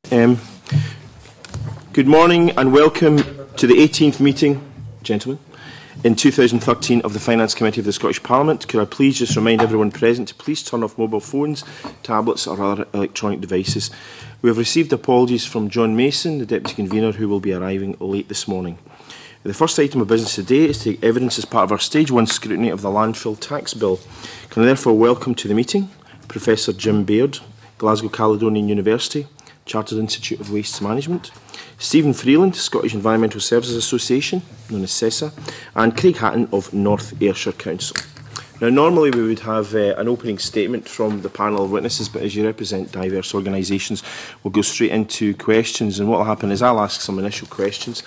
Good morning and welcome to the 18th meeting, gentlemen, in 2013 of the Finance Committee of the Scottish Parliament. Could I please just remind everyone present to please turn off mobile phones, tablets or other electronic devices. We have received apologies from John Mason, the Deputy Convener, who will be arriving late this morning. The first item of business today is to take evidence as part of our Stage 1 scrutiny of the Landfill-Tax Bill. Can I therefore welcome to the meeting Professor Jim BAIRD, Glasgow Caledonian University, Chartered Institute of Waste Management, Stephen Freeland, Scottish Environmental Services Association, known as CESA, and Craig Hatton of North Ayrshire Council. Now, normally we would have an opening statement from the panel of witnesses, but as you represent diverse organisations, we'll go straight into questions. And what will happen is I'll ask some initial questions.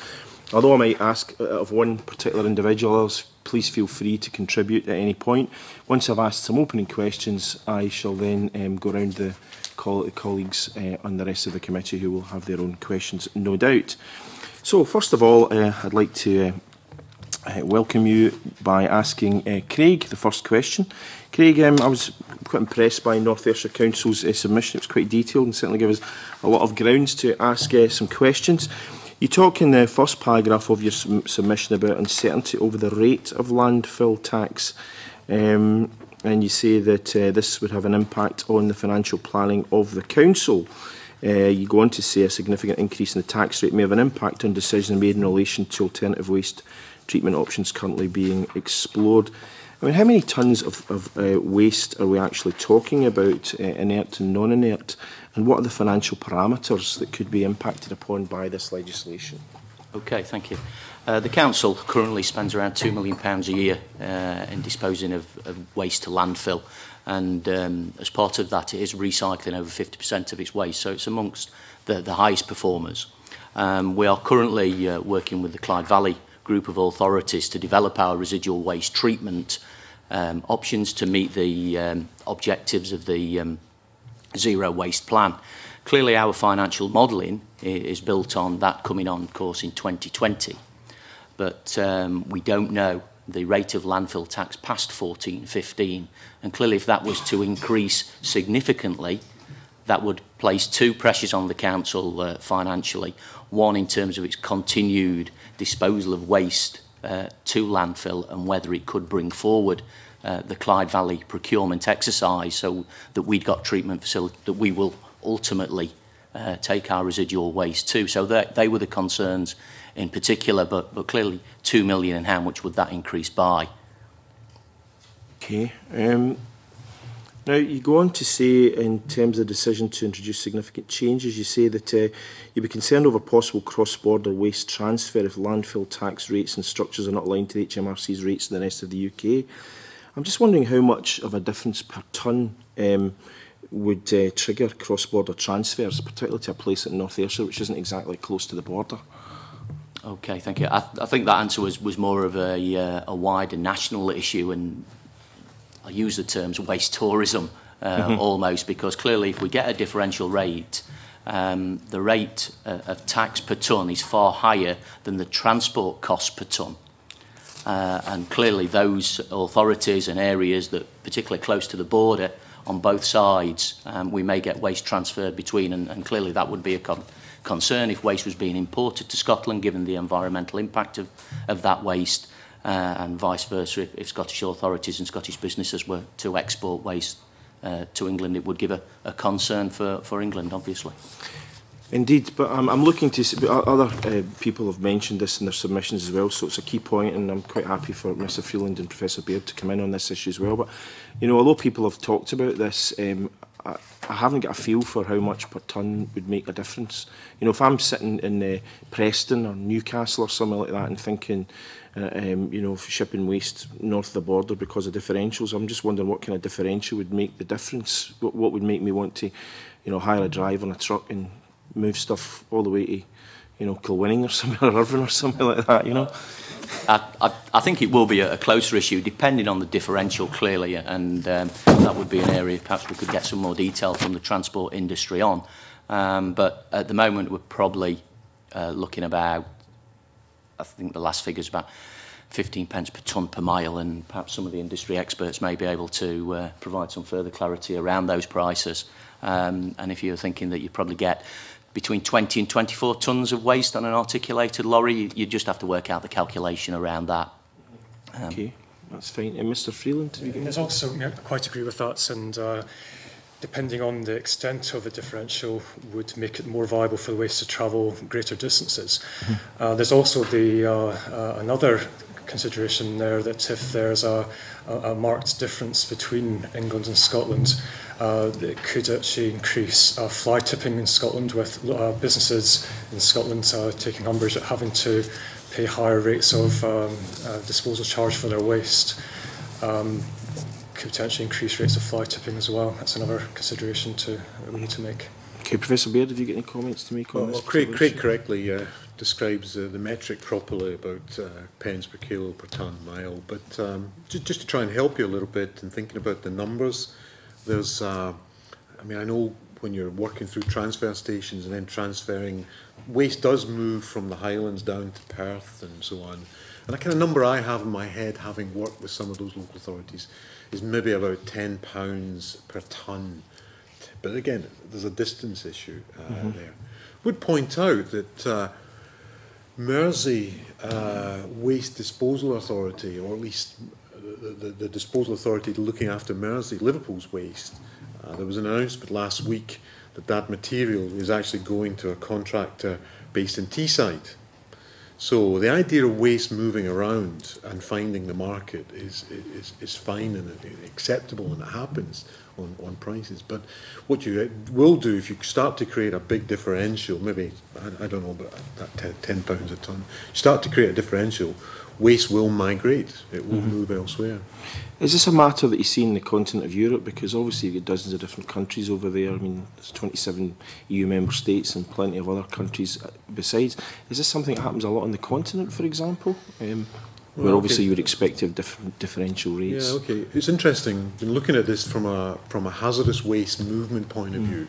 Although I might ask of one particular individual, please feel free to contribute at any point. Once I've asked some opening questions, I shall then go round the colleagues and the rest of the committee who will have their own questions, no doubt. So, first of all, I'd like to welcome you by asking Craig the first question. Craig, I was quite impressed by North Ayrshire Council's submission. It was quite detailed and certainly gave us a lot of grounds to ask some questions. You talk in the first paragraph of your submission about uncertainty over the rate of landfill tax, and you say that this would have an impact on the financial planning of the council. You go on to say a significant increase in the tax rate may have an impact on decisions made in relation to alternative waste treatment options currently being explored. I mean, how many tonnes of waste are we actually talking about, inert and non-inert? And what are the financial parameters that could be impacted upon by this legislation? Okay, thank you. The Council currently spends around £2 million a year in disposing of waste to landfill, and as part of that it is recycling over 50% of its waste, so it's amongst the highest performers. We are currently working with the Clyde Valley group of authorities to develop our residual waste treatment options to meet the objectives of the zero waste plan. Clearly our financial modelling is built on that coming on course in 2020, but we don't know the rate of landfill tax past 14-15, and clearly if that was to increase significantly, that would place two pressures on the council financially. One, in terms of its continued disposal of waste to landfill and whether it could bring forward the Clyde Valley procurement exercise so that we'd got treatment facility that we will ultimately take our residual waste to. So they were the concerns in particular, but clearly 2 million, and how much would that increase by? Okay. Now, you go on to say, in terms of the decision to introduce significant changes, you say that you'd be concerned over possible cross-border waste transfer if landfill tax rates and structures are not aligned to the HMRC's rates in the rest of the UK. I'm just wondering how much of a difference per tonne would trigger cross-border transfers, particularly to a place like North Ayrshire, which isn't exactly close to the border. Okay, thank you. I think that answer was more of a wider national issue, and I use the terms waste tourism almost, because clearly if we get a differential rate, the rate of tax per tonne is far higher than the transport cost per tonne. And clearly those authorities and areas that particularly close to the border on both sides, we may get waste transferred between, and clearly that would be a concern if waste was being imported to Scotland, given the environmental impact of that waste, and vice versa. If Scottish authorities and Scottish businesses were to export waste to England, it would give a concern for England, obviously. Indeed, but I'm looking to see, other people have mentioned this in their submissions as well, so it's a key point, and I'm quite happy for Mr Freeland and Professor BAIRD to come in on this issue as well. But, you know, although people have talked about this, I haven't got a feel for how much per tonne would make a difference. You know, if I'm sitting in Preston or Newcastle or something like that and thinking, you know, shipping waste north of the border because of differentials, I'm just wondering what kind of differential would make the difference. What would make me want to, you know, hire a driver on a truck and move stuff all the way to, you know, Kilwinning or something, or Irvine or something like that, you know? I think it will be a closer issue, depending on the differential, clearly, and that would be an area perhaps we could get some more detail from the transport industry on. But at the moment, we're probably looking about, I think the last figure is about 15 pence per tonne per mile, and perhaps some of the industry experts may be able to provide some further clarity around those prices. And if you're thinking that you probably get between 20 and 24 tonnes of waste on an articulated lorry. You just have to work out the calculation around that. Okay, that's fine. And Mr. Freeland, have you got There's also, I quite agree with that, and depending on the extent of the differential would make it more viable for the waste to travel greater distances. There's also another consideration there, that if there's a marked difference between England and Scotland, it could actually increase fly tipping in Scotland, with businesses in Scotland taking umbrage at having to pay higher rates of disposal charge for their waste. Could potentially increase rates of fly tipping as well. That's another consideration that we need to make. Okay, Professor Baird, have you got any comments to make on this? Well, Craig correctly describes the metric properly about pence per kilo per tonne mile, but just to try and help you a little bit in thinking about the numbers, there's, I mean, I know when you're working through transfer stations and then transferring, waste does move from the Highlands down to Perth and so on. And the kind of number I have in my head, having worked with some of those local authorities, is maybe about £10 per tonne. But again, there's a distance issue there. Would point out that Mersey Waste Disposal Authority, or at least the disposal authority looking after Mersey, Liverpool's waste, there was an announcement last week that material is actually going to a contractor based in Teesside. So the idea of waste moving around and finding the market is fine and acceptable, and it happens on prices. But what you will do if you start to create a big differential, maybe, I don't know, but that £10 a tonne, start to create a differential, waste will migrate, it will move elsewhere. Is this a matter that you see in the continent of Europe? Because obviously you've got dozens of different countries over there. I mean, there's 27 EU member states and plenty of other countries besides. Is this something that happens a lot on the continent, for example? Where obviously you would expect to have different differential rates. Yeah, okay. It's interesting, been looking at this from a hazardous waste movement point of view.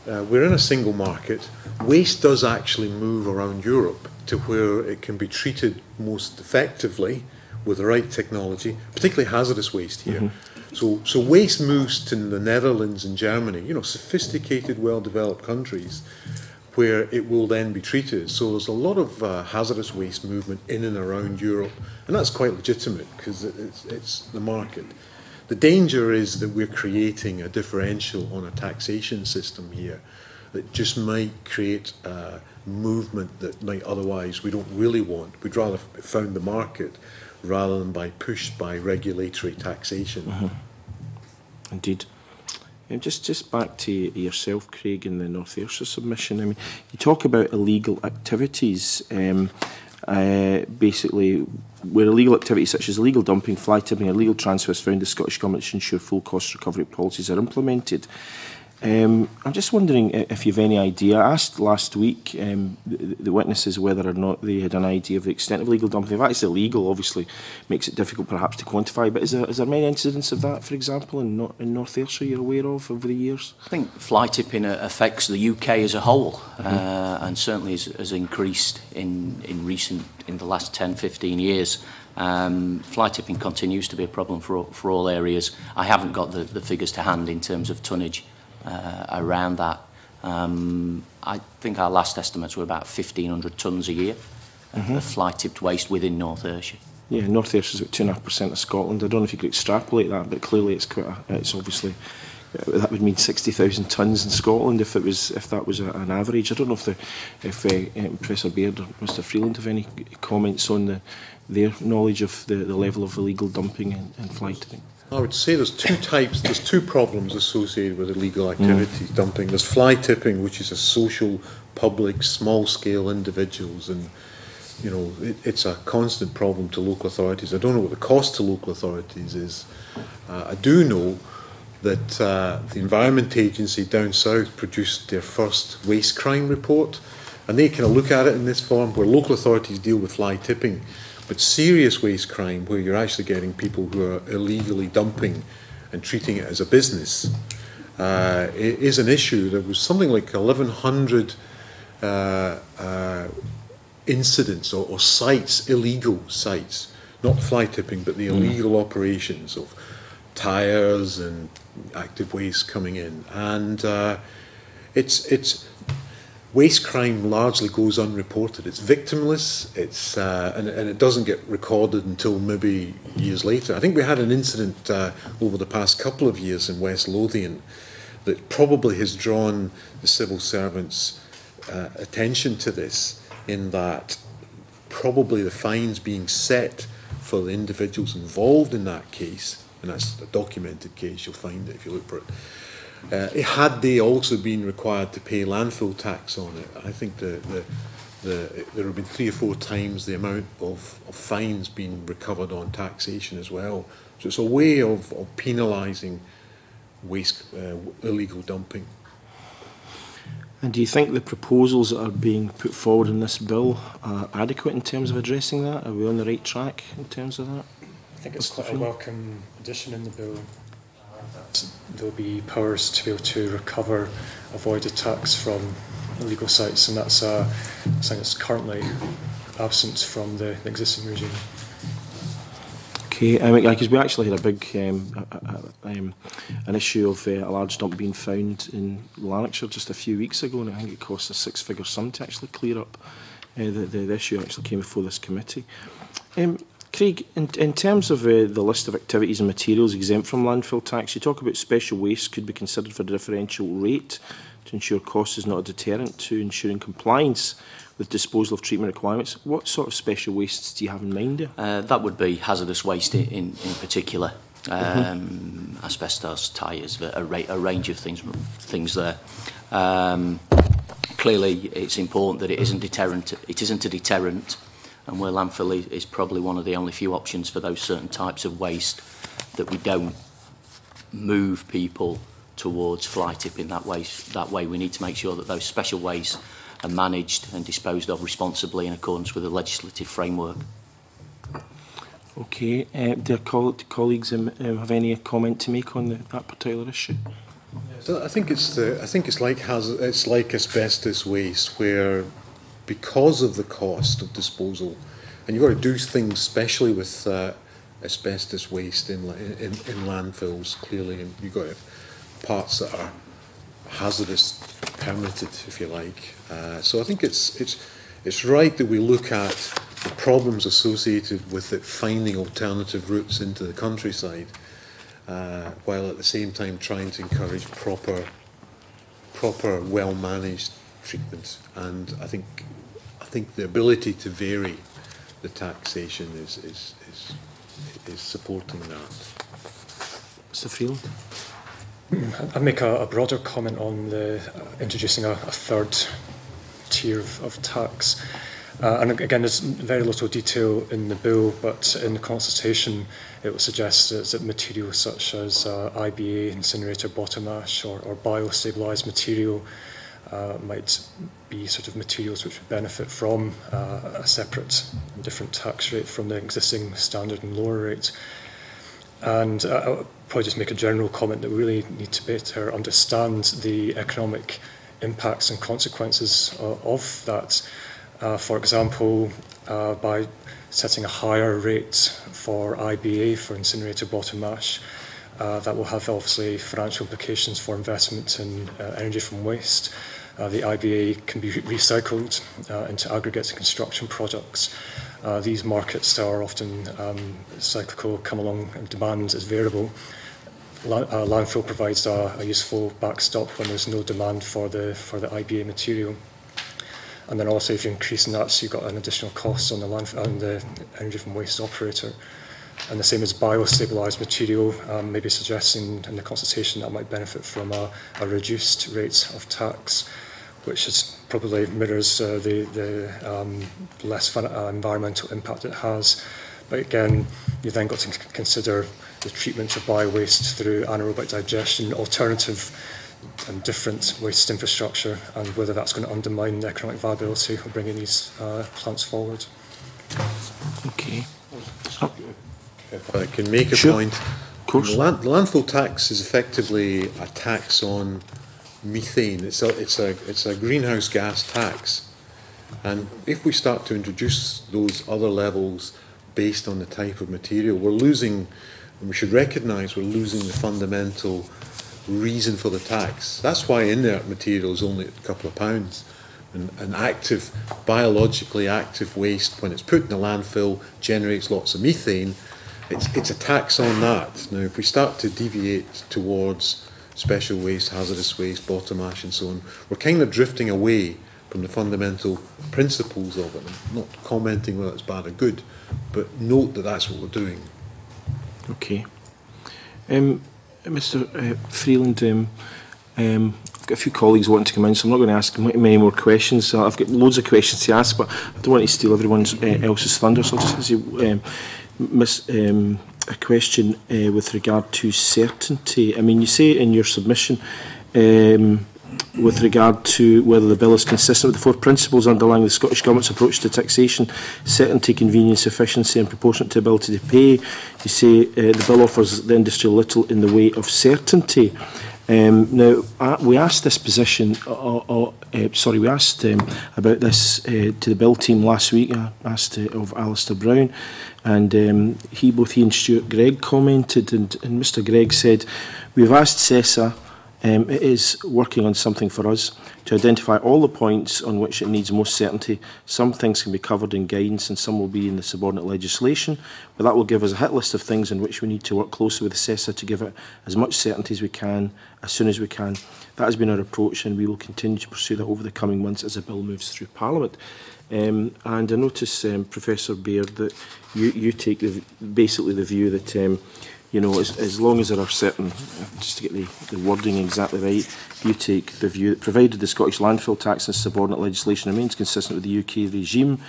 We're in a single market. Waste does actually move around Europe to where it can be treated most effectively with the right technology, particularly hazardous waste here. So waste moves to the Netherlands and Germany, you know, sophisticated, well-developed countries where it will then be treated. So there's a lot of hazardous waste movement in and around Europe, and that's quite legitimate because it's the market. The danger is that we're creating a differential on a taxation system here that just might create movement that might otherwise we don't really want. We'd rather found the market rather than pushed by regulatory taxation. Indeed. Just back to yourself, Craig, in the North Ayrshire submission. I mean, you talk about illegal activities, basically where illegal activities such as illegal dumping, fly tipping, and illegal transfers found the Scottish Government to ensure full cost recovery policies are implemented. I'm just wondering if you have any idea. I asked last week the witnesses whether or not they had an idea of the extent of illegal dumping. If it's illegal, obviously makes it difficult perhaps to quantify, but is there many incidents of that, for example, in North Ayrshire you're aware of over the years? I think fly tipping affects the UK as a whole, and certainly has increased in the last 10-15 years. Fly tipping continues to be a problem for all areas. I haven't got the figures to hand in terms of tonnage around that. I think our last estimates were about 1,500 tonnes a year of fly-tipped waste within North Ayrshire. Yeah, North Ayrshire is about 2.5% of Scotland. I don't know if you could extrapolate that, but clearly it's obviously that would mean 60,000 tonnes in Scotland if that was an average. I don't know if Professor Baird or Mr. Freeland have any comments on their knowledge of the level of illegal dumping and fly tipping. I would say there's two problems associated with illegal activities, dumping. There's fly tipping, which is a social, public, small-scale individuals, and you know it's a constant problem to local authorities. I don't know what the cost to local authorities is. I do know that the Environment Agency down south produced their first waste crime report, and they kind of look at it in this form where local authorities deal with fly tipping. But serious waste crime, where you're actually getting people who are illegally dumping and treating it as a business, is an issue. There was something like 1,100 incidents or sites, illegal sites, not fly tipping, but the illegal operations of tyres and active waste coming in. And it's waste crime largely goes unreported. It's victimless, and it doesn't get recorded until maybe years later. I think we had an incident over the past couple of years in West Lothian that probably has drawn the civil servants' attention to this, in that probably the fines being set for the individuals involved in that case, and that's a documented case, you'll find it if you look for it, had they also been required to pay landfill tax on it, I think there have been 3 or 4 times the amount of fines being recovered on taxation as well. So it's a way of penalising waste, illegal dumping. And do you think the proposals that are being put forward in this bill are adequate in terms of addressing that? Are we on the right track in terms of that? I think it's quite a welcome addition in the bill. There'll be powers to be able to recover avoided tax from illegal sites, and that's something that's currently absent from the existing regime. Okay, because we actually had a big an issue of a large dump being found in Lanarkshire just a few weeks ago, and I think it cost a 6-figure sum to actually clear up. The issue actually came before this committee. Craig, in terms of the list of activities and materials exempt from landfill tax, you talk about special waste could be considered for a differential rate to ensure cost is not a deterrent to ensuring compliance with disposal of treatment requirements. What sort of special wastes do you have in mind there? That would be hazardous waste in particular, asbestos, tyres, a range of things there. Clearly, it's important that it isn't deterrent. It isn't a deterrent. And where landfill is probably one of the only few options for those certain types of waste, that we don't move people towards fly tipping that way. We need to make sure that those special wastes are managed and disposed of responsibly in accordance with the legislative framework. Okay, do colleagues have any comment to make on that particular issue? So I think it's like asbestos waste, where because of the cost of disposal, and you've got to do things especially with asbestos waste in landfills, clearly, and you've got parts that are hazardous, permitted, if you like. So I think it's right that we look at the problems associated with it finding alternative routes into the countryside, while at the same time trying to encourage proper, well-managed treatment. And I think the ability to vary the taxation is supporting that. Mr. Freeland? I'd make a broader comment on introducing a third tier of tax. And again, there's very little detail in the bill, but in the consultation, it would suggest that materials such as IBA, incinerator bottom ash, or biostabilised material might be sort of materials which would benefit from a separate and different tax rate from the existing standard and lower rate. And I'll probably just make a general comment that we really need to better understand the economic impacts and consequences of that. For example, by setting a higher rate for IBA, for incinerator bottom ash, that will have obviously financial implications for investment in energy from waste. The IBA can be recycled into aggregates and construction products. These markets are often cyclical, come along, and demand is variable. Landfill provides a useful backstop when there's no demand for the IBA material. And then also, if you're increasing that, so you've got an additional cost on the energy from waste operator. And the same as biostabilised material, maybe suggesting in the consultation that might benefit from a reduced rate of tax, which is probably mirrors the less environmental impact it has. But again, you've then got to consider the treatment of bio-waste through anaerobic digestion, alternative and different waste infrastructure, and whether that's going to undermine the economic viability of bringing these plants forward. Okay. If I can make a point, of course. The landfill tax is effectively a tax on methane. It's a greenhouse gas tax, and if we start to introduce those other levels based on the type of material, we're losing, and we should recognise we're losing the fundamental reason for the tax. That's why inert material is only a couple of pounds, An active, biologically active waste, when it's put in a landfill, generates lots of methane. It's a tax on that. Now, if we start to deviate towards special waste, hazardous waste, bottom ash and so on, we're kind of drifting away from the fundamental principles of it. I'm not commenting whether it's bad or good, but note that that's what we're doing. Okay. Mr. Freeland, I've got a few colleagues wanting to come in, so I'm not going to ask many more questions. I've got loads of questions to ask, but I don't want to steal everyone else's thunder, so I'll just ask you a question with regard to certainty. I mean, you say in your submission with regard to whether the bill is consistent with the 4 principles underlying the Scottish Government's approach to taxation: certainty, convenience, efficiency and proportionate to ability to pay. You say the bill offers the industry little in the way of certainty. Now, we asked this position, we asked about this to the bill team last week. I asked of Alistair Brown, and both he and Stuart Gregg commented, and Mr. Gregg said, "We've asked CESA, it is working on something for us, to identify all the points on which it needs most certainty. Some things can be covered in guidance and some will be in the subordinate legislation, but that will give us a hit list of things in which we need to work closely with the CESA to give it as much certainty as we can, as soon as we can." That has been our approach, and we will continue to pursue that over the coming months as the bill moves through Parliament. And I notice, Professor BAIRD, that you take basically the view that you know, as long as there are certain, just to get the wording exactly right, you take the view that provided the Scottish Landfill-Tax and subordinate legislation remains consistent with the UK regime,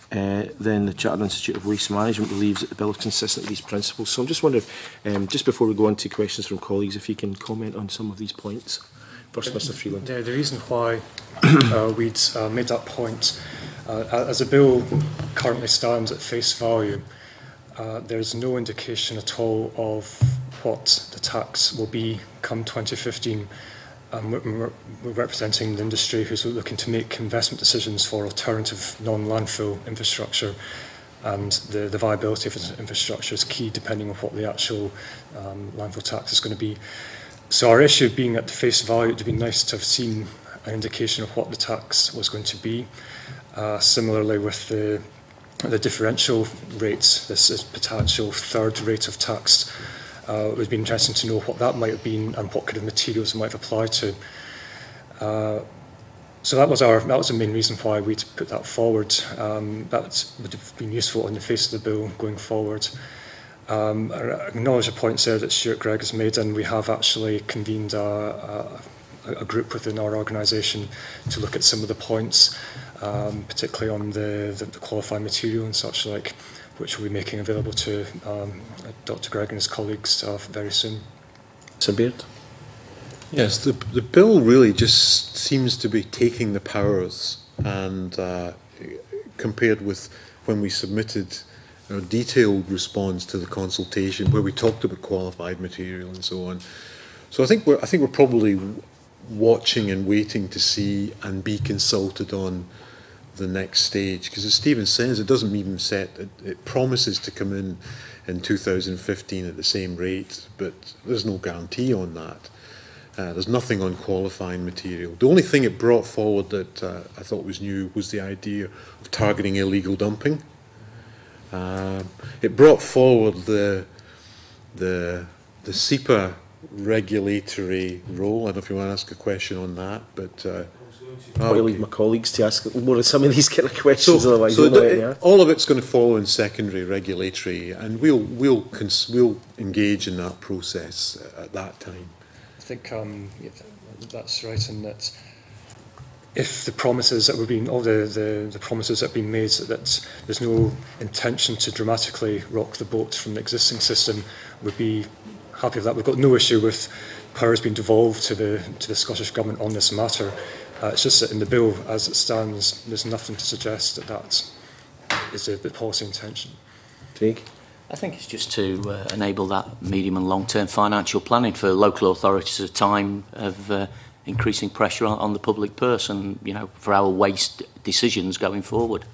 then the Chartered Institute of Waste Management believes that the bill is consistent with these principles. So I'm just wondering, just before we go on to questions from colleagues, if you can comment on some of these points. First, Mr. Freeland. Yeah, the reason why we'd made that point, as the bill currently stands at face value, there's no indication at all of what the tax will be come 2015. We're representing the industry who's looking to make investment decisions for alternative non-landfill infrastructure, and the viability of this infrastructure is key depending on what the actual landfill tax is going to be. So our issue being at the face value, it would be nice to have seen an indication of what the tax was going to be. Similarly with the differential rates, this is potential third rate of tax. It would be interesting to know what that might have been and what kind of materials it might have applied to. So that was the main reason why we'd put that forward. That would have been useful on the face of the bill going forward. I acknowledge the points there that Stuart Gregg has made, and we have actually convened a group within our organisation to look at some of the points, particularly on the qualified material and such like, which we'll be making available to Dr. Gregg and his colleagues very soon. Sir BAIRD? Yes, the bill really just seems to be taking the powers, and compared with when we submitted a detailed response to the consultation where we talked about qualified material and so on. So I think we're probably watching and waiting to see and be consulted on the next stage, because as Stephen says, it doesn't even set it promises to come in 2015 at the same rate, but there's no guarantee on that. There's nothing on qualifying material. The only thing it brought forward that I thought was new was the idea of targeting illegal dumping. It brought forward the SEPA regulatory role. I don't know if you want to ask a question on that, but I'll leave my colleagues to ask more of some of these kind of questions. All of it's going to follow in secondary regulatory, and we'll engage in that process at that time. I think that's right, in that if the promises that were being, all the promises that have been made, that there's no intention to dramatically rock the boat from the existing system, we'd be happy with that. We've got no issue with powers being devolved to the Scottish Government on this matter. It's just that in the bill, as it stands, there's nothing to suggest that that is the policy intention. Craig? I think it's just to enable that medium and long-term financial planning for local authorities at a time of increasing pressure on the public purse, and for our waste decisions going forward.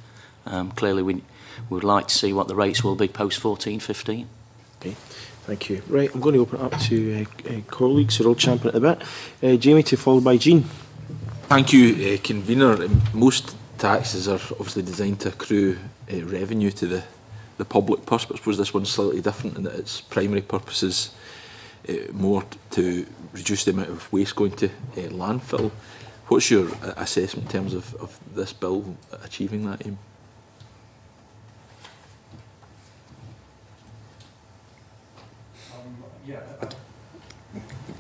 Clearly, we would like to see what the rates will be post 14-15. Okay, thank you. Right, I'm going to open it up to colleagues who are all champing at the bit. Jamie, followed by Jean. Thank you, Convener. Most taxes are obviously designed to accrue revenue to the public purse, but I suppose this one's slightly different in that its primary purpose is more to reduce the amount of waste going to landfill. What's your assessment in terms of this bill achieving that aim?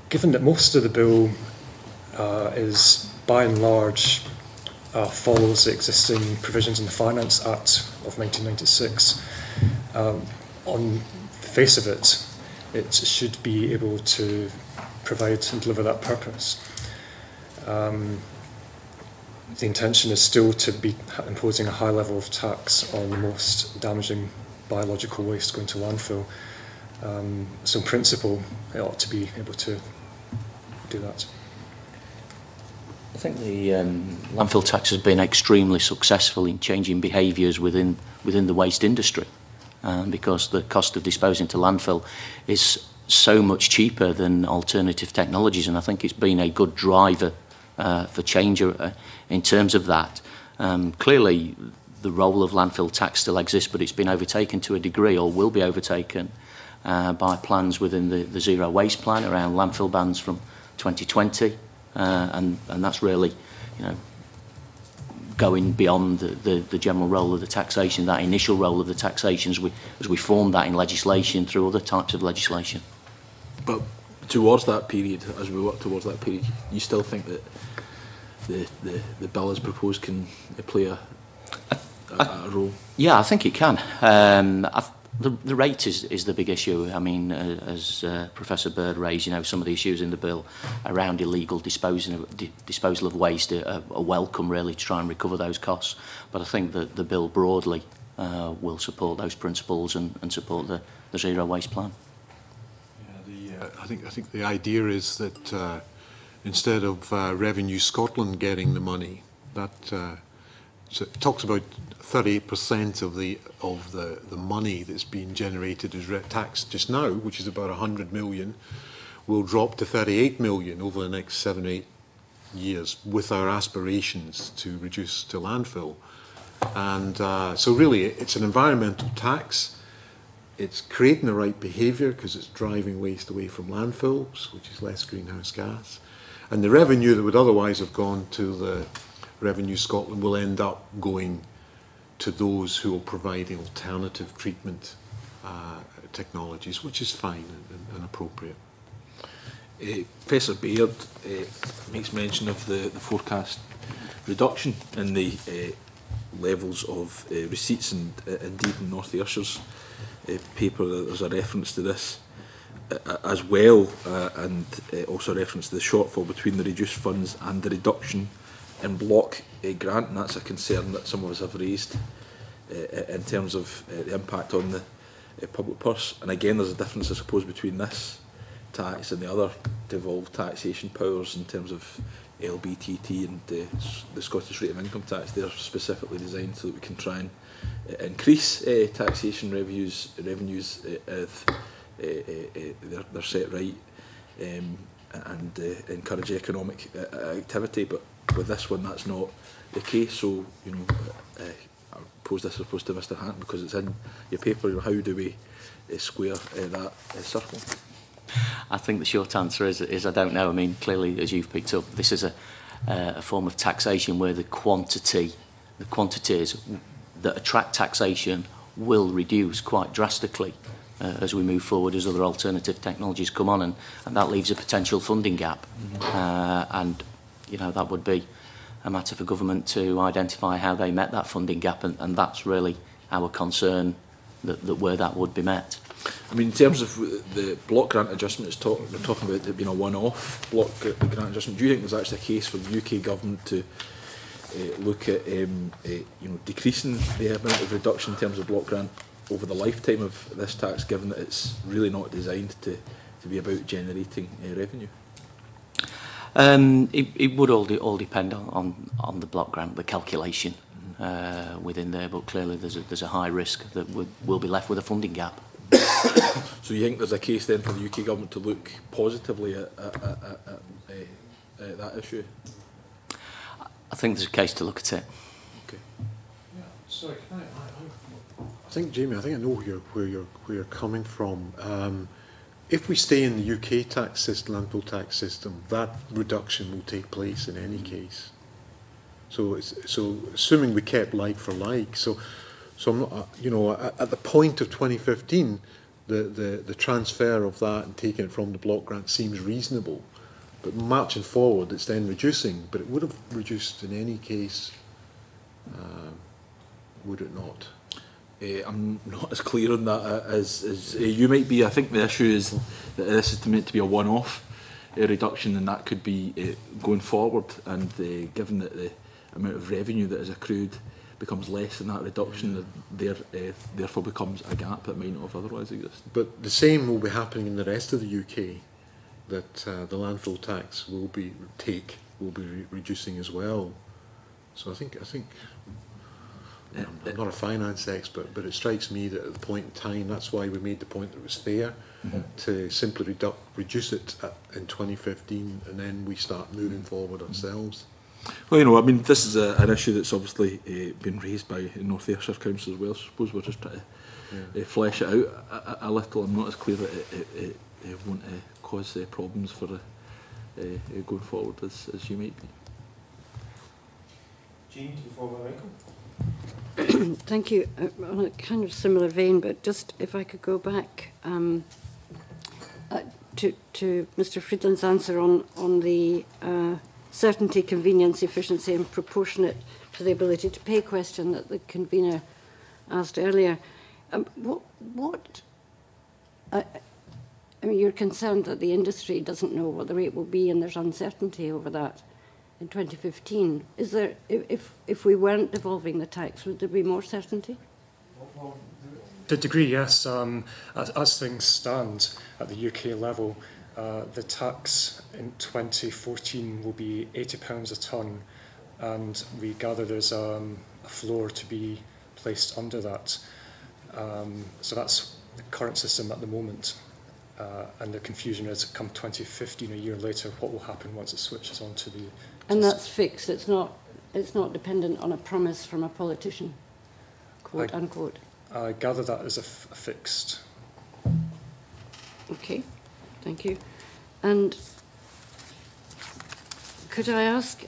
Given that most of the bill is by and large follows the existing provisions in the Finance Act of 1996, on the face of it, it should be able to provide and deliver that purpose. The intention is still to be imposing a high level of tax on the most damaging biological waste going to landfill. So in principle, it ought to be able to do that. I think the landfill tax has been extremely successful in changing behaviours within the waste industry, because the cost of disposing to landfill is so much cheaper than alternative technologies, and I think it's been a good driver for change in terms of that. Clearly, the role of landfill tax still exists, but it's been overtaken to a degree, or will be overtaken, by plans within the Zero Waste Plan around landfill bans from 2020, and that's really, going beyond the general role of the taxation, that initial role of the taxation as we form that in legislation through other types of legislation. But towards that period, as we work towards that period, you still think that the bill as proposed can play a role? Yeah, I think it can. The rate is the big issue. I mean, as Professor BAIRD raised, some of the issues in the bill around illegal disposal of waste are welcome, really, to try and recover those costs. But I think that the bill broadly will support those principles and support the Zero Waste Plan. Yeah, I think the idea is that instead of Revenue Scotland getting the money, that so it talks about 38% of the money that's being generated as tax just now, which is about 100 million, will drop to 38 million over the next 7 or 8 years, with our aspirations to reduce to landfill. And so really, it's an environmental tax. It's creating the right behaviour because it's driving waste away from landfills, which is less greenhouse gas. And the revenue that would otherwise have gone to the Revenue Scotland will end up going to those who will provide alternative treatment technologies, which is fine and appropriate. Professor BAIRD makes mention of the forecast reduction in the levels of receipts, and indeed in North Ayrshire's paper there's a reference to this as well, and also a reference to the shortfall between the reduced funds and the reduction in block grant, and that's a concern that some of us have raised in terms of the impact on the public purse. And again, there's a difference, I suppose, between this tax and the other devolved taxation powers in terms of LBTT and the Scottish Rate of Income Tax. They're specifically designed so that we can try and increase taxation revenues if they're set right, and encourage economic activity. But with this one, that's not the case. So, I'll pose this, I suppose, to Mr. Hatton, because it's in your paper. How do we square that circle? I think the short answer is I don't know. I mean, clearly, as you've picked up, this is a form of taxation where the quantities that attract taxation will reduce quite drastically as we move forward, as other alternative technologies come on, and that leaves a potential funding gap. And that would be a matter for government to identify how they met that funding gap, and that's really our concern, that where that would be met. I mean, in terms of the block grant adjustment, we're talking about it being a one-off block grant adjustment. Do you think there's actually a case for the UK government to look at decreasing the amount of reduction in terms of block grant over the lifetime of this tax, given that it's really not designed to be about generating revenue? It would all depend on the block grant, the calculation within there, but clearly there's a high risk that we'll be left with a funding gap. So you think there's a case then for the UK government to look positively at that issue? I think there's a case to look at it. Okay. Yeah, sorry, I think, Jamie, I think I know where you're coming from. If we stay in the UK tax system, landfill tax system, that reduction will take place in any case. So assuming we kept like for like, so I'm not, you know, at the point of 2015, the transfer of that and taking it from the block grant seems reasonable. But marching forward, it's then reducing, but it would have reduced in any case, would it not? I'm not as clear on that as you might be. I think the issue is that this is meant to be a one-off reduction, and that could be going forward. And given that the amount of revenue that is accrued becomes less than that reduction, there therefore becomes a gap that might not have otherwise existed. But the same will be happening in the rest of the UK. That the landfill tax will be reducing as well. So I think. I'm not a finance expert, but it strikes me that at the point in time, that's why we made the point that it was fair to simply reduce it in 2015, and then we start moving forward ourselves. Well, you know, I mean, this is an issue that's obviously been raised by North Ayrshire Council as well. I suppose we're just trying to flesh it out a little. I'm not as clear that it won't cause problems for going forward as you might be. Jean, before Michael. Thank you. On a kind of similar vein, but just if I could go back to Mr. Friedland's answer on the certainty, convenience, efficiency and proportionate to the ability to pay question that the convener asked earlier. I mean, you're concerned that the industry doesn't know what the rate will be and there's uncertainty over that. In 2015, is there, if we weren't devolving the tax, would there be more certainty? To a degree, yes. As things stand at the UK level, the tax in 2014 will be £80 a tonne, and we gather there's a floor to be placed under that. So that's the current system at the moment. And the confusion is, come 2015, a year later, what will happen once it switches on to the... And that's fixed. It's not dependent on a promise from a politician, quote unquote. I gather that is a fixed. Okay, thank you. And could I ask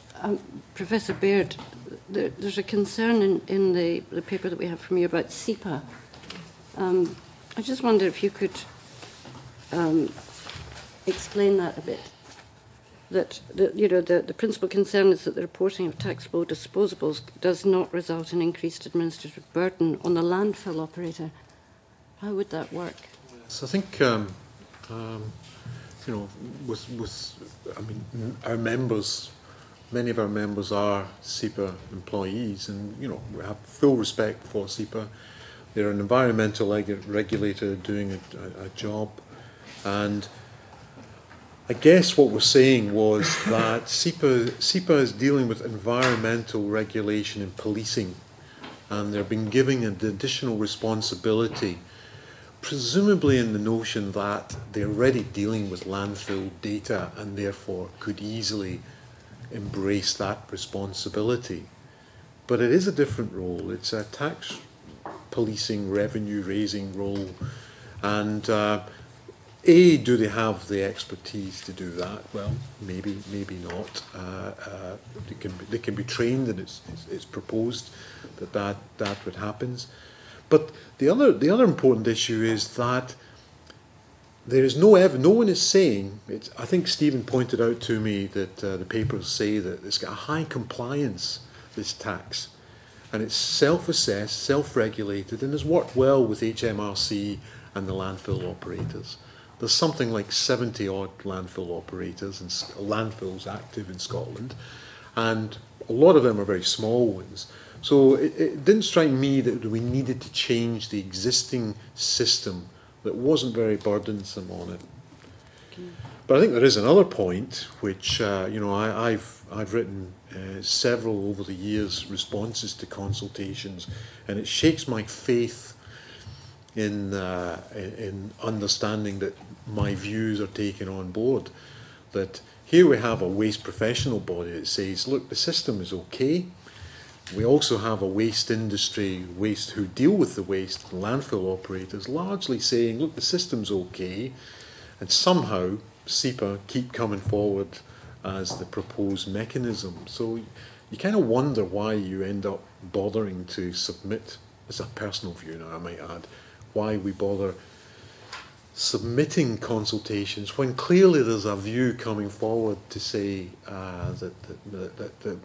Professor BAIRD? There's a concern in the paper that we have from you about SEPA. I just wonder if you could explain that a bit. That you know, the principal concern is that the reporting of taxable disposables does not result in increased administrative burden on the landfill operator. How would that work? So I think you know, I mean, our members, many of our members are SEPA employees, and you know, we have full respect for SEPA. They're an environmental regulator doing a job, and I guess what we're saying was that SEPA is dealing with environmental regulation and policing, and they're being given an additional responsibility, presumably in the notion that they're already dealing with landfill data and therefore could easily embrace that responsibility. But it is a different role. It's a tax policing, revenue raising role, and do they have the expertise to do that? Well, maybe not. They can be trained, and it's proposed that would happen. But the other important issue is that there is no one is saying. I think Stephen pointed out to me that the papers say that it's got a high compliance, this tax, and it's self-assessed, self-regulated, and has worked well with HMRC and the landfill operators. There's something like 70-odd landfill operators and landfills active in Scotland, and a lot of them are very small ones. So it didn't strike me that we needed to change the existing system that wasn't very burdensome on it. Okay. But I think there is another point, which you know, I've written several over the years responses to consultations, and it shakes my faith in understanding that my views are taken on board. That Here we have a waste professional body that says, look, the system is okay. We also have a waste industry, who deal with the waste, landfill operators, largely saying, look, the system's okay. And somehow SEPA keep coming forward as the proposed mechanism. So you kind of wonder why you end up bothering to submit, as a personal view now I might add, why we bother submitting consultations when clearly there's a view coming forward to say that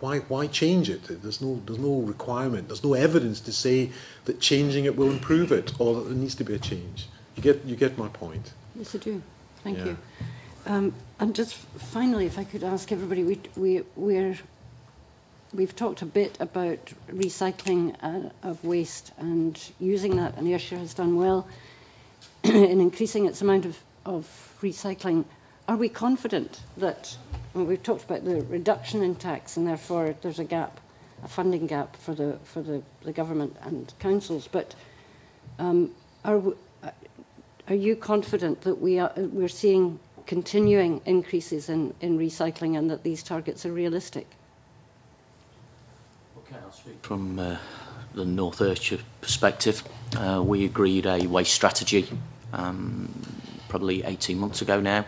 why change it? There's no requirement, there's no evidence to say that changing it will improve it or that there needs to be a change. You get my point. Yes, I do. Thank you. And just finally, if I could ask everybody, we've talked a bit about recycling of waste and using that, and Ayrshire has done well in increasing its amount of recycling. Are we confident that, well, we've talked about the reduction in tax and therefore there's a gap, a funding gap for the government and councils, but are you confident that we're seeing continuing increases in recycling and that these targets are realistic? Okay, I'll speak from the North Ayrshire perspective. We agreed a waste strategy probably 18 months ago now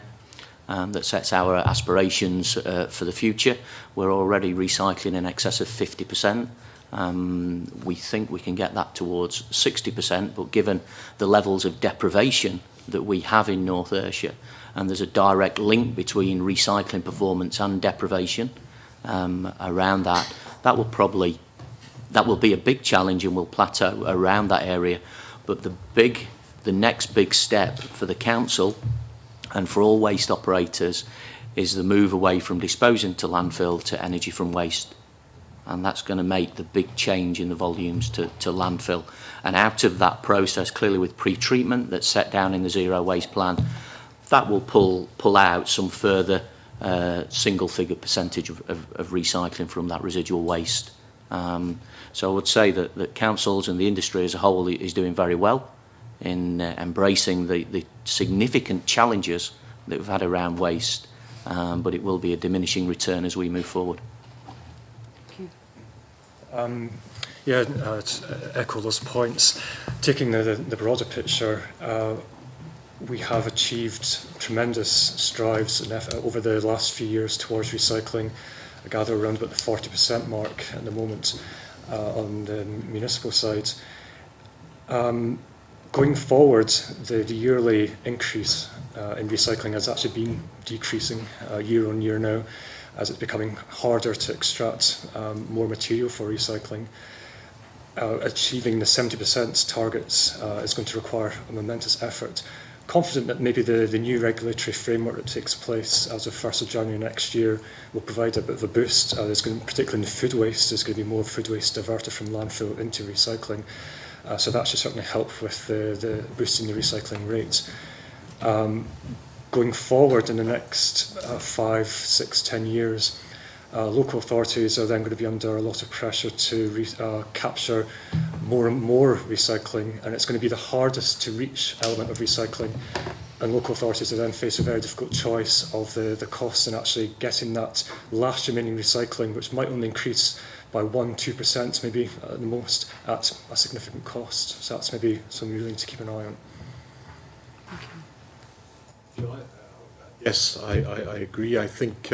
that sets our aspirations for the future. We're already recycling in excess of 50%. We think we can get that towards 60%, but given the levels of deprivation that we have in North Ayrshire, and there's a direct link between recycling performance and deprivation around that, that will be a big challenge and will plateau around that area. But the next big step for the council and for all waste operators is the move away from disposing to landfill to energy from waste. And that's going to make the big change in the volumes to landfill. And out of that process, clearly with pre-treatment that's set down in the Zero Waste Plan, that will pull out some further single-figure percentage of recycling from that residual waste. So I would say that councils and the industry as a whole is doing very well in embracing the significant challenges that we've had around waste, but it will be a diminishing return as we move forward. To echo those points, taking the broader picture, we have achieved tremendous strides and effort over the last few years towards recycling. I gather around about the 40% mark at the moment on the municipal side. Going forward, the yearly increase in recycling has actually been decreasing year on year now, as it's becoming harder to extract more material for recycling. Achieving the 70% targets is going to require a momentous effort. Confident that maybe the new regulatory framework that takes place as of 1st of January next year will provide a bit of a boost. There's going to, particularly in the food waste, there's going to be more food waste diverted from landfill into recycling. So that should certainly help with the boosting the recycling rates. Going forward in the next 5, 6, 10 years, local authorities are then going to be under a lot of pressure to capture more and more recycling, and it's going to be the hardest to reach element of recycling, and local authorities are then face a very difficult choice of the costs in actually getting that last remaining recycling, which might only increase by 1-2% maybe at the most, at a significant cost. So that's maybe something we really need to keep an eye on. Yes, I agree. I think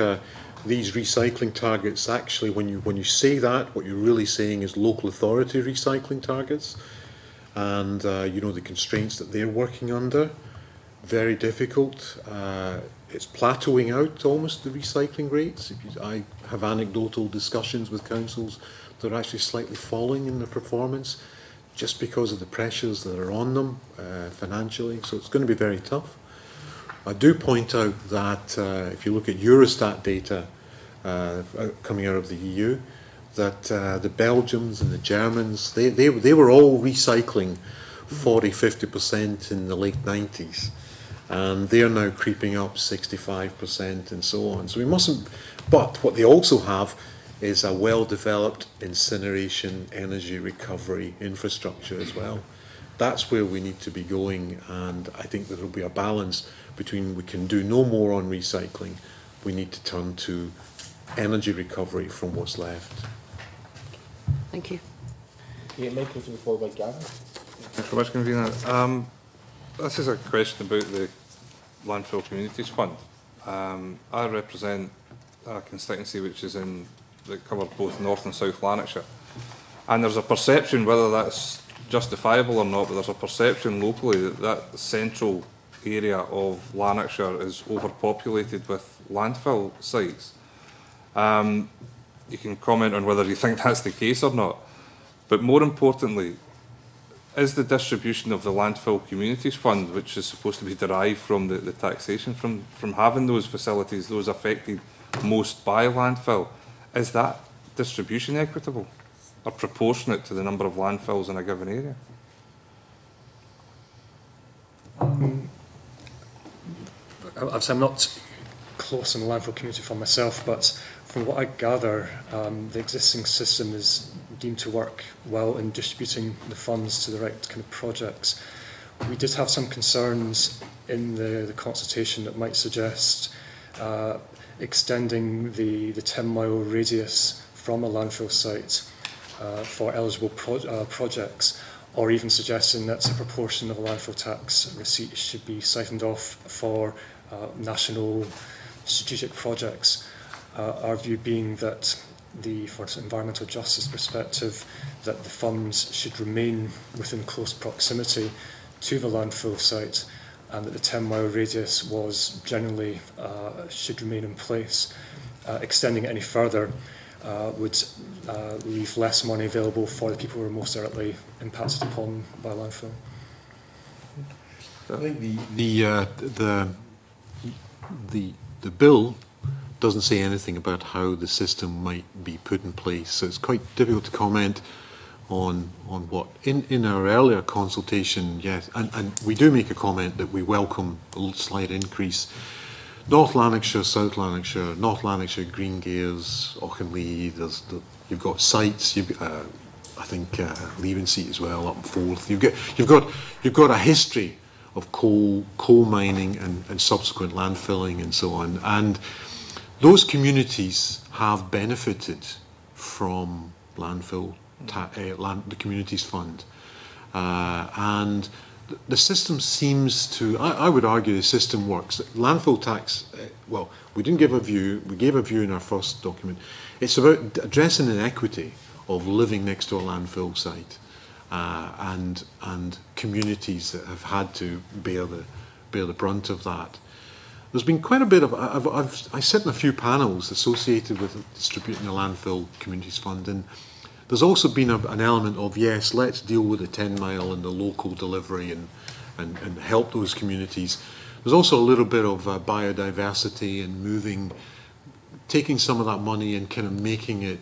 these recycling targets, actually, when you say that, what you're really saying is local authority recycling targets, and you know, the constraints that they're working under, very difficult. It's plateauing out almost, the recycling rates. I have anecdotal discussions with councils that are actually slightly falling in their performance just because of the pressures that are on them financially, so it's going to be very tough. I do point out that if you look at Eurostat data coming out of the EU, that the Belgians and the Germans, they were all recycling 40-50% in the late 90s, and they're now creeping up 65% and so on. So we mustn't, but what they also have is a well-developed incineration energy recovery infrastructure as well. That's where we need to be going, and I think there will be a balance between we can do no more on recycling we need to turn to energy recovery from what's left. Thank you. Yeah, Michael, to be followed by Gavin. Thanks very much, Convener. This is a question about the Landfill Communities Fund. I represent a constituency which is that covers both North and South Lanarkshire. And there's a perception, whether that's justifiable or not, but there's a perception locally that that central area of Lanarkshire is overpopulated with landfill sites. You can comment on whether you think that's the case or not. But more importantly, is the distribution of the Landfill Communities Fund, which is supposed to be derived from the taxation from having those facilities, those affected most by landfill, is that distribution equitable or proportionate to the number of landfills in a given area? Obviously, I'm not close on the landfill community fund myself, but from what I gather, the existing system is deemed to work well in distributing the funds to the right kind of projects. We did have some concerns in the consultation that might suggest extending the 10-mile radius from a landfill site for eligible projects, or even suggesting that a proportion of a landfill tax receipt should be siphoned off for national strategic projects. Our view being that for an environmental justice perspective, that the funds should remain within close proximity to the landfill site, and that the 10-mile radius was generally should remain in place. Extending it any further would leave less money available for the people who are most directly impacted upon by landfill. I think the bill doesn't say anything about how the system might be put in place, so it's quite difficult to comment on what. In our earlier consultation, yes, and we do make a comment that we welcome a slight increase. North Lanarkshire, South Lanarkshire, North Lanarkshire, Green Gaires, Auchenlee, you've got sites, I think Leaving Seat as well, up in Forth. You've got a history of coal mining and subsequent landfilling and so on, and those communities have benefited from the Communities Fund, and the system seems to. I would argue the system works. Landfill tax. Well, we didn't give a view. We gave a view in our first document. It's about addressing inequity of living next to a landfill site, and communities that have had to bear the brunt of that. There's been quite a bit of. I sit in a few panels associated with distributing the Landfill Communities Fund, and there's also been an element of, yes, let's deal with the 10-mile and the local delivery and help those communities. There's also a little bit of biodiversity and taking some of that money and kind of making it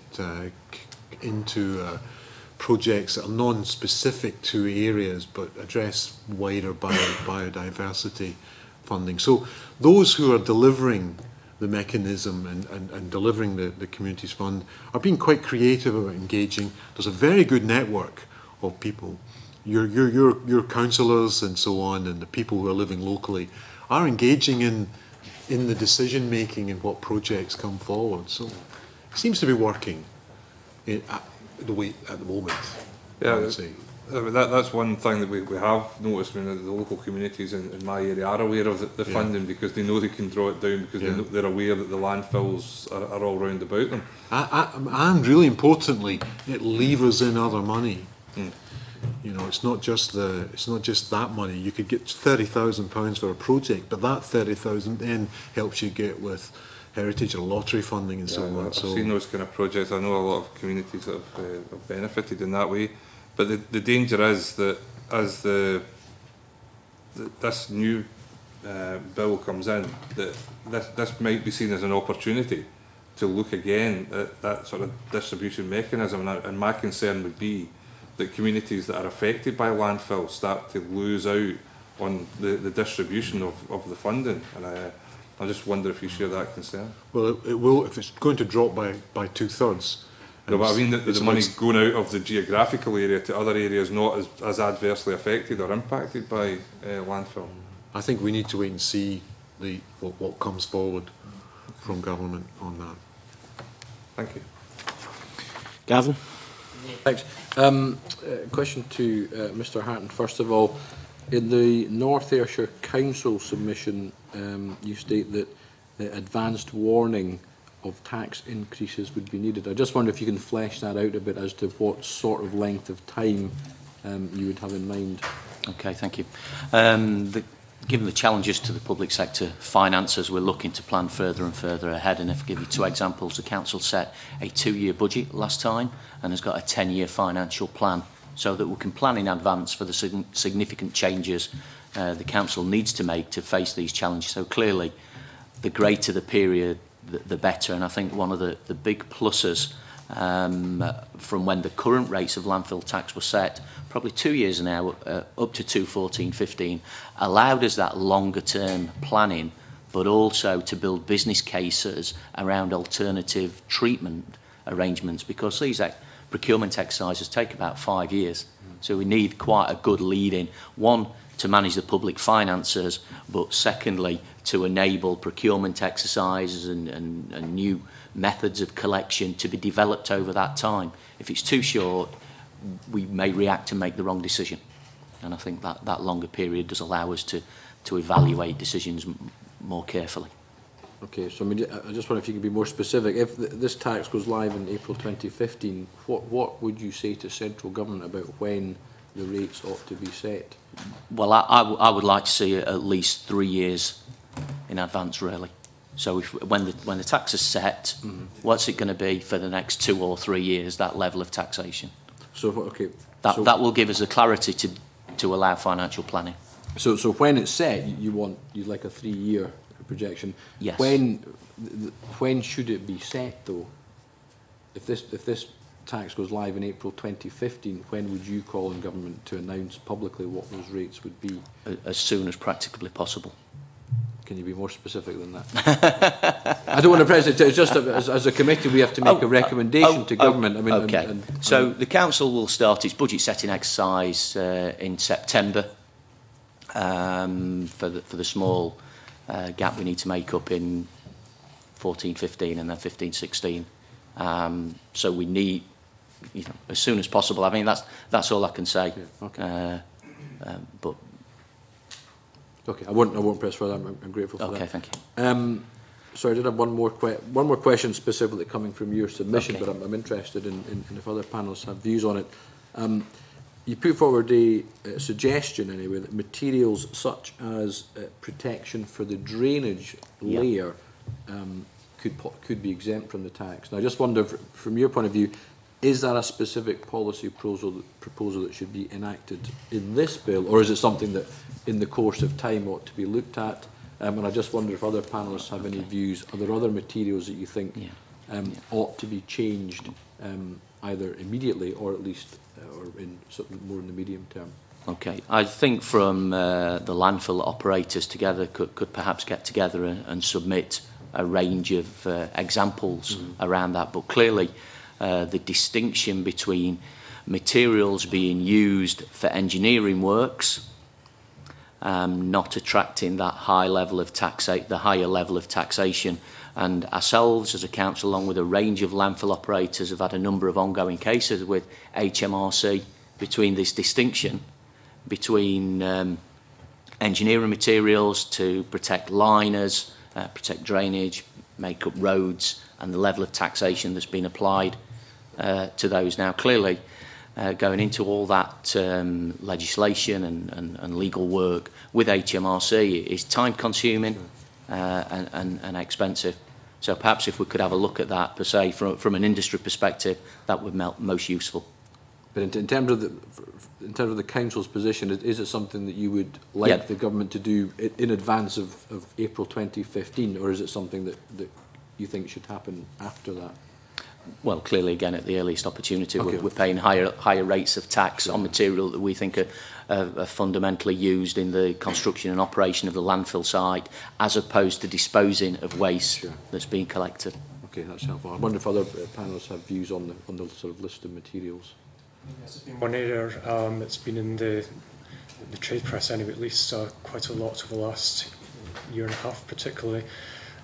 into projects that are non-specific to areas but address wider biodiversity funding. So those who are delivering the mechanism and delivering the Communities Fund are being quite creative about engaging. There's a very good network of people. Your councillors and so on, and the people who are living locally are engaging in the decision making and what projects come forward. So it seems to be working at the moment. Yeah, I would say. That's one thing that we have noticed. When the local communities in my area are aware of the funding, because they know they can draw it down, because they're aware that the landfills are all round about them. And really importantly, it levers in other money. You know, it's not just that money. You could get £30,000 for a project, but that 30,000 then helps you get with heritage or lottery funding and so on. I've seen those kind of projects. I know a lot of communities that have benefited in that way. But the danger is that as this new bill comes in, that this might be seen as an opportunity to look again at that sort of distribution mechanism. And my concern would be that communities that are affected by landfill start to lose out on the distribution of the funding. And I just wonder if you share that concern. Well, it will, if it's going to drop by 2/3. No, but I mean that the money's going out of the geographical area to other areas not as adversely affected or impacted by landfill. I think we need to wait and see what comes forward. from government on that. Thank you. Gavin? Thanks. Question to Mr Hatton. First of all, in the North Ayrshire Council submission, you state that advanced warning of tax increases would be needed. I just wonder if you can flesh that out a bit as to what sort of length of time you would have in mind. Okay, thank you. Given the challenges to the public sector finances, we're looking to plan further and further ahead. And if I give you two examples, the council set a 2-year budget last time and has got a 10-year financial plan, so that we can plan in advance for the significant changes the council needs to make to face these challenges. So clearly, the greater the period, the better. And I think one of the big pluses from when the current rates of landfill tax were set, probably 2 years now, up to 2014-15, allowed us that longer term planning, but also to build business cases around alternative treatment arrangements, because these procurement exercises take about 5 years. So we need quite a good lead in, one, to manage the public finances, but secondly, to enable procurement exercises and new methods of collection to be developed over that time. If it's too short, we may react and make the wrong decision. And I think that longer period does allow us to evaluate decisions more carefully. Okay, so I mean, I just wonder if you could be more specific. If this tax goes live in April 2015, what would you say to central government about when the rates ought to be set? Well, I would like to see it at least 3 years in advance, really. So when the tax is set, what's it going to be for the next 2 or 3 years, that level of taxation? So, okay. That will give us the clarity to allow financial planning. So when it's set, you'd like a 3-year projection. Yes. When should it be set, though? If this tax goes live in April 2015, when would you call on government to announce publicly what those rates would be? As soon as practicably possible. Can you be more specific than that? I don't want to press it. It's just as a committee we have to make a recommendation to government. I mean, okay. So the council will start its budget setting exercise in September for the small gap we need to make up in 14-15 and then 15-16. So we need, as soon as possible. I mean, that's all I can say. Yeah, okay. But okay, I won't press further. I'm grateful for that. Okay, thank you. Sorry, I did have one more question specifically coming from your submission, okay. but I'm interested in if other panels have views on it. You put forward a suggestion, anyway, that materials such as protection for the drainage layer could be exempt from the tax. Now, I just wonder, from your point of view, is that a specific policy proposal that should be enacted in this bill, or is it something that in the course of time ought to be looked at? And I just wonder if other panellists have any views. Are there other materials that you think ought to be changed either immediately or at least or in something more in the medium term? Okay, I think from the landfill operators together could perhaps get together and submit a range of examples around that, but clearly the distinction between materials being used for engineering works, not attracting that high level of the higher level of taxation, and ourselves as a council, along with a range of landfill operators, have had a number of ongoing cases with HMRC between this distinction between engineering materials to protect liners, protect drainage, make up roads, and the level of taxation that's been applied to those. Now, clearly, going into all that legislation and legal work with HMRC is time-consuming and expensive. So perhaps if we could have a look at that, per se, from an industry perspective, that would be most useful. But in terms of the council's position, is it something that you would like the government to do in advance of April 2015, or is it something that you think should happen after that? Well, clearly, again, at the earliest opportunity, we're paying higher rates of tax on material that we think are fundamentally used in the construction and operation of the landfill site, as opposed to disposing of waste that's being collected. Okay, that's helpful. I wonder if other panels have views on the sort of list of materials. Yes, it's been one area that's been in the trade press anyway, at least quite a lot over the last year and a half particularly,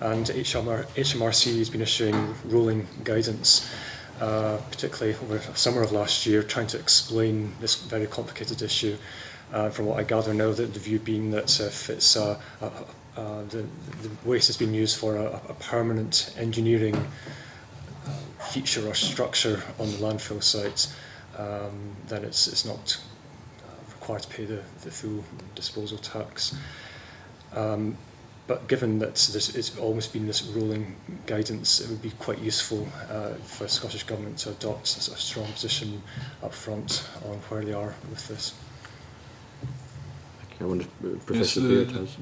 and HMRC has been issuing rolling guidance, particularly over the summer of last year, trying to explain this very complicated issue. From what I gather now, the view being that if it's the waste has been used for a permanent engineering feature or structure on the landfill site, then it's not required to pay the full disposal tax. But given that it's almost been this rolling guidance, it would be quite useful for the Scottish Government to adopt a sort of strong position up front on where they are with this. I wonder if Professor Baird has.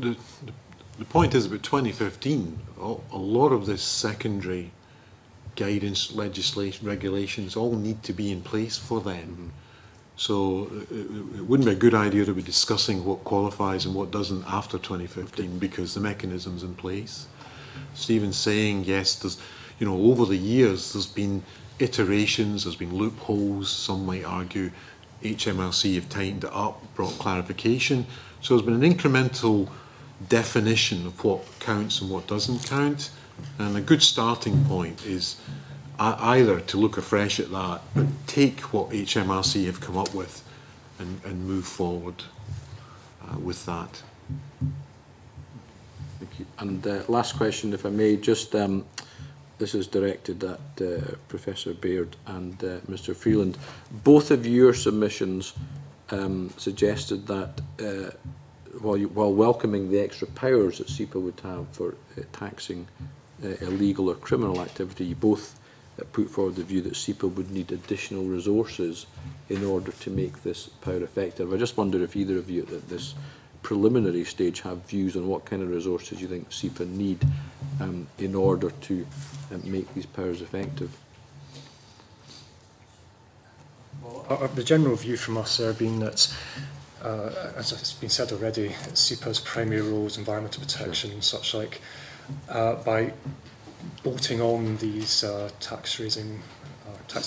The point is, about 2015, a lot of this secondary guidance, legislation, regulations all need to be in place for then. Mm-hmm. So it wouldn't be a good idea to be discussing what qualifies and what doesn't after 2015, because the mechanism's in place. Stephen's saying, yes, there's, you know, over the years there's been iterations, there's been loopholes. Some might argue HMRC have tightened it up, brought clarification. So there's been an incremental definition of what counts and what doesn't count. And a good starting point is either to look afresh at that, but take what HMRC have come up with and move forward with that. Thank you. And last question, if I may, just this is directed at Professor Baird and Mr. Freeland. Both of your submissions suggested that while welcoming the extra powers that SEPA would have for taxing illegal or criminal activity, you both put forward the view that SEPA would need additional resources in order to make this power effective. I just wonder if either of you at this preliminary stage have views on what kind of resources you think SEPA need in order to make these powers effective. Well, the general view from us there being that, as it's been said already, SEPA's primary role is environmental protection, sure, such like by bolting on these tax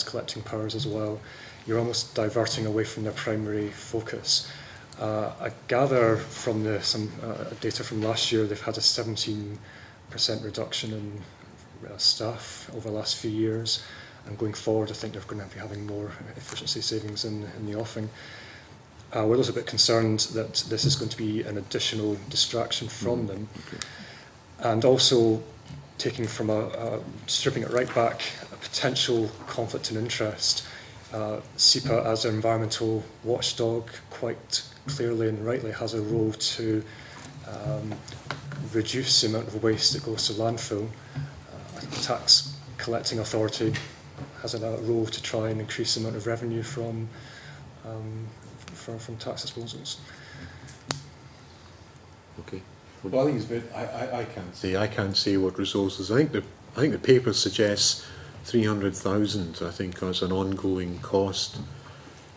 collecting powers as well, you're almost diverting away from their primary focus. I gather from some data from last year, they've had a 17% reduction in staff over the last few years, and going forward I think they're going to be having more efficiency savings in the offing. We're also a bit concerned that this is going to be an additional distraction from them, and also taking from stripping it right back, a potential conflict in interest. SEPA as an environmental watchdog quite clearly and rightly has a role to reduce the amount of waste that goes to landfill. The tax collecting authority has a role to try and increase the amount of revenue from tax disposals. Okay. Well, I think it's a bit. I can't say what resources. I think the paper suggests 300,000. I think as an ongoing cost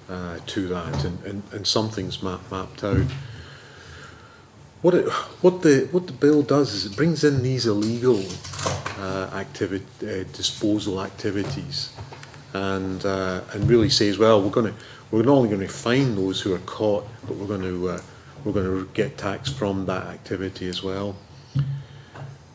to that, and something's mapped out. What the bill does is it brings in these illegal disposal activities, and really says, well, we're not only going to fine those who are caught, but we're going to get tax from that activity as well.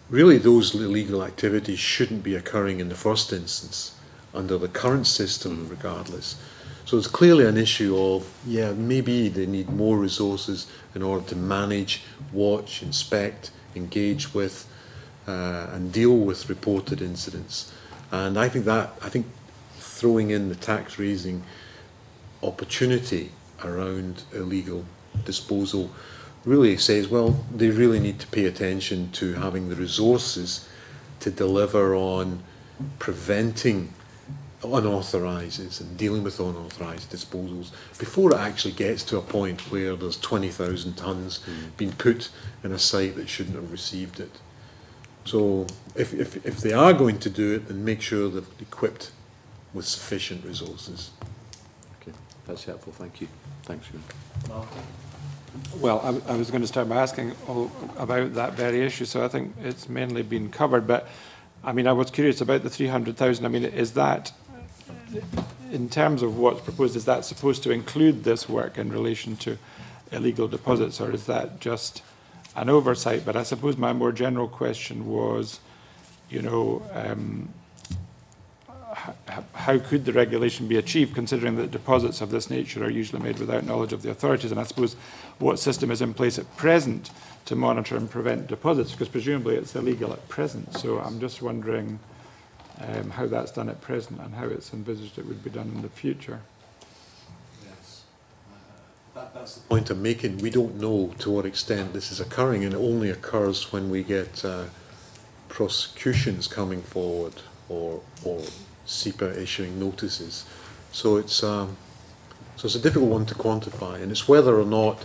Really, those illegal activities shouldn't be occurring in the first instance under the current system, regardless. So it's clearly an issue of, yeah, maybe they need more resources in order to manage, watch, inspect, engage with, and deal with reported incidents. And I think throwing in the tax raising opportunity around illegal disposal really says, well, they really need to pay attention to having the resources to deliver on preventing unauthorised and dealing with unauthorised disposals before it actually gets to a point where there's 20,000 tonnes being put in a site that shouldn't have received it. So if they are going to do it, then make sure they're equipped with sufficient resources. Okay, that's helpful. Thank you. Thanks, Ian. Well, I was going to start by asking about that very issue, so I think it's mainly been covered. But I mean, I was curious about the 300,000. I mean, is that, in terms of what's proposed, is that supposed to include this work in relation to illegal deposits, or is that just an oversight. But I suppose my more general question was, you know, how could the regulation be achieved, considering that deposits of this nature are usually made without knowledge of the authorities? And I suppose what system is in place at present to monitor and prevent deposits, because presumably it's illegal at present. So I'm just wondering how that's done at present and how it's envisaged it would be done in the future. Yes. That's the point I'm making. We don't know to what extent this is occurring, and it only occurs when we get prosecutions coming forward or SEPA issuing notices. So it's a difficult one to quantify, and it's whether or not,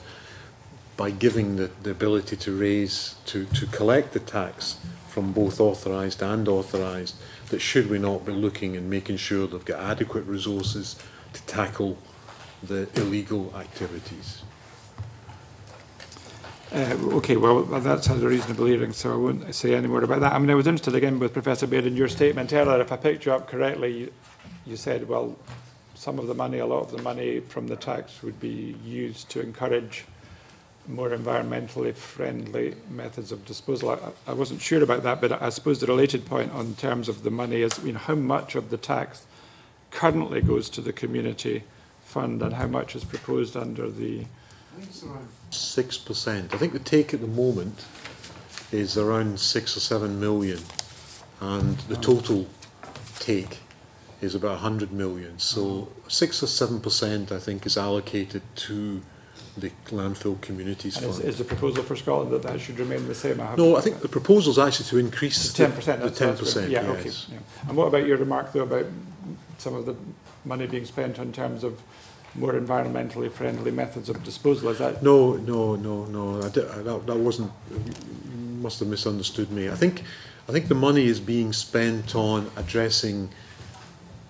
by giving the ability to raise, to collect the tax from both authorised and authorised, that should we not be looking and making sure they've got adequate resources to tackle the illegal activities. Okay, well, that's had a reasonable hearing, so I won't say any more about that. I mean, I was interested again with Professor BAIRD in your statement earlier. If I picked you up correctly, you said, well, some of the money, a lot of the money from the tax would be used to encourage more environmentally friendly methods of disposal. I wasn't sure about that, but I suppose the related point on terms of the money is, you know, how much of the tax currently goes to the community fund and how much is proposed under the... 6%. I think the take at the moment is around 6 or 7 million, and the total take is about 100 million. So 6 or 7%, I think, is allocated to the landfill communities fund. Is the proposal for Scotland that that should remain the same? No, I think the proposal is actually to increase the 10%. The 10%, yeah, yes. Okay. Yeah. And what about your remark, though, about some of the money being spent in terms of more environmentally friendly methods of disposal? Is that... No. That wasn't... You must have misunderstood me. I think the money is being spent on addressing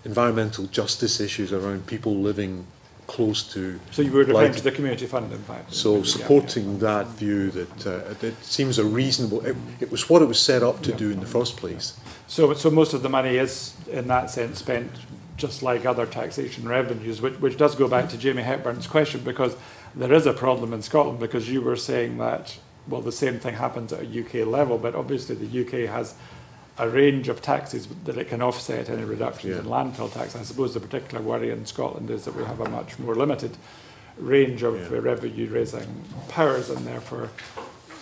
environmental justice issues around people living close to... So you were referring to the community fund, in fact. So supporting that view that it seems a reasonable... It was what it was set up to do in the first place. So most of the money is, in that sense, spent just like other taxation revenues, which does go back to Jamie Hepburn's question, because there is a problem in Scotland, because you were saying that, well, the same thing happens at a UK level, but obviously the UK has a range of taxes that it can offset any reductions in landfill tax. I suppose the particular worry in Scotland is that we have a much more limited range of revenue-raising powers, and therefore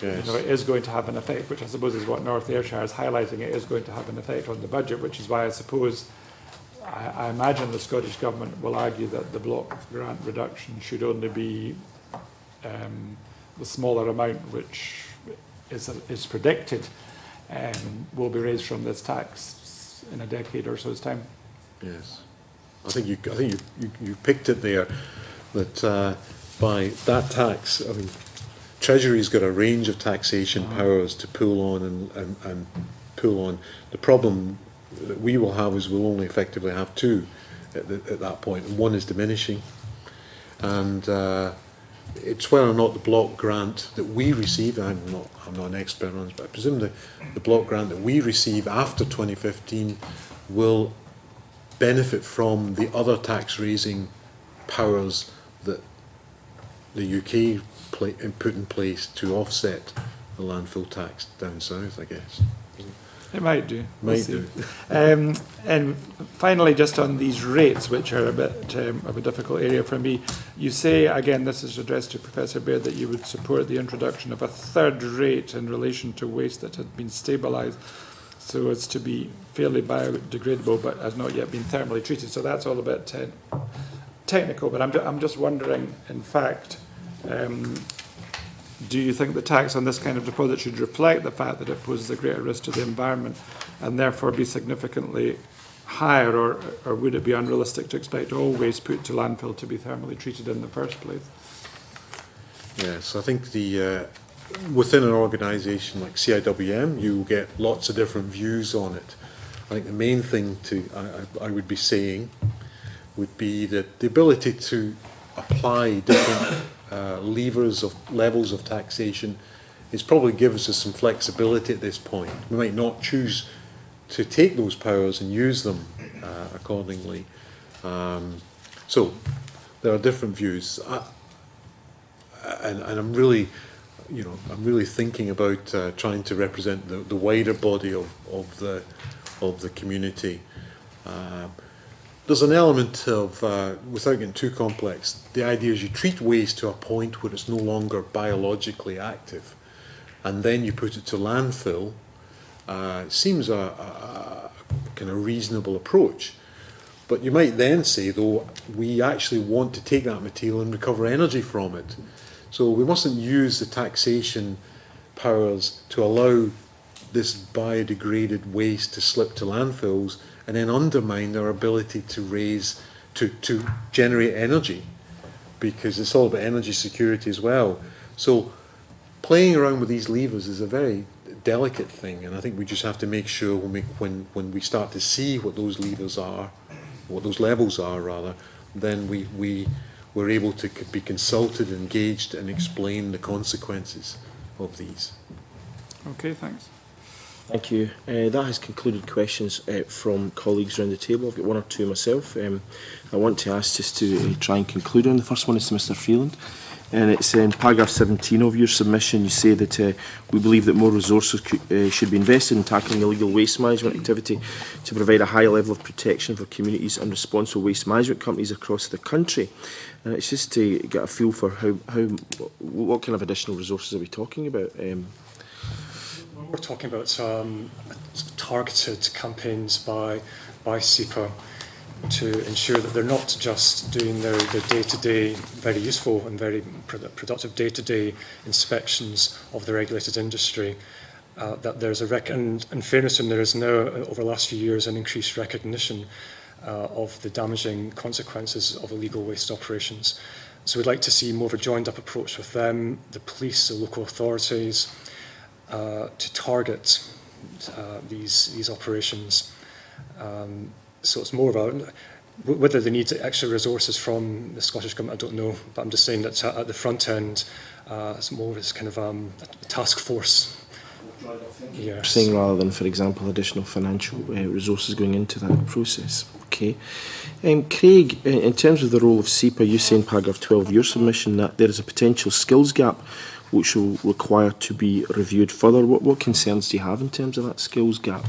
you know, it is going to have an effect, which I suppose is what North Ayrshire is highlighting. It is going to have an effect on the budget, which is why I suppose I imagine the Scottish Government will argue that the block grant reduction should only be the smaller amount which is predicted will be raised from this tax in a decade or so's time. Yes, I think you picked it there. That by that tax, I mean, Treasury's got a range of taxation powers to pull on and pull on. The problem that we will have is we'll only effectively have two at that point, and one is diminishing. And it's whether or not the block grant that we receive, I'm not an expert on this, but I presume the block grant that we receive after 2015 will benefit from the other tax raising powers that the UK put in place to offset the landfill tax down south, I guess. It might do. Might do. And finally, just on these rates, which are a bit of a difficult area for me, you say, again, this is addressed to Professor BAIRD, that you would support the introduction of a third rate in relation to waste that had been stabilised so as to be fairly biodegradable but has not yet been thermally treated. So that's all a bit technical, but I'm just wondering, in fact, do you think the tax on this kind of deposit should reflect the fact that it poses a greater risk to the environment and therefore be significantly higher, or would it be unrealistic to expect all waste put to landfill to be thermally treated in the first place? Yes, I think within an organisation like CIWM, you get lots of different views on it. I think the main thing I would be saying would be that the ability to apply different levels of taxation is probably gives us some flexibility at this point. We might not choose to take those powers and use them accordingly. So there are different views, and I'm really you know, I'm really thinking about trying to represent the wider body of the community. There's an element of, without getting too complex, the idea is you treat waste to a point where it's no longer biologically active, and then you put it to landfill. Seems a kind of reasonable approach. But you might then say, though, we actually want to take that material and recover energy from it. So we mustn't use the taxation powers to allow this biodegraded waste to slip to landfills and then undermine our ability to generate energy, because it's all about energy security as well. So playing around with these levers is a very delicate thing, and I think we just have to make sure when we start to see what those levers are, what those levels are rather, then we're able to be consulted, engaged, and explain the consequences of these. Okay, thanks. Thank you. That has concluded questions from colleagues around the table. I've got one or two myself. I want to ask just to try and conclude on. The first one is to Mr. Freeland. And it's in paragraph 17 of your submission. You say that we believe that more resources should be invested in tackling illegal waste management activity to provide a high level of protection for communities and responsible waste management companies across the country. And it's just to get a feel for what kind of additional resources are we talking about? We're talking about targeted campaigns by SEPA to ensure that they're not just doing their day-to-day, very useful and very productive day-to-day inspections of the regulated industry. That there's in fairness, and there is now, over the last few years, an increased recognition of the damaging consequences of illegal waste operations. So we'd like to see more of a joined-up approach with them, the police, the local authorities, to target these operations. So it's more about whether they need extra resources from the Scottish Government, I don't know, but I'm just saying that at the front end, it's more of this kind of a task force. Yes. Saying rather than, for example, additional financial resources going into that process. Okay. Craig, in terms of the role of SEPA, you say in paragraph 12 of your submission that there is a potential skills gap which will require to be reviewed further. What concerns do you have in terms of that skills gap?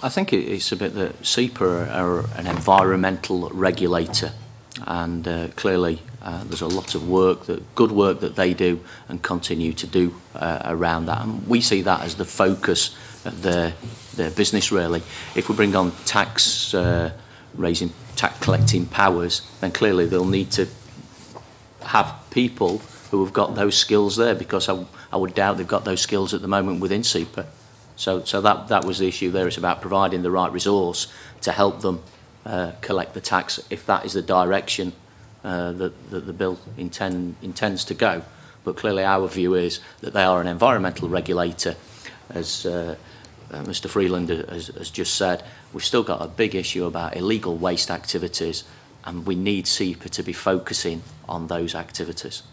I think it's a bit that SEPA are an environmental regulator, and clearly there's a lot of good work that they do and continue to do around that. And we see that as the focus of their business, really. If we bring on tax collecting powers, then clearly they'll need to have people who have got those skills there, because I would doubt they've got those skills at the moment within SEPA. So that was the issue there. It's about providing the right resource to help them collect the tax, if that is the direction that the bill intends to go. But clearly our view is that they are an environmental regulator, as Mr. Freeland has just said. We've still got a big issue about illegal waste activities, and we need SEPA to be focusing on those activities.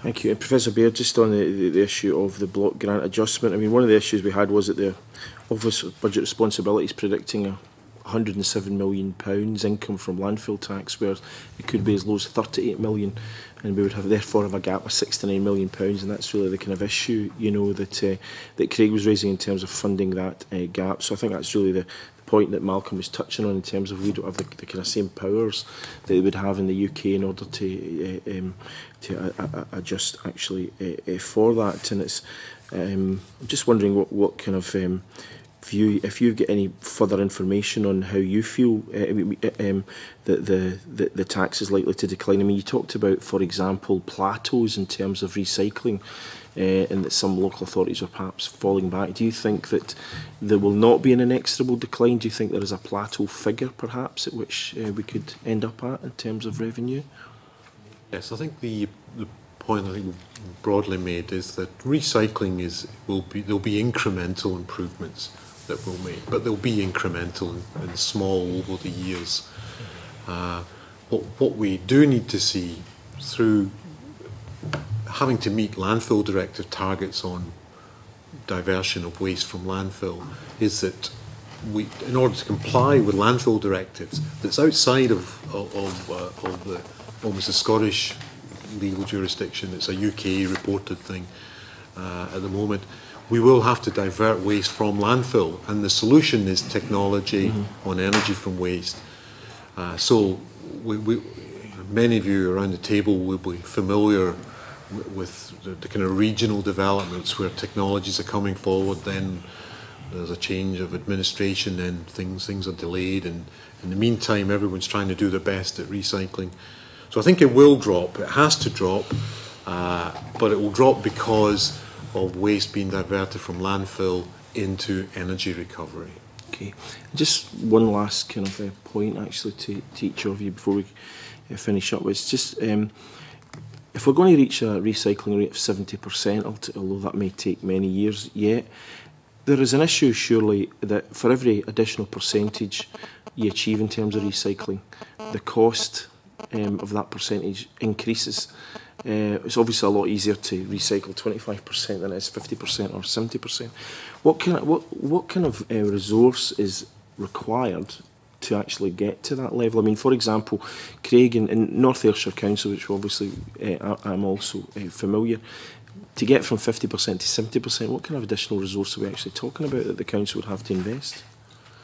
Thank you. And Professor Baird, just on the issue of the block grant adjustment, I mean, one of the issues we had was that the Office of Budget Responsibility is predicting £107 million income from landfill-tax, where it could be as low as 38 million, and we would therefore have a gap of £69 million, and that's really the kind of issue, you know, that Craig was raising in terms of funding that gap. So I think that's really the point that Malcolm was touching on, in terms of we don't have the kind of same powers that they would have in the UK in order to adjust actually for that. And it's I'm just wondering what kind of view, if you get any further information on how you feel that the tax is likely to decline. I mean, you talked about, for example, plateaus in terms of recycling, and that some local authorities are perhaps falling back. Do you think that there will not be an inexorable decline? Do you think there is a plateau figure, perhaps, at which we could end up at in terms of revenue? Yes, I think the point I think broadly made is that recycling there'll be incremental improvements that we'll make, but they'll be incremental and small over the years. What we do need to see, through having to meet landfill directive targets on diversion of waste from landfill, is that in order to comply with landfill directives, that's outside of almost the Scottish legal jurisdiction. It's a UK reported thing at the moment. We will have to divert waste from landfill, and the solution is technology on energy from waste. So many of you around the table will be familiar with the kind of regional developments where technologies are coming forward, then there's a change of administration, then things are delayed, and in the meantime everyone's trying to do their best at recycling. So I think it will drop, it has to drop, but it will drop because of waste being diverted from landfill into energy recovery. Okay, just one last kind of point actually to each of you before we finish up. It's just if we're going to reach a recycling rate of 70%, although that may take many years yet, there is an issue surely that for every additional percentage you achieve in terms of recycling, the cost of that percentage increases. It's obviously a lot easier to recycle 25% than it is 50% or 70%. What kind of resource is required to actually get to that level? I mean, for example, Craig in North Ayrshire Council, which obviously I'm also familiar, to get from 50% to 70%, what kind of additional resource are we actually talking about that the council would have to invest?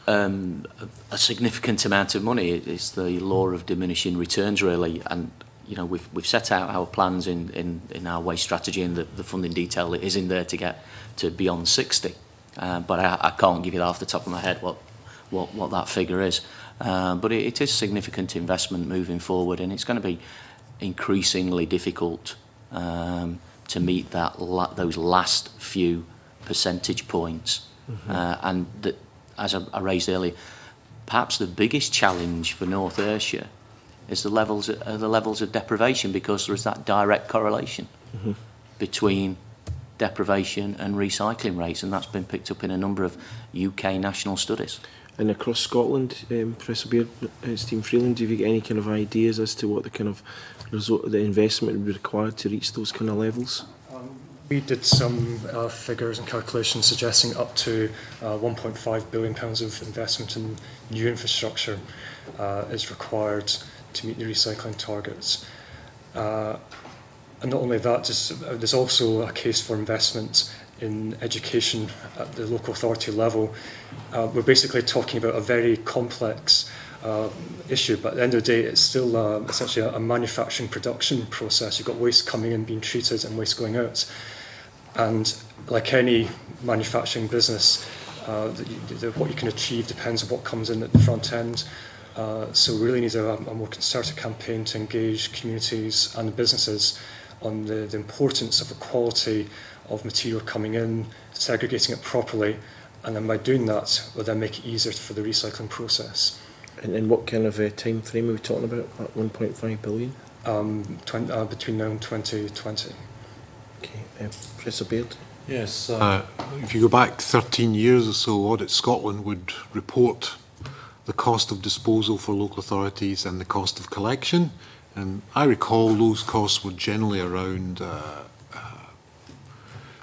A significant amount of money. It's the law of diminishing returns, really, and you know we've set out our plans in our waste strategy, and the funding detail is in there to get to beyond 60. But I can't give you that off the top of my head what that figure is. But it is significant investment moving forward, and it's going to be increasingly difficult to meet those last few percentage points. And as I raised earlier, perhaps the biggest challenge for North Ayrshire is the levels of deprivation, because there is that direct correlation between deprivation and recycling rates, and that's been picked up in a number of UK national studies. And across Scotland, Professor Baird, Stephen Freeland, do you get any kind of ideas as to what the kind of the investment would be required to reach those kind of levels? We did some figures and calculations suggesting up to £1.5 billion of investment in new infrastructure is required to meet the recycling targets. And not only that, there's also a case for investment in education at the local authority level. We're basically talking about a very complex issue, but at the end of the day, it's still essentially a manufacturing production process. You've got waste coming in, being treated, and waste going out. And like any manufacturing business, what you can achieve depends on what comes in at the front end. So we really need a more concerted campaign to engage communities and businesses on the importance of the quality of material coming in, segregating it properly, and then by doing that, we'll then make it easier for the recycling process. And what kind of time frame are we talking about, at 1.5 billion? Between now and 2020. Okay, Professor Baird? Yes. If you go back 13 years or so, Audit Scotland would report the cost of disposal for local authorities and the cost of collection. And I recall those costs were generally around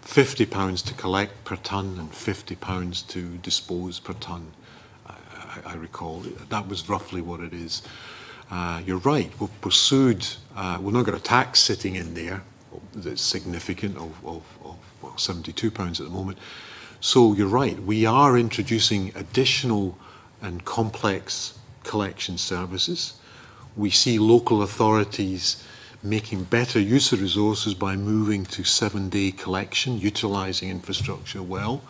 £50 to collect per tonne and £50 to dispose per tonne. I recall that was roughly what it is. You're right. We've pursued. We've not got a tax sitting in there that's significant of well, £72 at the moment. So you're right. We are introducing additional and complex collection services. We see local authorities making better use of resources by moving to 7-day collection, utilising infrastructure well.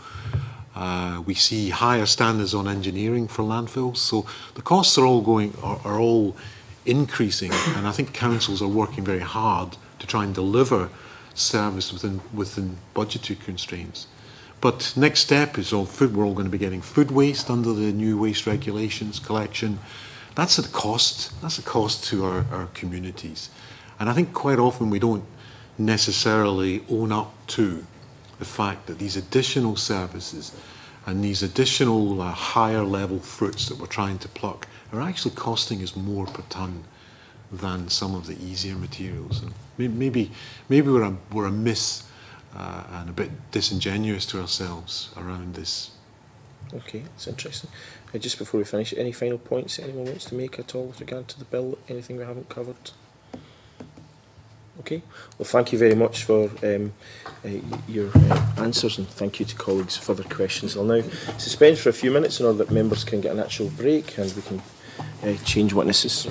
We see higher standards on engineering for landfills. So the costs are all increasing, and I think councils are working very hard to try and deliver service within budgetary constraints. But next step is on food. We're all going to be getting food waste under the new waste regulations collection. That's a cost. That's a cost to our communities. And I think quite often we don't necessarily own up to the fact that these additional services and these additional higher level fruits that we're trying to pluck are actually costing us more per tonne than some of the easier materials. And maybe we're amiss and a bit disingenuous to ourselves around this. Okay, that's interesting. Just before we finish, any final points anyone wants to make at all with regard to the bill? Anything we haven't covered? Okay. Well, thank you very much for your answers, and thank you to colleagues for their questions. I'll now suspend for a few minutes in order that members can get an actual break and we can change witnesses.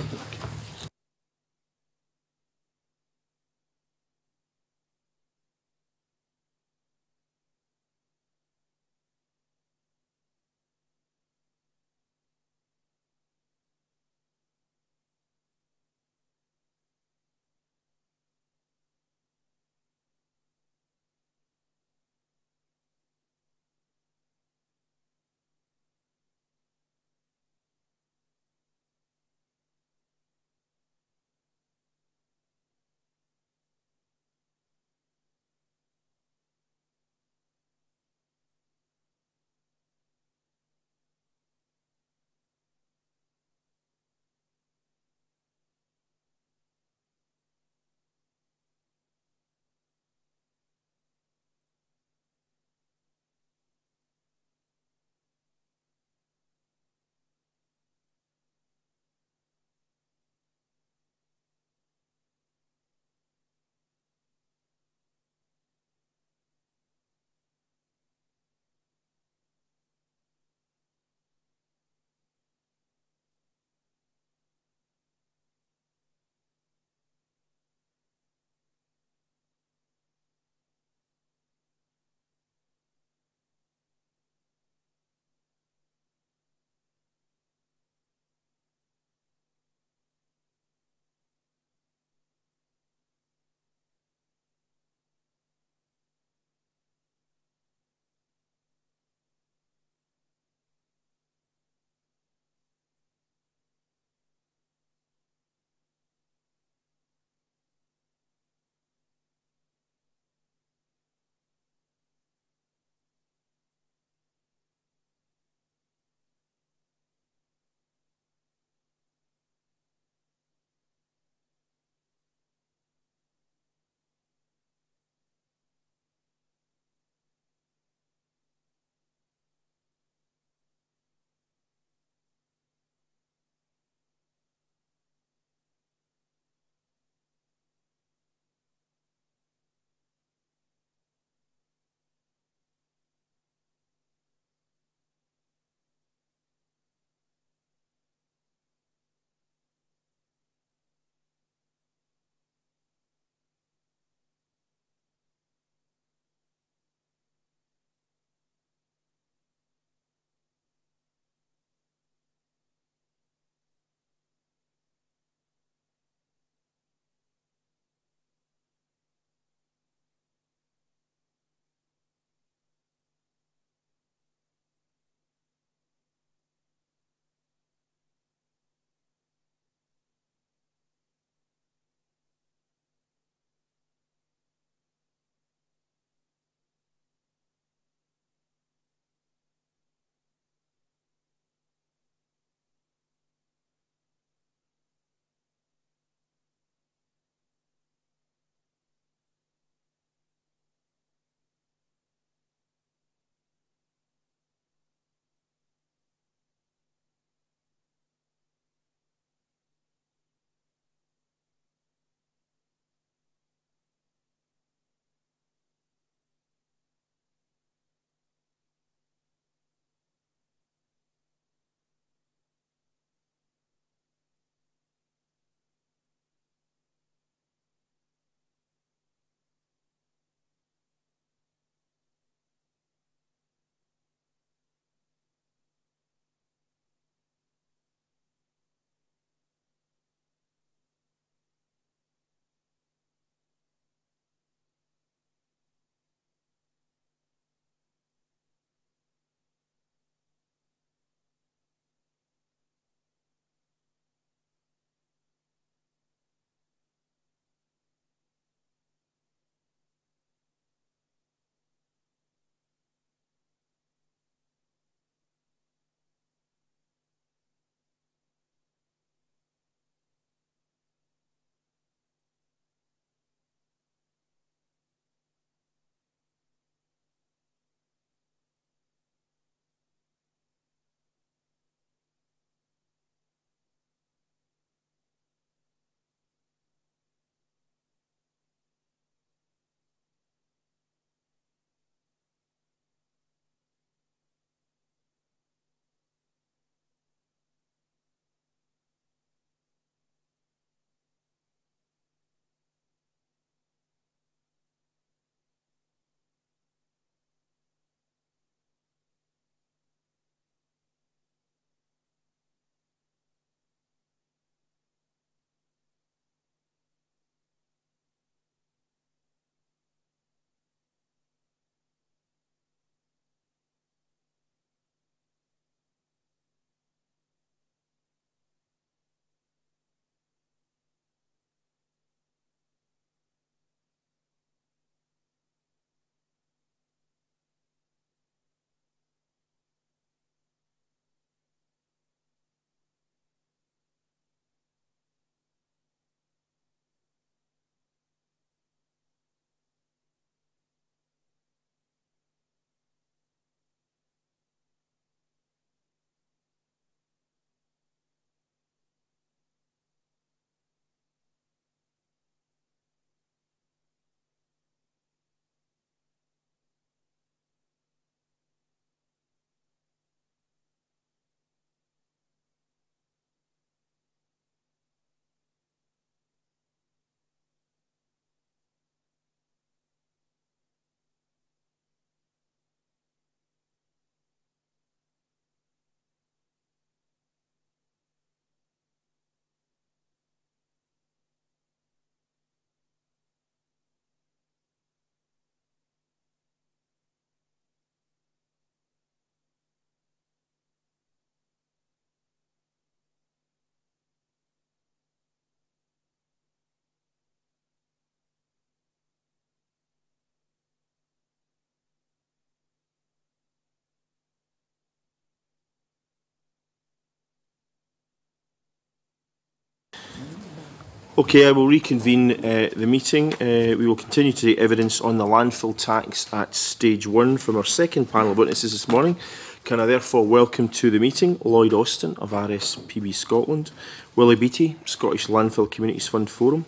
Okay, I will reconvene the meeting. We will continue to take evidence on the landfill tax at stage 1 from our second panel of witnesses this morning. Can I therefore welcome to the meeting Lloyd Austin of RSPB Scotland, Willie Beattie, Scottish Landfill Communities Fund Forum,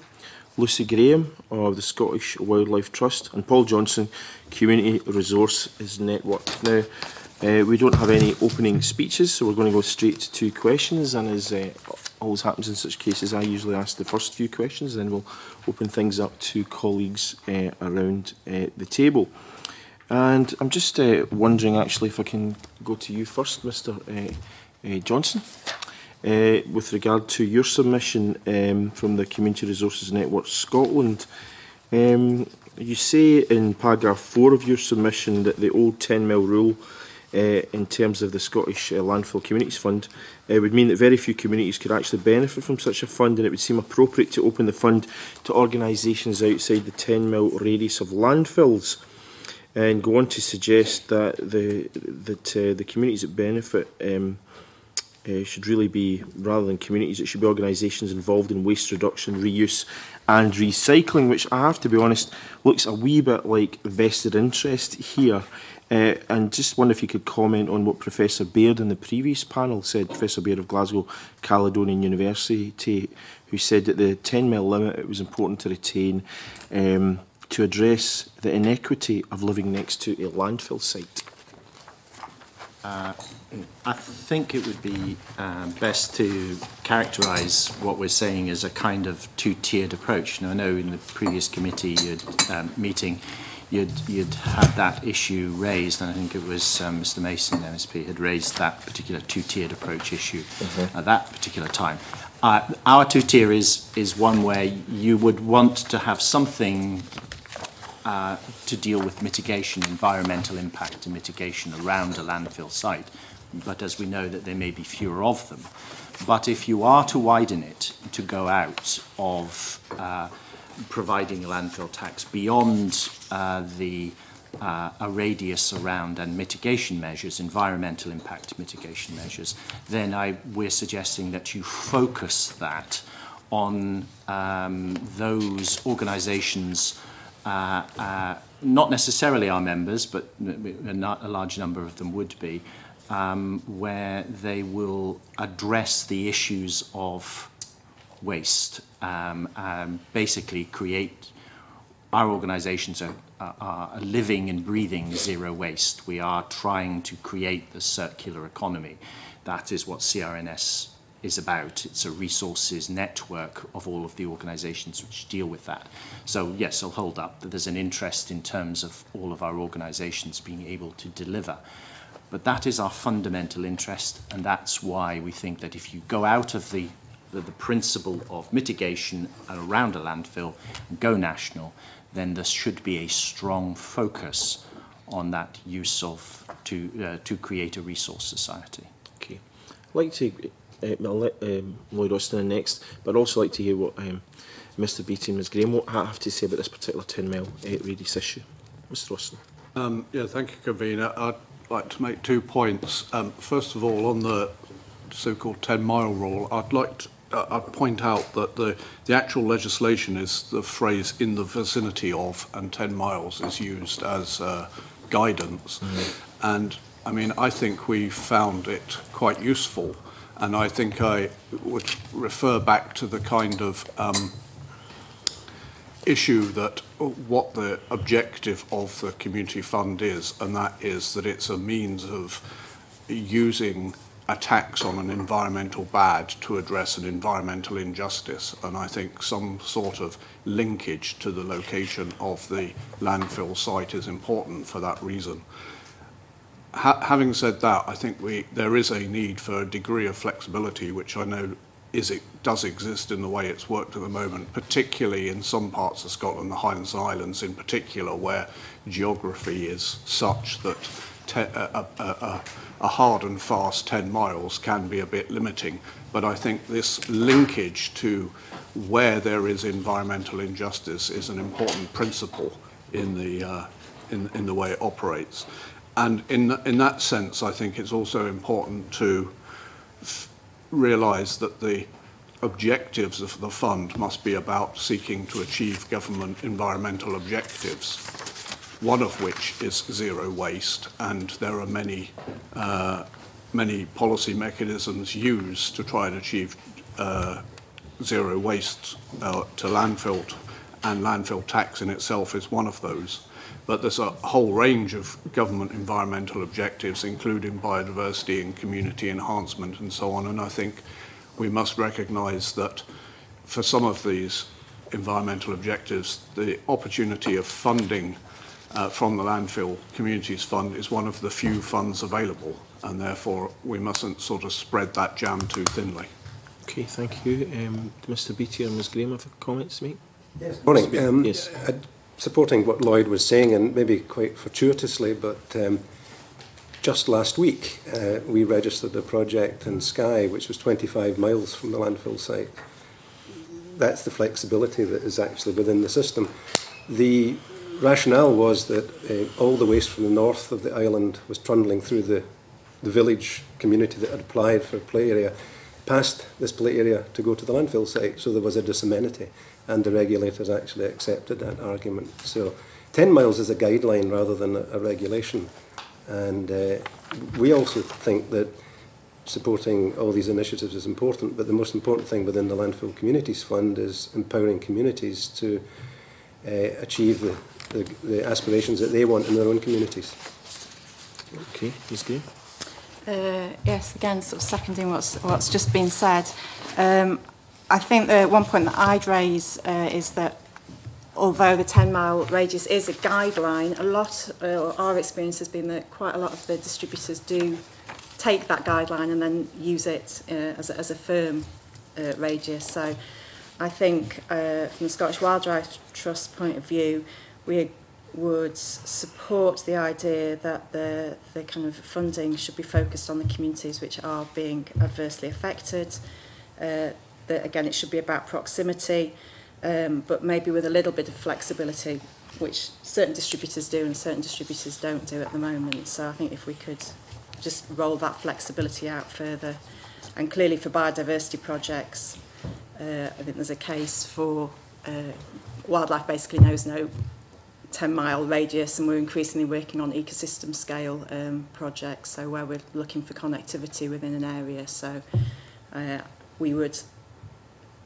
Lucy Graham of the Scottish Wildlife Trust, and Paul Johnson, Community Resources Network. Now, we don't have any opening speeches, so we're going to go straight to questions, and as always happens in such cases, I usually ask the first few questions, then we'll open things up to colleagues around the table. And I'm just wondering, actually, if I can go to you first, Mr. Johnson, with regard to your submission from the Community Resources Network Scotland. You say in paragraph 4 of your submission that the old 10 mil rule in terms of the Scottish Landfill Communities Fund would mean that very few communities could actually benefit from such a fund, and it would seem appropriate to open the fund to organisations outside the 10 mil radius of landfills, and go on to suggest that the communities that benefit should really be, rather than communities, it should be organisations involved in waste reduction, reuse and recycling, which I have to be honest looks a wee bit like vested interest here. And just wonder if you could comment on what Professor BAIRD in the previous panel said, Professor BAIRD of Glasgow Caledonian University, who said that the 10 mil limit, it was important to retain to address the inequity of living next to a landfill site. I think it would be best to characterise what we're saying as a kind of two-tiered approach. Now, I know in the previous committee meeting you'd had that issue raised, and I think it was Mr. Mason, MSP, had raised that particular two-tiered approach issue at that particular time. Our two-tier is one where you would want to have something to deal with mitigation, environmental impact and mitigation around a landfill site. But as we know that there may be fewer of them. But if you are to widen it to go out of providing a landfill tax beyond a radius around and mitigation measures, environmental impact mitigation measures, then we're suggesting that you focus that on those organisations, not necessarily our members, but a large number of them would be, where they will address the issues of waste, basically create, our organisations are living and breathing zero waste. We are trying to create the circular economy. That is what CRNS is about. It's a resources network of all of the organisations which deal with that. So yes, I'll hold up that there's an interest in terms of all of our organisations being able to deliver. But that is our fundamental interest, and that's why we think that if you go out of the principle of mitigation around a landfill and go national, then there should be a strong focus on that use of to create a resource society. Okay, I'd like to I'll let Lloyd Austin in next, but I'd also like to hear what Mr. Beattie and Ms. Graham have to say about this particular 10 mile radius issue. Mr. Austin. Yeah, thank you, Convener. I'd like to make 2 points. First of all, on the so-called 10 mile rule, I'd point out that the actual legislation is the phrase "in the vicinity of," and 10 miles is used as guidance. And I mean, I think we found it quite useful, and I think I would refer back to the kind of issue that what the objective of the community fund is, and that is that it's a means of using a tax on an environmental bad to address an environmental injustice, and I think some sort of linkage to the location of the landfill site is important for that reason. Having said that, I think there is a need for a degree of flexibility, which I know does exist in the way it's worked at the moment, particularly in some parts of Scotland, the Highlands and Islands in particular, where geography is such that a hard and fast 10 miles can be a bit limiting. But I think this linkage to where there is environmental injustice is an important principle in the way it operates. And in that sense, I think it's also important to realise that the objectives of the fund must be about seeking to achieve government environmental objectives, one of which is zero waste, and there are many policy mechanisms used to try and achieve zero waste to landfill, and landfill tax in itself is one of those. But there's a whole range of government environmental objectives, including biodiversity and community enhancement and so on, and I think we must recognise that for some of these environmental objectives, the opportunity of funding from the Landfill Communities Fund is one of the few funds available, and therefore we mustn't sort of spread that jam too thinly. Okay, thank you. Mr. Beattie and Ms Graham have comments to make? Yes. Morning. Yes. Supporting what Lloyd was saying, and maybe quite fortuitously, but just last week we registered a project in Skye which was 25 miles from the landfill site. That's the flexibility that is actually within the system. The rationale was that all the waste from the north of the island was trundling through the village community that had applied for a play area, past this play area to go to the landfill site, so there was a disamenity, and the regulators actually accepted that argument. So 10 miles is a guideline rather than a regulation, and we also think that supporting all these initiatives is important, but the most important thing within the Landfill Communities Fund is empowering communities to achieve the aspirations that they want in their own communities. Okay, Ms Graham. Yes, again, sort of seconding what's just been said. I think one point that I'd raise is that although the 10-mile radius is a guideline, our experience has been that quite a lot of the distributors do take that guideline and then use it as a firm radius. So I think from the Scottish Wildlife Trust point of view, we would support the idea that the kind of funding should be focused on the communities which are being adversely affected. That again, it should be about proximity, but maybe with a little bit of flexibility, which certain distributors do and certain distributors don't do at the moment. So I think if we could just roll that flexibility out further, and clearly for biodiversity projects, I think there's a case for wildlife basically knows no 10-mile radius, and we're increasingly working on ecosystem scale projects, so where we're looking for connectivity within an area. So we would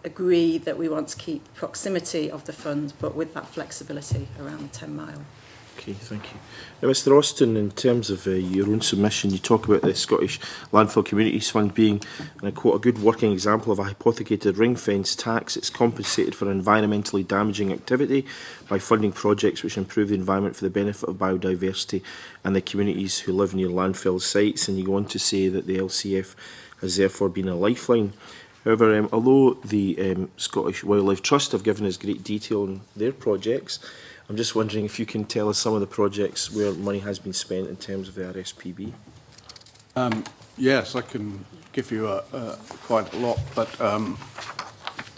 agree that we want to keep proximity of the fund, but with that flexibility around the 10-mile. Okay, thank you. Now, Mr Austin, in terms of your own submission, you talk about the Scottish Landfill Communities Fund being, and I quote, a good working example of a hypothecated ring-fence tax. It's compensated for environmentally damaging activity by funding projects which improve the environment for the benefit of biodiversity and the communities who live near landfill sites. And you go on to say that the LCF has therefore been a lifeline. However, although the Scottish Wildlife Trust have given us great detail on their projects, I'm just wondering if you can tell us some of the projects where money has been spent in terms of the RSPB. Yes, I can give you quite a lot, but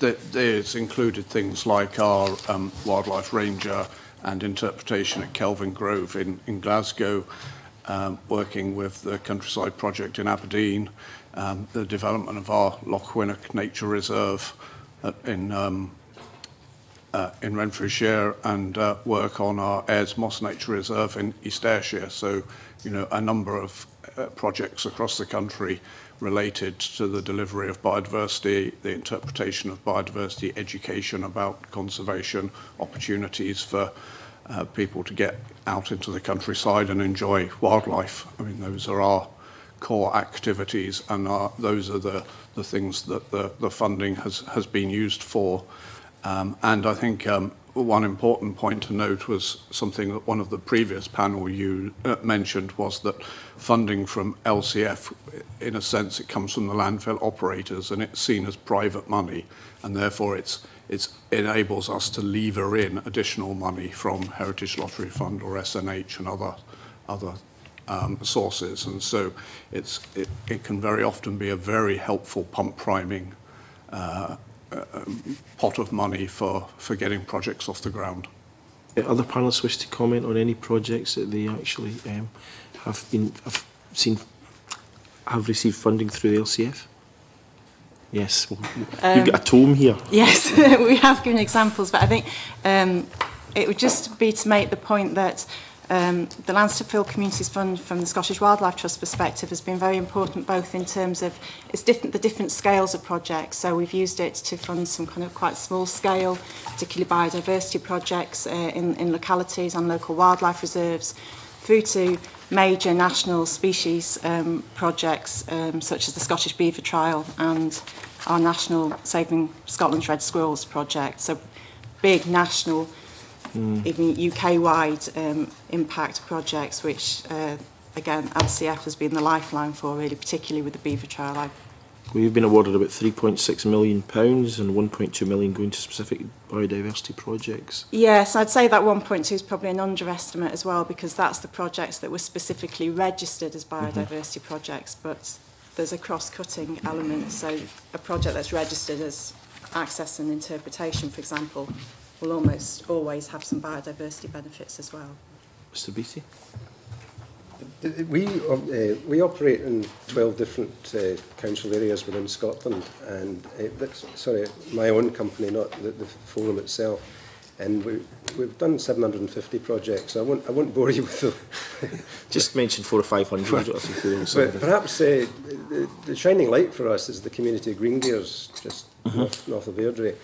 there's included things like our wildlife ranger and interpretation at Kelvin Grove in Glasgow, working with the Countryside Project in Aberdeen, the development of our Loch Winnock Nature Reserve in Renfrewshire, and work on our Ayers Moss Nature Reserve in East Ayrshire. So, you know, a number of projects across the country related to the delivery of biodiversity, the interpretation of biodiversity, education about conservation, opportunities for people to get out into the countryside and enjoy wildlife. I mean, those are our core activities, and those are the things that the funding has been used for. And I think one important point to note was something that one of the previous panel you mentioned, was that funding from LCF, in a sense, it comes from the landfill operators, and it's seen as private money, and therefore it enables us to lever in additional money from Heritage Lottery Fund or SNH and other sources, and so it can very often be a very helpful pump priming pot of money for getting projects off the ground. Other panellists wish to comment on any projects that they actually have received funding through the LCF? Yes, well, you've got a tome here. Yes, we have given examples, but I think it would just be to make the point that the Landfill Communities Fund from the Scottish Wildlife Trust perspective has been very important, both in terms of the different scales of projects. So we've used it to fund some kind of quite small scale, particularly biodiversity projects in localities on local wildlife reserves, through to major national species projects such as the Scottish Beaver Trial and our national Saving Scotland's Red Squirrels project. So big national, even UK-wide impact projects, which, again, LCF has been the lifeline for, really, particularly with the Beaver Trial. We've been awarded about £3.6 million and £1.2 million going to specific biodiversity projects. Yes, I'd say that 1.2 is probably an underestimate as well, because that's the projects that were specifically registered as biodiversity projects, but there's a cross-cutting element. So a project that's registered as access and interpretation, for example, will almost always have some biodiversity benefits as well. Mr. Beattie? We operate in 12 different council areas within Scotland, and that's my own company, not the forum itself. And we've done 750 projects. I won't bore you with them. Just mention 400 or 500. But perhaps the shining light for us is the community of Green Gears, just north of Airdrie,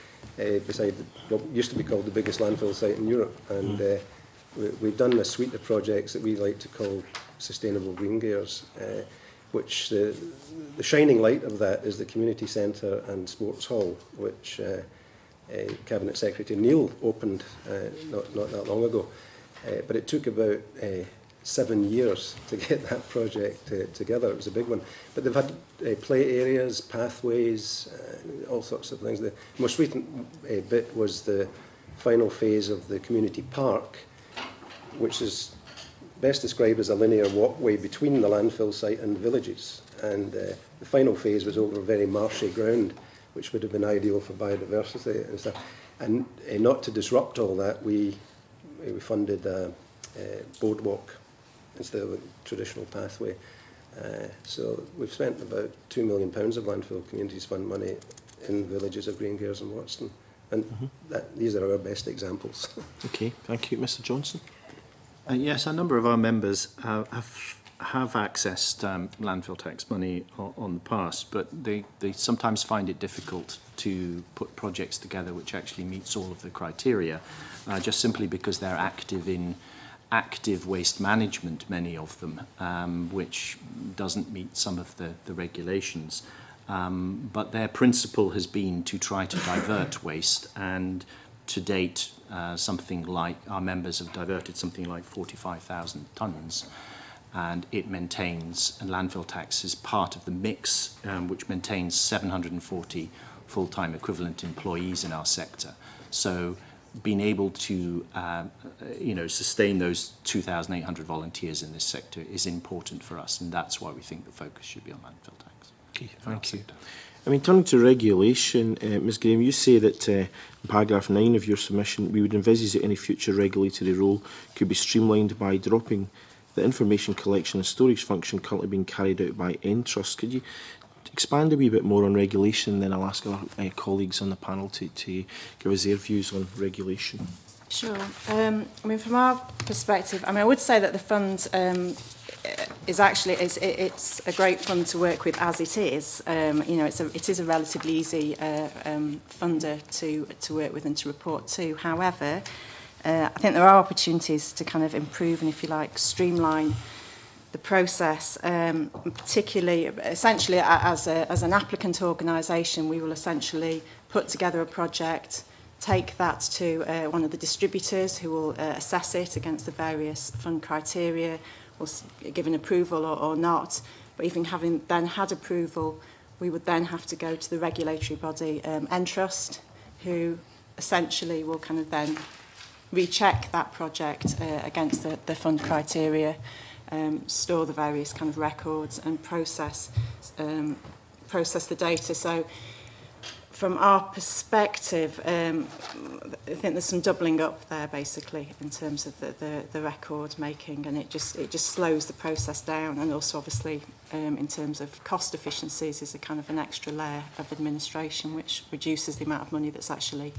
beside what used to be called the biggest landfill site in Europe. And we've done a suite of projects that we like to call sustainable green gears, which the shining light of that is the community centre and sports hall, which Cabinet Secretary Neil opened not that long ago. But it took about 7 years to get that project together. It was a big one. But they've had play areas, pathways, all sorts of things. The most recent bit was the final phase of the community park, which is best described as a linear walkway between the landfill site and villages. And the final phase was over very marshy ground, which would have been ideal for biodiversity and stuff. And not to disrupt all that, we funded a boardwalk instead of a traditional pathway. So we've spent about £2 million of Landfill Communities Fund money in villages of Green Gears and Watson. And these are our best examples. Okay, thank you. Mr. Johnson? Yes, a number of our members have accessed Landfill-Tax money on the past, but they sometimes find it difficult to put projects together which actually meets all of the criteria, just simply because they're active in active waste management, many of them, which doesn't meet some of the regulations. But their principle has been to try to divert waste, and to date, something like, our members have diverted something like 45,000 tonnes, and it maintains, and Landfill-Tax is part of the mix, which maintains 740 full-time equivalent employees in our sector. So being able to sustain those 2,800 volunteers in this sector is important for us, and that's why we think the focus should be on Landfill-Tax. Okay, thank you. I mean, turning to regulation, Ms Graham, you say that in paragraph 9 of your submission, we would envisage that any future regulatory role could be streamlined by dropping the information collection and storage function currently being carried out by Entrust. Could you expand a wee bit more on regulation, then I'll ask our colleagues on the panel to give us their views on regulation. Sure. I mean, from our perspective, I would say that the fund is actually it's a great fund to work with as it is. It is a relatively easy funder to work with and to report to. However, I think there are opportunities to kind of improve and, if you like, streamline the process, particularly, essentially, as an applicant organisation, we will essentially put together a project, take that to one of the distributors who will assess it against the various fund criteria, or give an approval or not. But even having then had approval, we would then have to go to the regulatory body, Entrust, who essentially will kind of then recheck that project against the fund criteria, store the various kind of records and process the data. So from our perspective, I think there's some doubling up there, basically, in terms of the record making, and it just slows the process down, and also, obviously, in terms of cost efficiencies, is a kind of an extra layer of administration, which reduces the amount of money that's actually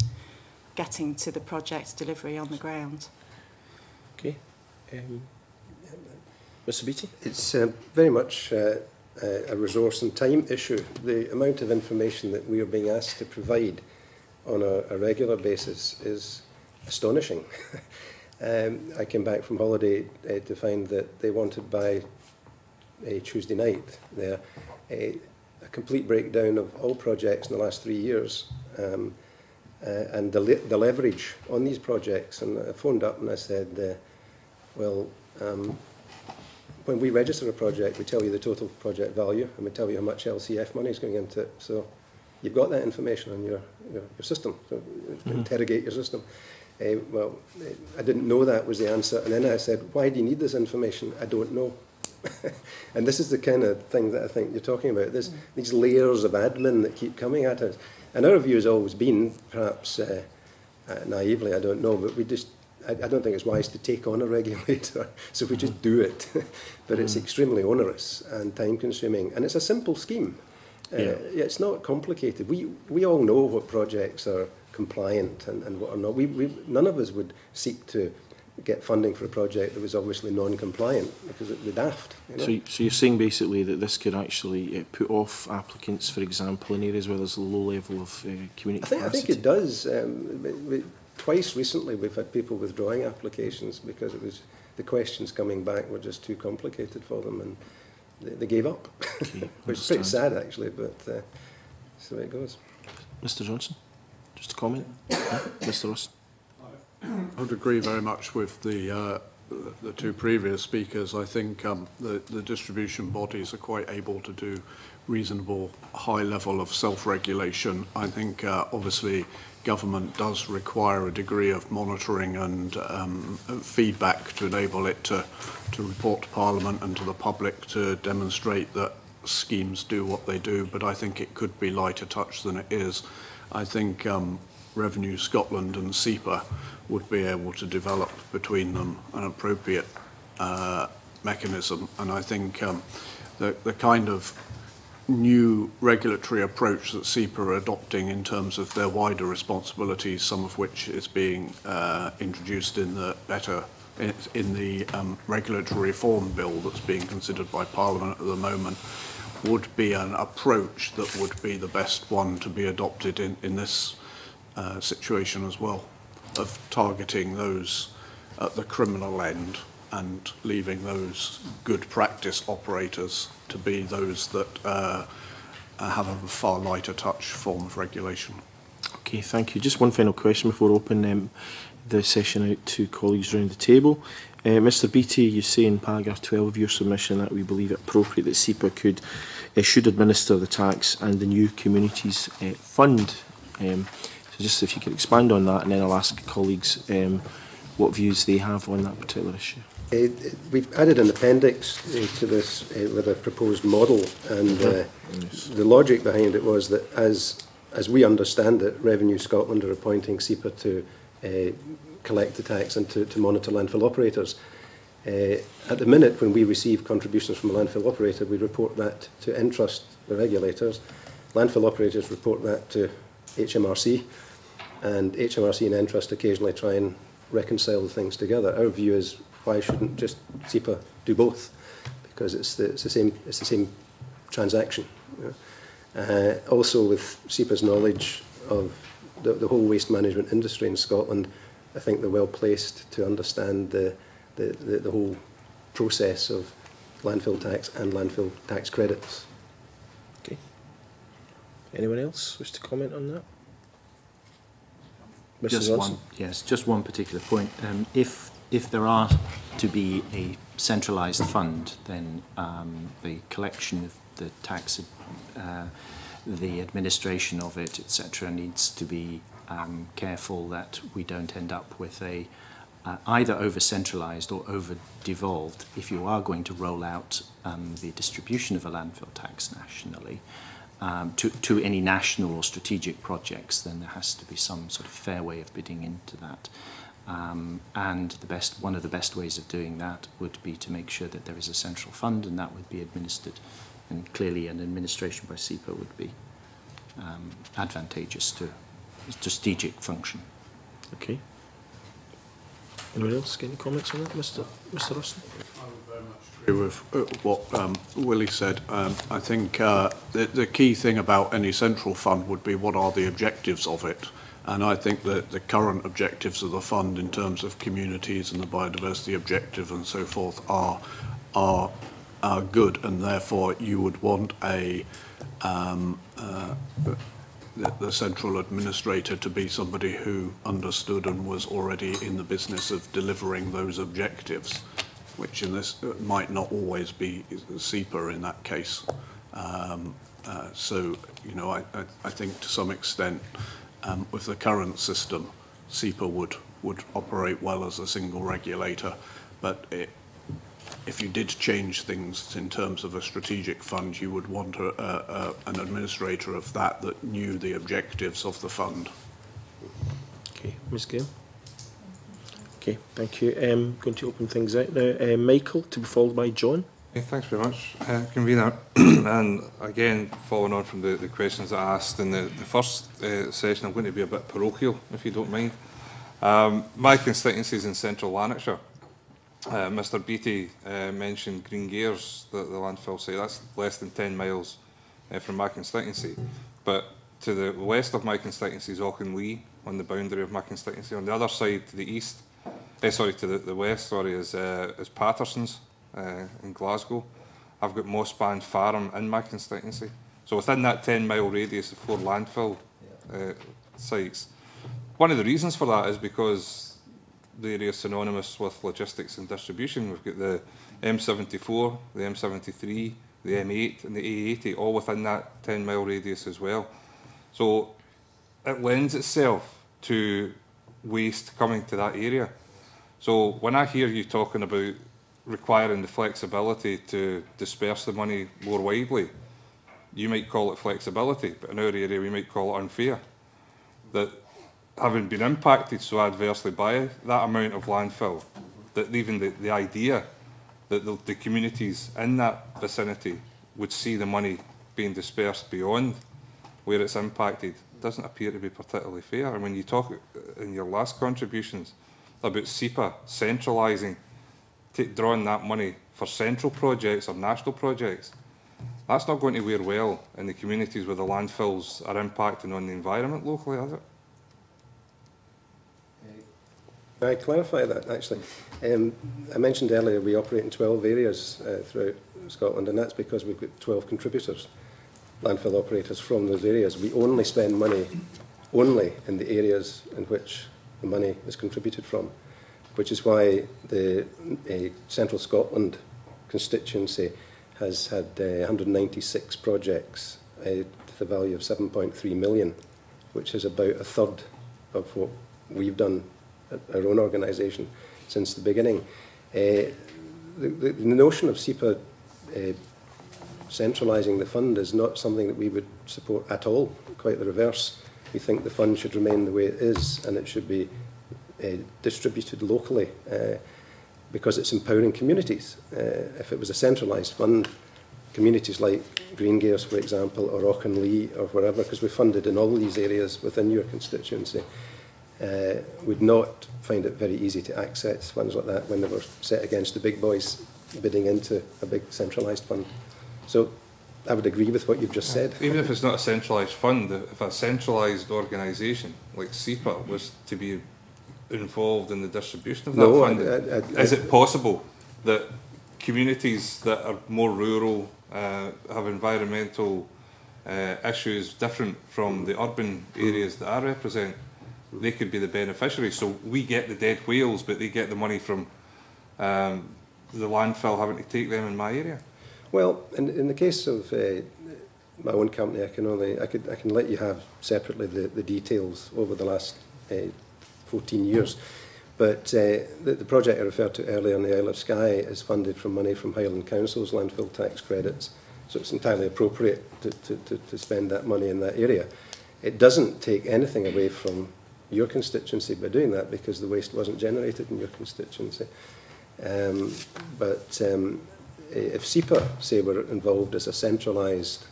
getting to the project delivery on the ground. Okay. Mr. Beattie? It's very much a resource and time issue. The amount of information that we are being asked to provide on a regular basis is astonishing. I came back from holiday to find that they wanted by a Tuesday night there a complete breakdown of all projects in the last 3 years and the leverage on these projects. And I phoned up and I said, well, when we register a project, we tell you the total project value and we tell you how much LCF money is going into it. So you've got that information on your system. So interrogate your system. Well, I didn't know that was the answer. And then I said, why do you need this information? I don't know. And this is the kind of thing that I think you're talking about. There's these layers of admin that keep coming at us. And our view has always been, perhaps naively, I don't know, but we just, I don't think it's wise to take on a regulator, so we just do it. But it's extremely onerous and time-consuming, and it's a simple scheme. It's not complicated. We all know what projects are compliant and what are not. None of us would seek to get funding for a project that was obviously non-compliant, because it would be daft. You know? So you're saying basically that this could actually put off applicants, for example, in areas where there's a low level of community capacity? I think it does. Twice recently we've had people withdrawing applications because the questions coming back were just too complicated for them, and they gave up. Okay, which is pretty sad, actually, but that's the way it goes. Mr. Johnson, just a comment? Mr. Ross? I would agree very much with the two previous speakers. I think the distribution bodies are quite able to do reasonable high level of self-regulation. I think obviously government does require a degree of monitoring and feedback to enable it to report to Parliament and to the public to demonstrate that schemes do what they do, but I think it could be lighter touch than it is. I think Revenue Scotland and SEPA would be able to develop between them an appropriate mechanism, and I think the kind of new regulatory approach that SEPA are adopting in terms of their wider responsibilities, some of which is being introduced in the regulatory reform bill that's being considered by Parliament at the moment, would be an approach that would be the best one to be adopted in this situation as well, of targeting those at the criminal end and leaving those good practice operators to be those that have a far lighter touch form of regulation. Okay, thank you. Just one final question before opening the session out to colleagues around the table. Mr. Beattie, you say in paragraph 12 of your submission that we believe it appropriate that SEPA should administer the tax and the new communities fund. So just if you could expand on that, and then I'll ask colleagues what views they have on that particular issue. We've added an appendix to this with a proposed model, and the logic behind it was that as we understand it, Revenue Scotland are appointing SEPA to collect the tax and to monitor landfill operators. At the minute, when we receive contributions from a landfill operator, we report that to Entrust, the regulators. Landfill operators report that to HMRC, and HMRC and Entrust occasionally try and reconcile the things together. Our view is, why shouldn't just SEPA do both? Because it's the same transaction. You know? Also, with SEPA's knowledge of the whole waste management industry in Scotland, I think they're well placed to understand the whole process of landfill tax and landfill tax credits. Okay. Anyone else wish to comment on that? Just one particular point. If there are to be a centralised fund, then the collection of the tax, the administration of it, etc., needs to be careful that we don't end up with a either over-centralised or over-devolved. If you are going to roll out the distribution of a landfill tax nationally, to any national or strategic projects, then there has to be some sort of fair way of bidding into that. And one of the best ways of doing that would be to make sure that there is a central fund, and that would be administered. And clearly an administration by SEPA would be advantageous to a strategic function. Okay. Anyone else get any comments on that, Mr. Russell? I would very much agree with what Willie said. I think the key thing about any central fund would be what are the objectives of it. And I think that the current objectives of the fund in terms of communities and the biodiversity objective and so forth are good, and therefore you would want the central administrator to be somebody who understood and was already in the business of delivering those objectives, which in this might not always be SEPA in that case. So, you know, I think to some extent with the current system, SEPA would operate well as a single regulator, but if you did change things in terms of a strategic fund, you would want an administrator of that knew the objectives of the fund. Okay, Ms. Gale. Okay, thank you. Going to open things out now. Michael, to be followed by John. Okay, thanks very much, Convener. And again, following on from the questions I asked in the first session, I'm going to be a bit parochial, if you don't mind. My constituency is in central Lanarkshire. Mr. Beattie mentioned Green Gears, the landfill site. That's less than 10 miles from my constituency. But to the west of my constituency is Auchinleigh, on the boundary of my constituency. On the other side, to the east, to the west, is Patterson's in Glasgow. I've got Mossband Farm in my constituency. So within that 10-mile radius of 4 landfill sites. One of the reasons for that is because the area is synonymous with logistics and distribution. We've got the M74, the M73, the M8 and the A80 all within that 10-mile radius as well. So it lends itself to waste coming to that area. So when I hear you talking about requiring the flexibility to disperse the money more widely, you might call it flexibility, but in our area we might call it unfair. That having been impacted so adversely by that amount of landfill, that even the idea that the communities in that vicinity would see the money being dispersed beyond where it's impacted doesn't appear to be particularly fair. And when you talk in your last contributions about SEPA centralising, drawing that money for central projects or national projects, that's not going to wear well in the communities where the landfills are impacting on the environment locally, is it? Can I clarify that, actually? I mentioned earlier we operate in 12 areas throughout Scotland, and that's because we've got 12 contributors, landfill operators from those areas. We only spend money only in the areas in which the money is contributed from, which is why the Central Scotland constituency has had 196 projects to the value of 7.3 million, which is about a third of what we've done at our own organisation since the beginning. The notion of SEPA centralising the fund is not something that we would support at all, quite the reverse. We think the fund should remain the way it is, and it should be distributed locally because it's empowering communities. If it was a centralised fund, communities like Green Gears, for example, or Auchinleigh or wherever, because we're funded in all these areas within your constituency, would not find it very easy to access funds like that when they were set against the big boys bidding into a big centralised fund. So I would agree with what you've just said. Even if it's not a centralised fund, if a centralised organisation like SEPA was to be involved in the distribution of that fund, is it possible that communities that are more rural, have environmental issues different from the urban areas that I represent, they could be the beneficiaries? So we get the dead whales, but they get the money from the landfill having to take them in my area? Well, in the case of my own company, I can let you have separately the details over the last 14 years. But the project I referred to earlier on the Isle of Skye is funded from money from Highland Council's Landfill-Tax credits So it's entirely appropriate to spend that money in that area. It doesn't take anything away from your constituency by doing that, because the waste wasn't generated in your constituency. But if SEPA, say, were involved as a centralised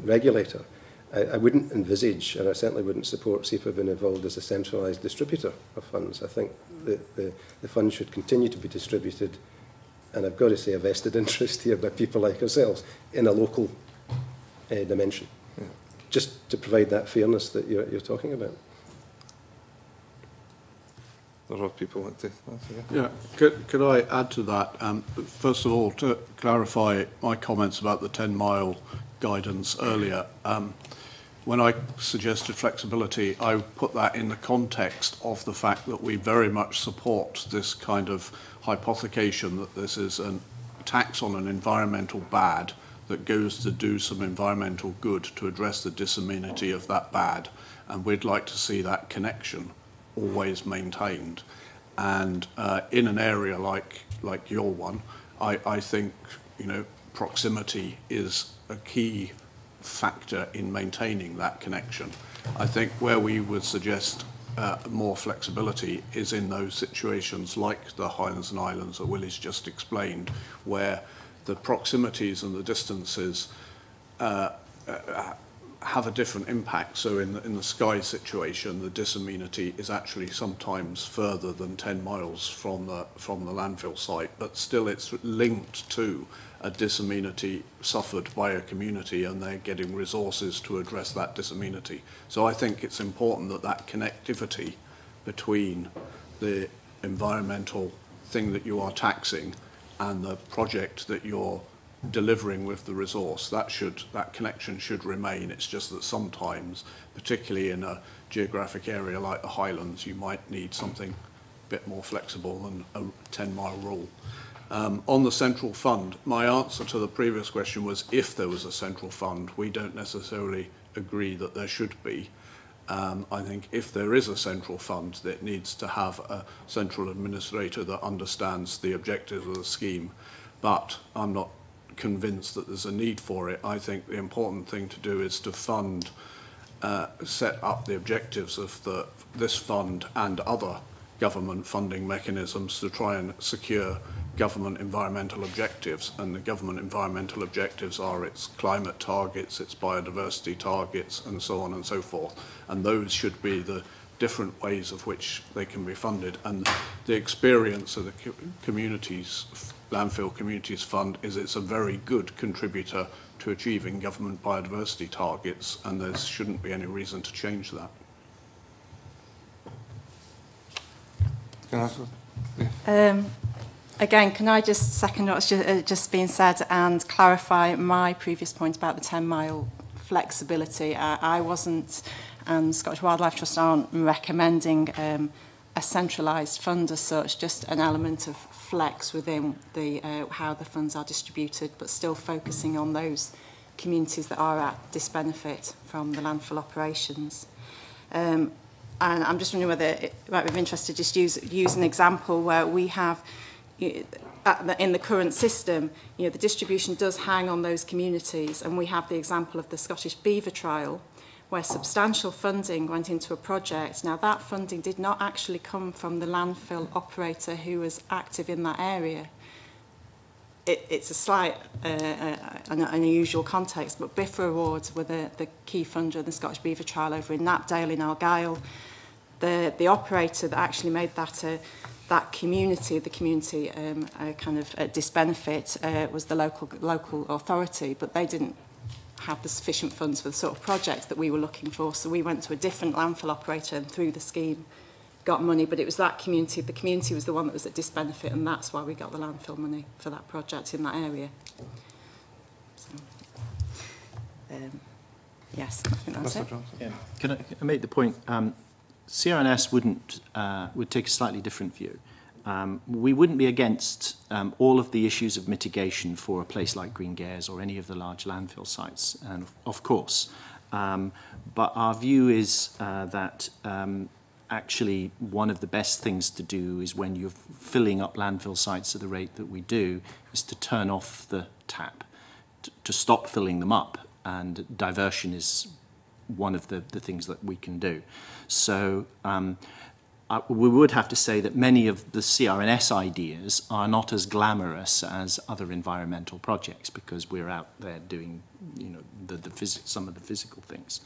regulator, I wouldn't envisage, and I certainly wouldn't support SEPA being involved as a centralised distributor of funds. I think that the funds should continue to be distributed, and I've got to say a vested interest here by people like ourselves, in a local dimension, just to provide that fairness that you're talking about. There are people want to answer. Yeah, could I add to that? First of all, to clarify my comments about the 10-mile guidance earlier, when I suggested flexibility, I put that in the context of the fact that we very much support this kind of hypothecation that this is a tax on an environmental bad that goes to do some environmental good to address the disamenity of that bad, and we'd like to see that connection always maintained. And in an area like your one, I think, you know, proximity is a key factor in maintaining that connection. I think where we would suggest more flexibility is in those situations like the Highlands and Islands that Willie's just explained, where the proximities and the distances have a different impact. So in the Skye situation, the disamenity is actually sometimes further than 10 miles from the landfill site, but still it's linked to a disamenity suffered by a community, and they're getting resources to address that disamenity. So I think it's important that that connectivity between the environmental thing that you are taxing and the project that you're delivering with the resource, that connection should remain. It's just that sometimes, particularly in a geographic area like the Highlands, you might need something a bit more flexible than a 10-mile rule. On the central fund, my answer to the previous question was if there was a central fund. We don't necessarily agree that there should be. I think if there is a central fund, that needs to have a central administrator that understands the objectives of the scheme, but I'm not convinced that there's a need for it. I think the important thing to do is to fund, set up the objectives of this fund and other government funding mechanisms to try and secure government environmental objectives. And the government environmental objectives are its climate targets, its biodiversity targets, and so on and so forth. And those should be the different ways of which they can be funded. And the experience of the Landfill Communities Fund is it's a very good contributor to achieving government biodiversity targets, and there shouldn't be any reason to change that. Again, can I just second what's just been said and clarify my previous point about the 10-mile flexibility? I wasn't, and Scottish Wildlife Trust aren't recommending a centralised fund as such, just an element of flex within the how the funds are distributed, but still focusing on those communities that are at disbenefit from the landfill operations. And I'm just wondering whether it might be of interest to just use an example where we have, in the current system, the distribution does hang on those communities, and we have the example of the Scottish beaver trial, where substantial funding went into a project. Now, that funding did not actually come from the landfill operator who was active in that area. It's a slight unusual context, but BIFRA Awards were the key funder of the Scottish beaver trial over in Knapdale in Argyll. The operator that actually made that community, kind of at disbenefit, was the local authority, but they didn't have the sufficient funds for the sort of project that we were looking for. So we went to a different landfill operator and through the scheme got money, but it was that community. The community was the one that was at disbenefit, and that's why we got the landfill money for that project in that area. So, yes, I think that's it. Yeah. Can I make the point? CRNS would take a slightly different view. We wouldn't be against all of the issues of mitigation for a place like Green Gares or any of the large landfill sites, and of course. But our view is that actually one of the best things to do is when you're filling up landfill sites at the rate that we do, is to turn off the tap. to stop filling them up, and diversion is one of the things that we can do. So we would have to say that many of the CRNS ideas are not as glamorous as other environmental projects, because we're out there doing, you know, some of the physical things.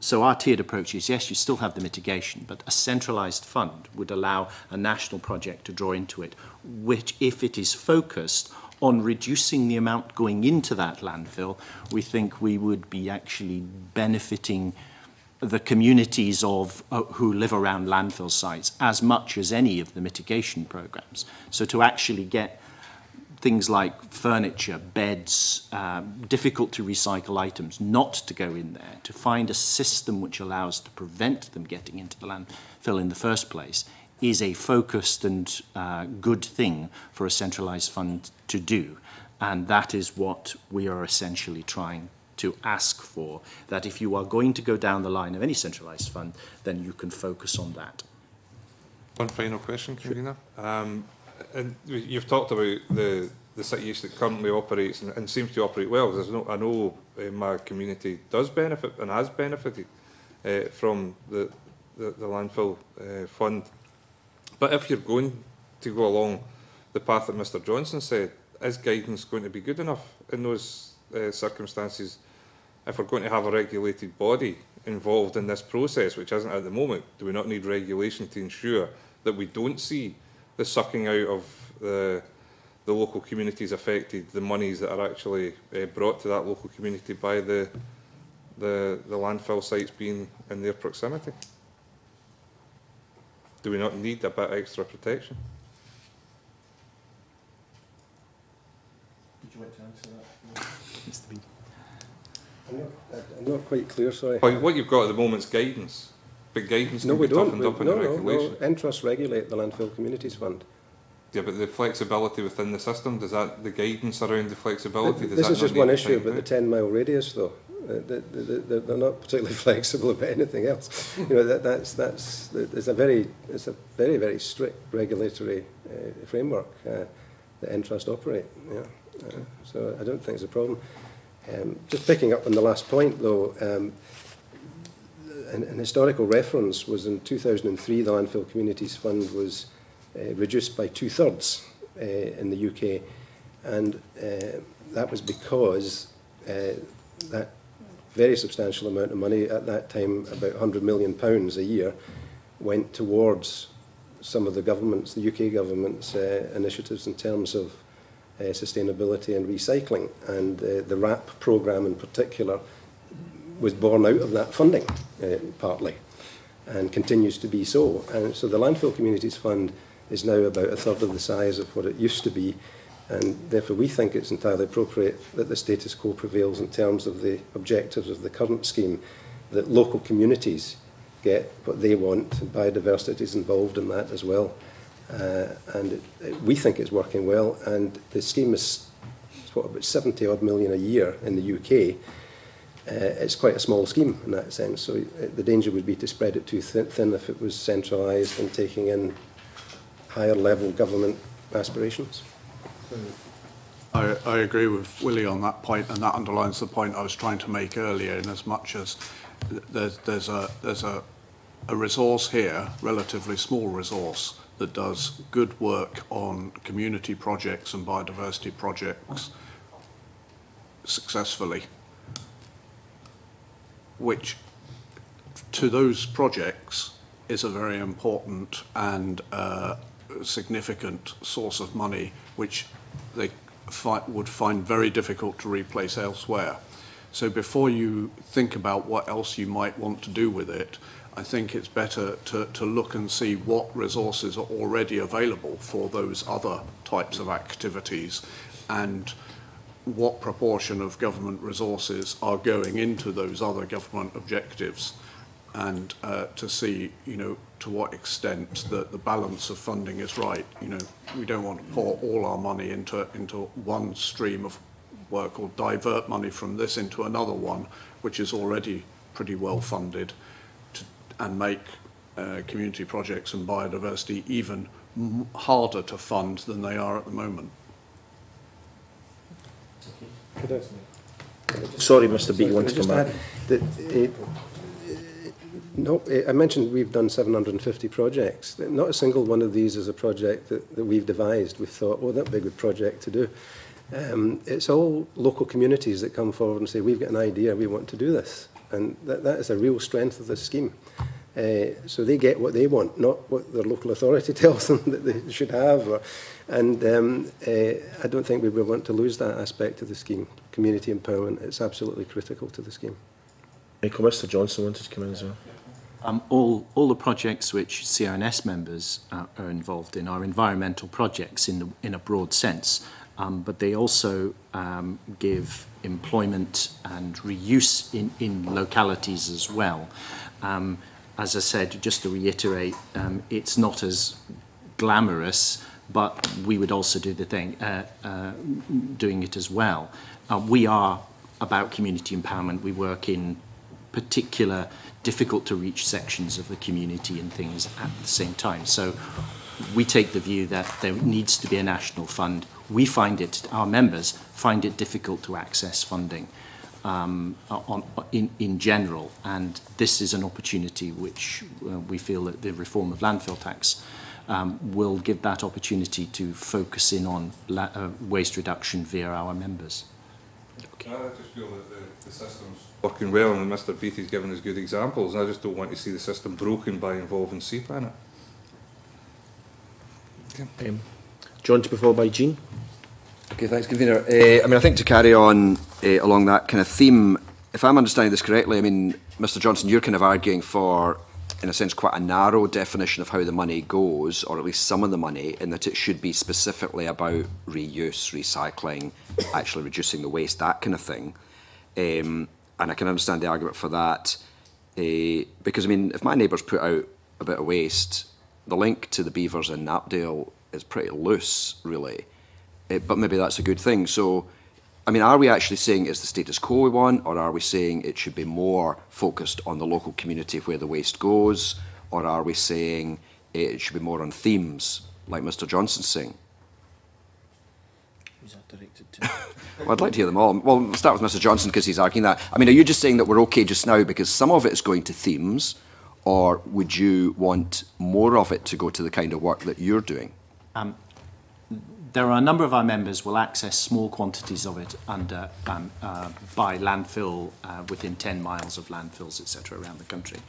So our tiered approach is, yes, you still have the mitigation, but a centralised fund would allow a national project to draw into it, which, if it is focused on reducing the amount going into that landfill, we think we would be actually benefiting the communities of who live around landfill sites as much as any of the mitigation programs. So to actually get things like furniture, beds, difficult to recycle items not to go in there, to find a system which allows to prevent them getting into the landfill in the first place, is a focused and good thing for a centralised fund to do. And that is what we are essentially trying to ask for, that if you are going to go down the line of any centralised fund, then you can focus on that. One final question, Karina. And you've talked about the city that currently operates and seems to operate well. I know my community does benefit and has benefited from the landfill fund. But if you're going to go along the path that Mr. Johnson said, is guidance going to be good enough in those circumstances? If we're going to have a regulated body involved in this process, which isn't at the moment, do we not need regulation to ensure that we don't see the sucking out of the local communities affected, the monies that are actually brought to that local community by the landfill sites being in their proximity? Do we not need a bit extra protection? Would you like to answer that? I'm not quite clear, sorry. Well, what you've got at the moment is guidance, but guidance can be toughened up in the regulation. No, Entrusts regulate the Landfill Communities Fund. Yeah, but the flexibility within the system, does that, the guidance around the flexibility, does this that is just one issue about the 10-mile radius, though. They're not particularly flexible about anything else. You know, it's a very very strict regulatory framework that Entrust operate. Yeah, so I don't think it's a problem. Just picking up on the last point, though, an historical reference was in 2003. The Landfill Communities Fund was reduced by 2/3 in the UK, and that was because that very substantial amount of money at that time, about £100 million a year, went towards some of the government's, the UK government's initiatives in terms of sustainability and recycling, and the RAP programme in particular was born out of that funding partly, and continues to be so. And so the Landfill Communities Fund is now about 1/3 of the size of what it used to be, and therefore we think it's entirely appropriate that the status quo prevails in terms of the objectives of the current scheme, that local communities get what they want, and biodiversity is involved in that as well. We think it's working well, and the scheme is about 70 odd million a year in the UK. It's quite a small scheme in that sense, so the danger would be to spread it too thin if it was centralised and taking in higher level government aspirations. I agree with Willie on that point, and that underlines the point I was trying to make earlier, in as much as there's a resource here, relatively small resource, that does good work on community projects and biodiversity projects successfully, which to those projects is a very important and significant source of money, which they would find very difficult to replace elsewhere. So before you think about what else you might want to do with it, I think it's better to look and see what resources are already available for those other types of activities, and what proportion of government resources are going into those other government objectives, and to see, you know, to what extent the balance of funding is right. You know, we don't want to pour all our money into one stream of work, or divert money from this into another one, which is already pretty well funded, and make community projects and biodiversity even harder to fund than they are at the moment. Sorry, Mr. Beattie, you want to come back? No, I mentioned we've done 750 projects. Not a single one of these is a project that we've devised. We've thought, oh, that'd be a good project to do. It's all local communities that come forward and say, we've got an idea, we want to do this. And that is a real strength of this scheme. So they get what they want, not what their local authority tells them that they should have. I don't think we would want to lose that aspect of the scheme. Community empowerment, it's absolutely critical to the scheme. Michael, Mr. Johnson wanted to come in as well. All the projects which CRNS members are involved in are environmental projects in a broad sense, but they also give employment and reuse in localities as well. As I said, just to reiterate, it's not as glamorous, but we would also do the thing, doing it as well. We are about community empowerment. We work in particular difficult to reach sections of the community and things at the same time. So we take the view that there needs to be a national fund. We find it, our members find it difficult to access funding in general, and this is an opportunity which we feel that the reform of landfill tax will give that opportunity to focus in on waste reduction via our members. Okay. I just feel that the system's working well, and Mr. Beattie's given us good examples, and I just don't want to see the system broken by involving CPAN. Okay. John, to be followed by Jean. Okay, thanks, Convener. I think to carry on along that kind of theme, if I'm understanding this correctly, Mr. Johnson, you're kind of arguing for, in a sense, quite a narrow definition of how the money goes, or at least some of the money, in that it should be specifically about reuse, recycling, actually reducing the waste, that kind of thing. And I can understand the argument for that, because, if my neighbours put out a bit of waste, the link to the beavers in Knapdale is pretty loose, really. But maybe that's a good thing. So, are we actually saying it's the status quo we want, or are we saying it should be more focused on the local community where the waste goes, or are we saying it should be more on themes, like Mr. Johnson's saying? Who's that directed to? Well, I'd like to hear them all. Well, we'll start with Mr. Johnson because he's arguing that. Are you just saying that we're okay just now because some of it is going to themes, or would you want more of it to go to the kind of work that you're doing? There are a number of our members will access small quantities of it under by landfill within 10 miles of landfills, etc., around the country.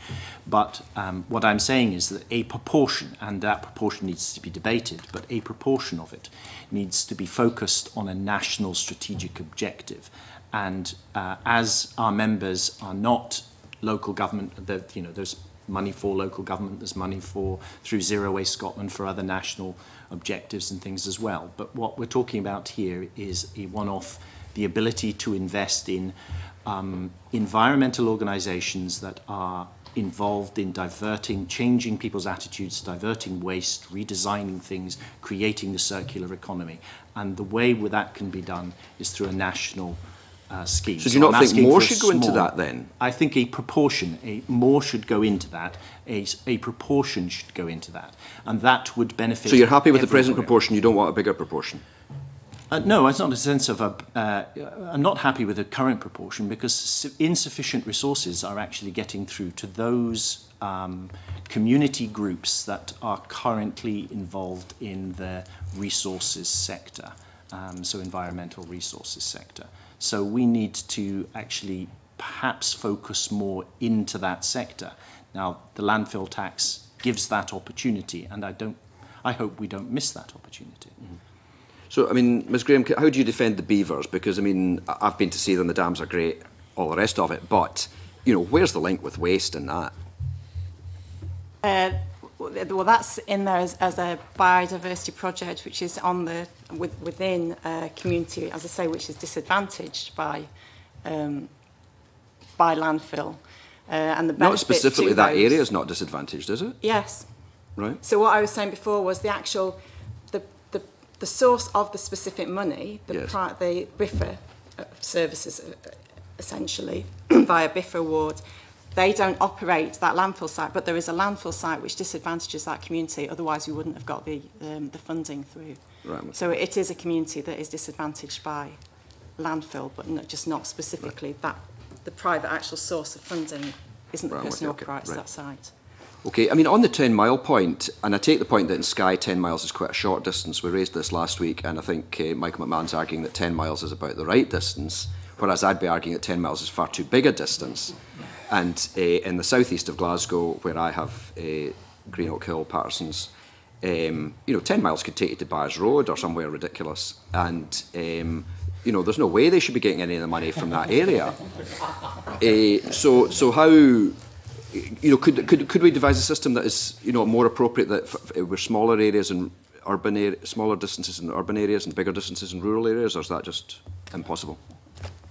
But what I'm saying is that a proportion, and that proportion needs to be debated, but a proportion of it needs to be focused on a national strategic objective. And as our members are not local government, there's money for local government, there's money through Zero Waste Scotland for other national objectives and things as well. But what we're talking about here is a one-off, the ability to invest in environmental organisations that are involved in changing people's attitudes, diverting waste, redesigning things, creating the circular economy. And the way that can be done is through a national scheme. So do you not think more should go into that then? I think a proportion, more should go into that, a proportion should go into that, and that would benefit. So you're happy with the present proportion, you don't want a bigger proportion? No, it's not a sense of I'm not happy with the current proportion because insufficient resources are actually getting through to those community groups that are currently involved in the resources sector, so environmental resources sector. So we need to actually perhaps focus more into that sector. Now, the landfill tax gives that opportunity, and I hope we don't miss that opportunity. Mm-hmm. So, Ms. Graham, how do you defend the beavers? Because, I've been to see them, the dams are great, all the rest of it, but, where's the link with waste and that? Well, that's in there as a biodiversity project, which is within a community, as I say, which is disadvantaged by landfill. And the not specifically that area is not disadvantaged, is it? Yes. Right. So what I was saying before was the actual the source of the specific money, the BIFA services, essentially via BIFA award. They don't operate that landfill site, but there is a landfill site which disadvantages that community. Otherwise, we wouldn't have got the funding through. Right. So it is a community that is disadvantaged by landfill, but just not specifically that the private actual source of funding isn't the person who operates that site. Okay, I mean, on the 10-mile point, and I take the point that in Skye 10 miles is quite a short distance. We raised this last week, and I think Michael McMahon's arguing that 10 miles is about the right distance, whereas I'd be arguing that 10 miles is far too big a distance. And in the southeast of Glasgow, where I have Greenock Hill, Patterson's, 10 miles could take you to Byres Road or somewhere ridiculous. And, there's no way they should be getting any of the money from that area. So how... could we devise a system that is, more appropriate that we're smaller areas and smaller distances in urban areas and bigger distances in rural areas, or is that just impossible,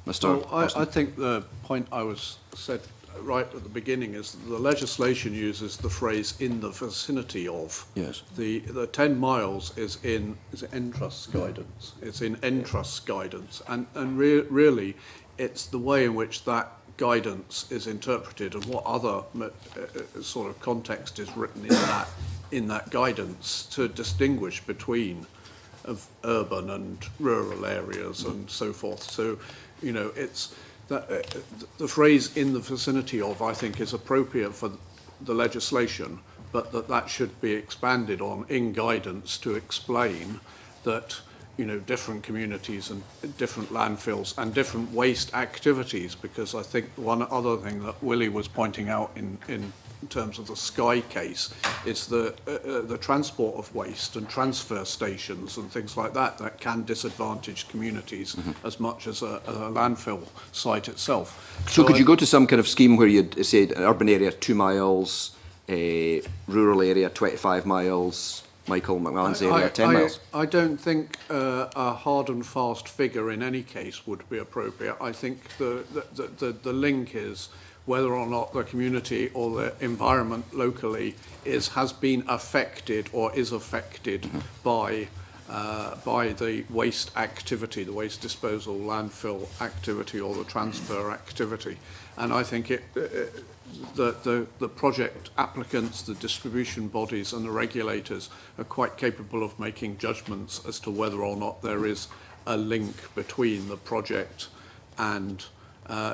Mr. Well, I think the point I said right at the beginning is that the legislation uses the phrase "in the vicinity of." Yes. The 10 miles is Entrust guidance. It's in Entrust guidance, and really, it's the way in which that guidance is interpreted and what other sort of context is written in that guidance to distinguish between urban and rural areas and so forth. So, it's that the phrase "in the vicinity of" I think is appropriate for the legislation, but that should be expanded on in guidance to explain that different communities and different landfills and different waste activities, because I think one other thing that Willie was pointing out in terms of the Skye case is the transport of waste and transfer stations and things like that can disadvantage communities as much as a landfill site itself. So could you go to some kind of scheme where you'd say an urban area 2 miles, a rural area 25 miles, Michael McMahon's area 10 miles? I don't think a hard and fast figure in any case would be appropriate. I think the link is whether or not the community or the environment locally has been affected or is affected by the waste activity, the waste disposal, landfill activity, or the transfer activity. And I think the project applicants, the distribution bodies and the regulators are quite capable of making judgments as to whether or not there is a link between the project and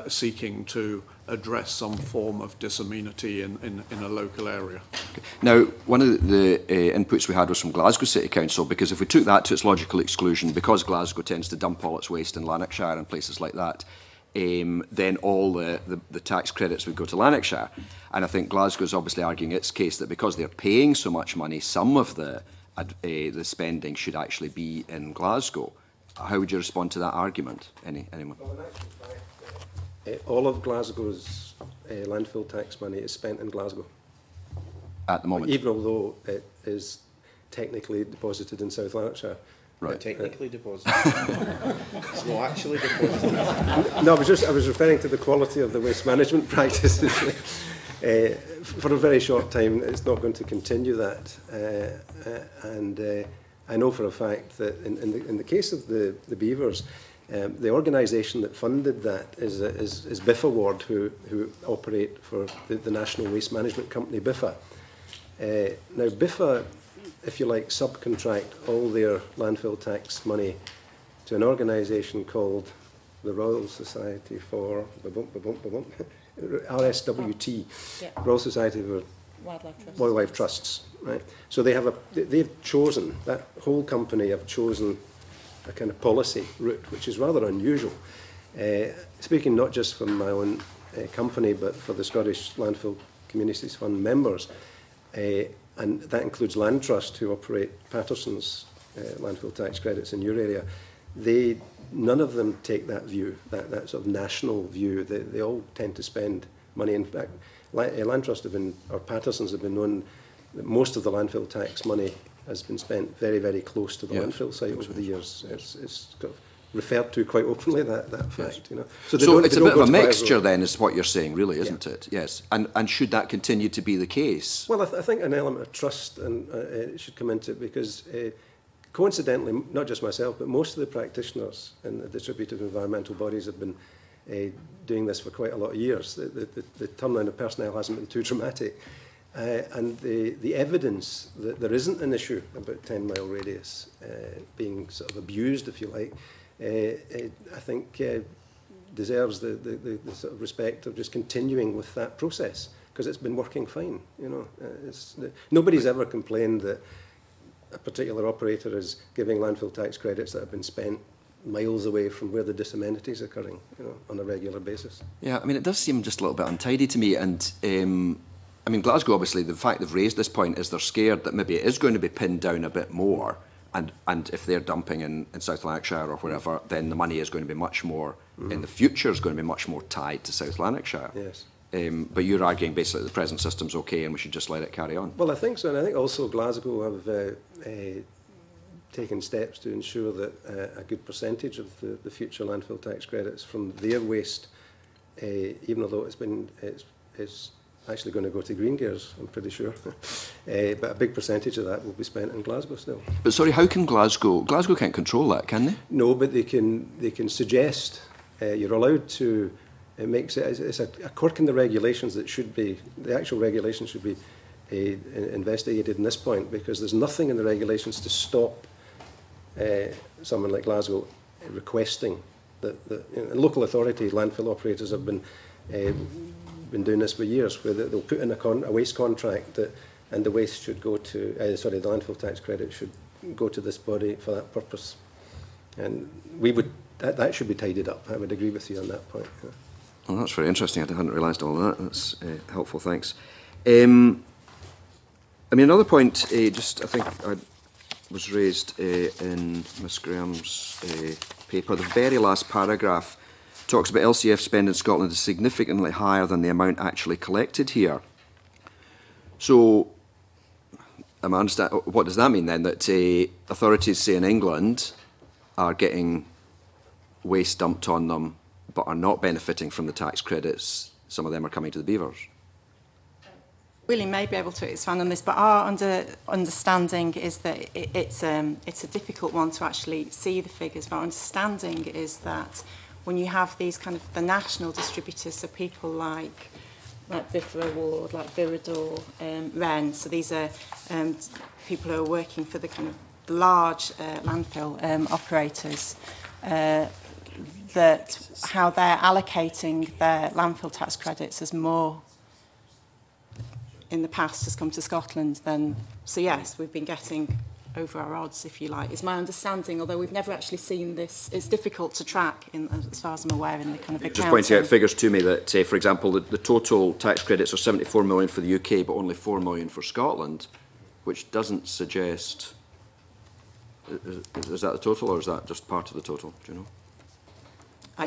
seeking to address some form of disamenity in a local area. Okay. Now, one of the inputs we had was from Glasgow City Council, because if we took that to its logical exclusion, because Glasgow tends to dump all its waste in Lanarkshire and places like that, then all the tax credits would go to Lanarkshire. And I think Glasgow is obviously arguing its case that because they're paying so much money, some of the spending should actually be in Glasgow. How would you respond to that argument? Anyone? Well, in actual fact, all of Glasgow's landfill tax money is spent in Glasgow. At the moment? Even although it is technically deposited in South Lanarkshire. Right. Technically deposited. It's not actually deposited. No, I was referring to the quality of the waste management practices. For a very short time, it's not going to continue that. And I know for a fact that in the case of the Beavers, the organisation that funded that is BIFA Ward, who operate for the National Waste Management Company, BIFA. Now, BIFA, if you like, subcontract all their landfill tax money to an organisation called the Royal Society for RSWT, yeah. Royal Society for Wildlife Trusts. Right? So they've chosen, that whole company have chosen a kind of policy route, which is rather unusual. Speaking not just for my own company, but for the Scottish Landfill Communities Fund members, and that includes Land Trust, who operate Patterson's landfill tax credits in your area. None of them take that view, that sort of national view. They all tend to spend money. In fact, Land Trust or Patterson's have been known that most of the landfill tax money has been spent very, very close to the landfill site over the years. It's kind of referred to quite openly, that fact. You know. So it's a bit of a mixture then, is what you're saying, really, isn't it? Yes. And should that continue to be the case? Well, I think an element of trust and should come into it, because coincidentally, not just myself, but most of the practitioners in the distributive environmental bodies have been doing this for quite a lot of years. The turnaround of personnel hasn't been too dramatic. And the evidence that there isn't an issue about 10-mile radius being sort of abused, if you like, I think deserves the sort of respect of just continuing with that process, because it's been working fine. You know, nobody's ever complained that a particular operator is giving landfill tax credits that have been spent miles away from where the disamenities are occurring, you know, on a regular basis. Yeah, I mean, it does seem just a little bit untidy to me. And I mean, Glasgow, obviously, the fact they've raised this point is they're scared that maybe it is going to be pinned down a bit more. And if they're dumping in South Lanarkshire or wherever, then the money is going to be much more, in the future, is going to be much more tied to South Lanarkshire. Yes. But you're arguing basically the present system's okay and we should just let it carry on. Well, I think so, and I think also Glasgow have taken steps to ensure that a good percentage of the future landfill tax credits from their waste, even although it's actually going to go to Green Gears, I'm pretty sure, but a big percentage of that will be spent in Glasgow still. But sorry, how can Glasgow can't control that, can they? No, but they can suggest. You're allowed to. It makes it. It's a quirk in the regulations that should be. The actual regulations should be investigated in this point, because there's nothing in the regulations to stop someone like Glasgow requesting that. You know, local authority landfill operators have been doing this for years, where they'll put in a waste contract and the waste should go to. The landfill tax credit should go to this body for that purpose, and we would. That should be tidied up. I would agree with you on that point. Yeah. Well, that's very interesting. I hadn't realised all of that. That's helpful, thanks. I mean, another point, I think was raised in Miss Graham's paper. The very last paragraph talks about LCF spend in Scotland is significantly higher than the amount actually collected here. So, I understand, what does that mean then? That authorities, say in England, are getting waste dumped on them but are not benefiting from the tax credits? Some of them are coming to the beavers. Willie may be able to expand on this, but our understanding is that it's a difficult one to actually see the figures. But our understanding is that when you have these kind of the national distributors, so people like Biffa Award, like Viridor, Wren, so these are people who are working for the kind of large landfill operators, that how they're allocating their landfill tax credits has more in the past has come to Scotland than, so yes, we've been getting over our odds, if you like, is my understanding, although we've never actually seen this. It's difficult to track, as far as I'm aware, in the kind of accounting. Just pointing out figures to me that, for example, the total tax credits are 74 million for the UK, but only 4 million for Scotland, which doesn't suggest... Is that the total, or is that just part of the total? Do you know? I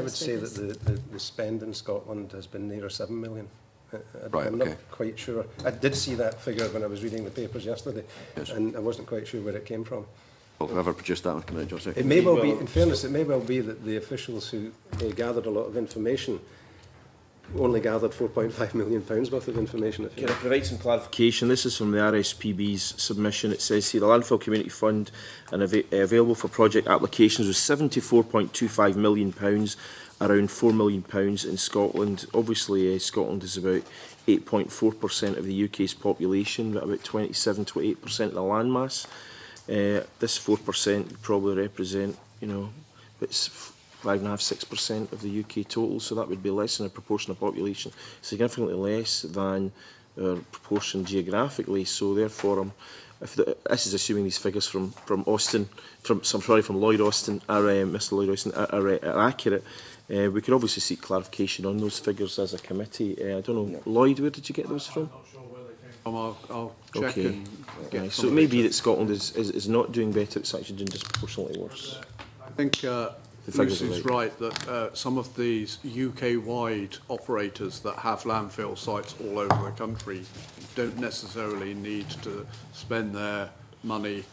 would say that the spend in Scotland has been near 7 million. I'm not quite sure. I did see that figure when I was reading the papers yesterday, and I wasn't quite sure where it came from. Well, whoever produced that one, come in, Joseph. It may well be, in fairness, it may well be that the officials who gathered a lot of information only gathered £4.5 million worth of information. Can I provide some clarification? This is from the RSPB's submission. It says here the Landfill Community Fund and available for project applications was £74.25 million, around £4 million in Scotland. Obviously, Scotland is about 8.4% of the UK's population, but about 27-28% of the landmass. This 4% would probably represent, you know, it's 5.5–6% of the UK total, so that would be less than a proportion of population, significantly less than our proportion geographically. So therefore, this is assuming these figures from Austin, from Lloyd Austin, Mr. Lloyd Austin, are accurate. We could obviously seek clarification on those figures as a committee. I don't know, Lloyd, where did you get those from? I'm not sure where they came from. I'll check and get so it may be that Scotland is not doing better; it's actually doing disproportionately worse. I think Bruce is right that some of these UK-wide operators that have landfill sites all over the country don't necessarily need to spend their money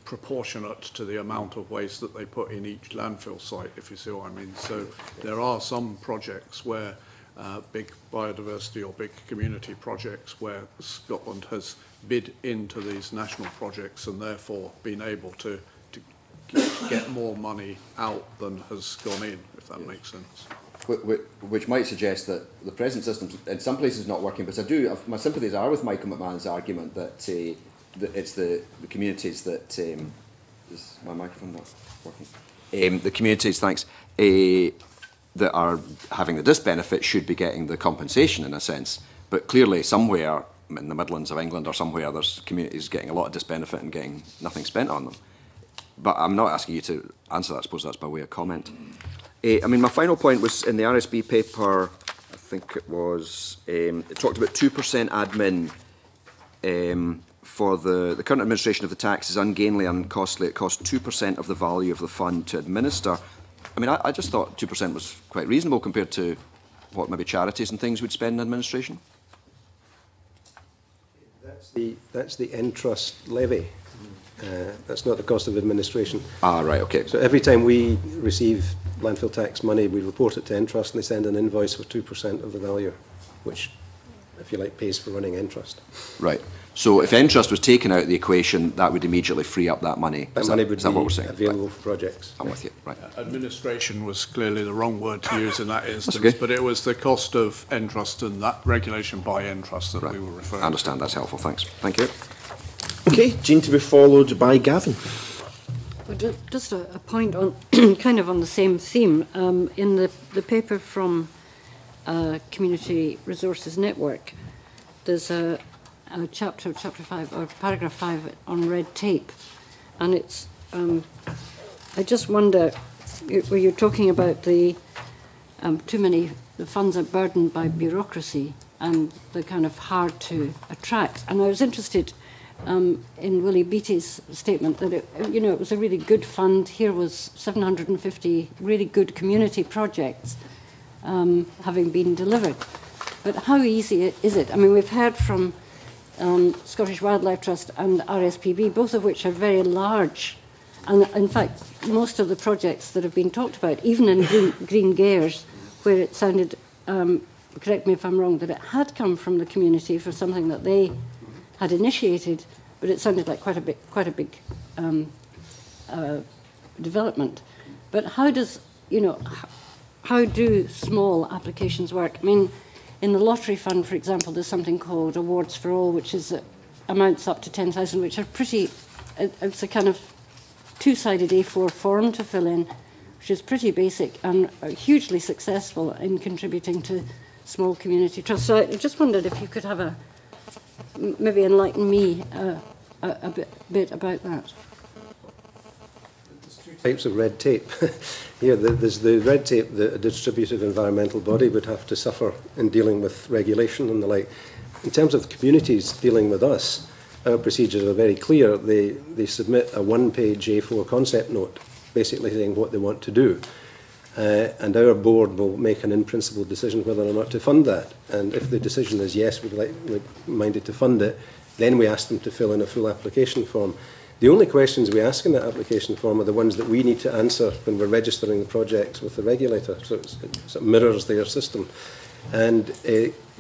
proportionate to the amount of waste that they put in each landfill site, if you see what I mean. So there are some projects where big biodiversity or big community projects where Scotland has bid into these national projects and therefore been able to get more money out than has gone in, if that makes sense. Which might suggest that the present system in some places is not working, but my sympathies are with Michael McMahon's argument that it's the communities that Is my microphone not working? The communities, thanks, that are having the disbenefit should be getting the compensation in a sense. But clearly somewhere in the Midlands of England or somewhere there's communities getting a lot of disbenefit and getting nothing spent on them. But I'm not asking you to answer that, I suppose that's by way of comment. I mean, my final point was in the RSB paper, I think it was, it talked about 2% admin for the current administration of the tax is ungainly and costly. It costs 2% of the value of the fund to administer. I mean, I just thought 2% was quite reasonable compared to what maybe charities and things would spend in administration. That's the interest levy. That's not the cost of administration. Ah, right, okay. So every time we receive landfill tax money, we report it to interest and they send an invoice for 2% of the value, which, if you like, pays for running interest. Right. So if interest was taken out of the equation, that would immediately free up that money. That money would is that what we're be saying? available Right. for projects. I'm with you, right. Administration was clearly the wrong word to use in that instance, but it was the cost of interest and that regulation by interest that we were referring to. I understand, that's helpful, thanks. Thank you. Okay, Jean to be followed by Gavin. Well, just a point on kind of on the same theme. In the paper from Community Resources Network, there's a chapter 5 or paragraph 5 on red tape, and it's I just wonder where you're talking about the the funds are burdened by bureaucracy and they're kind of hard to attract, and I was interested in Willie Beattie's statement that it was a really good fund. Here was 750 really good community projects having been delivered, but how easy is it? I mean, we've heard from Scottish Wildlife Trust and RSPB, both of which are very large. And in fact, most of the projects that have been talked about, even in Green Gairs, where it sounded, correct me if I'm wrong, that it had come from the community for something that they had initiated, but it sounded like quite a big development. But how does, how do small applications work? I mean, in the lottery fund, for example, there's something called Awards for All, which is amounts up to 10,000, which are pretty. It's a kind of two-sided A4 form to fill in, which is pretty basic and hugely successful in contributing to small community trusts. So I just wondered if you could have maybe enlighten me a bit about that. Types of red tape. Here, there's the red tape that a distributive environmental body would have to suffer in dealing with regulation and the like. In terms of the communities dealing with us, our procedures are very clear. They submit a one-page A4 concept note, basically saying what they want to do. And our board will make an in-principle decision whether or not to fund that. And if the decision is yes, we're minded to fund it, then we ask them to fill in a full application form. The only questions we ask in that application form are the ones that we need to answer when we're registering the projects with the regulator, so it mirrors their system. And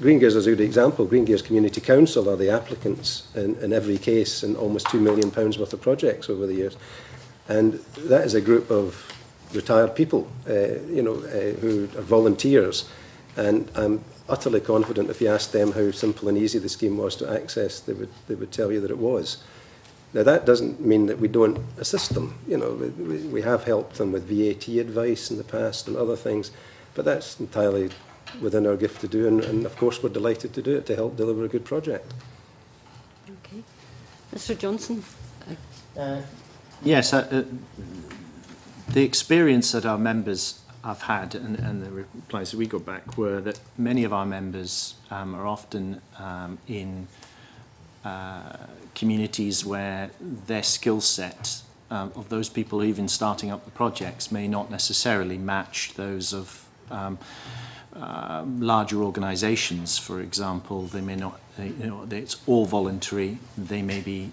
Green Gairs is a good example. Green Gairs Community Council are the applicants in every case in almost £2 million worth of projects over the years. And that is a group of retired people, who are volunteers. And I'm utterly confident if you asked them how simple and easy the scheme was to access, they would tell you that it was. Now, that doesn't mean that we don't assist them. We have helped them with VAT advice in the past and other things, but that's entirely within our gift to do, and of course we're delighted to do it to help deliver a good project. Okay. Mr. Johnson? Yes, the experience that our members have had and the replies that we got back were that many of our members are often in communities where their skill set of those people even starting up the projects may not necessarily match those of larger organisations. For example, they may not, it's all voluntary. They may be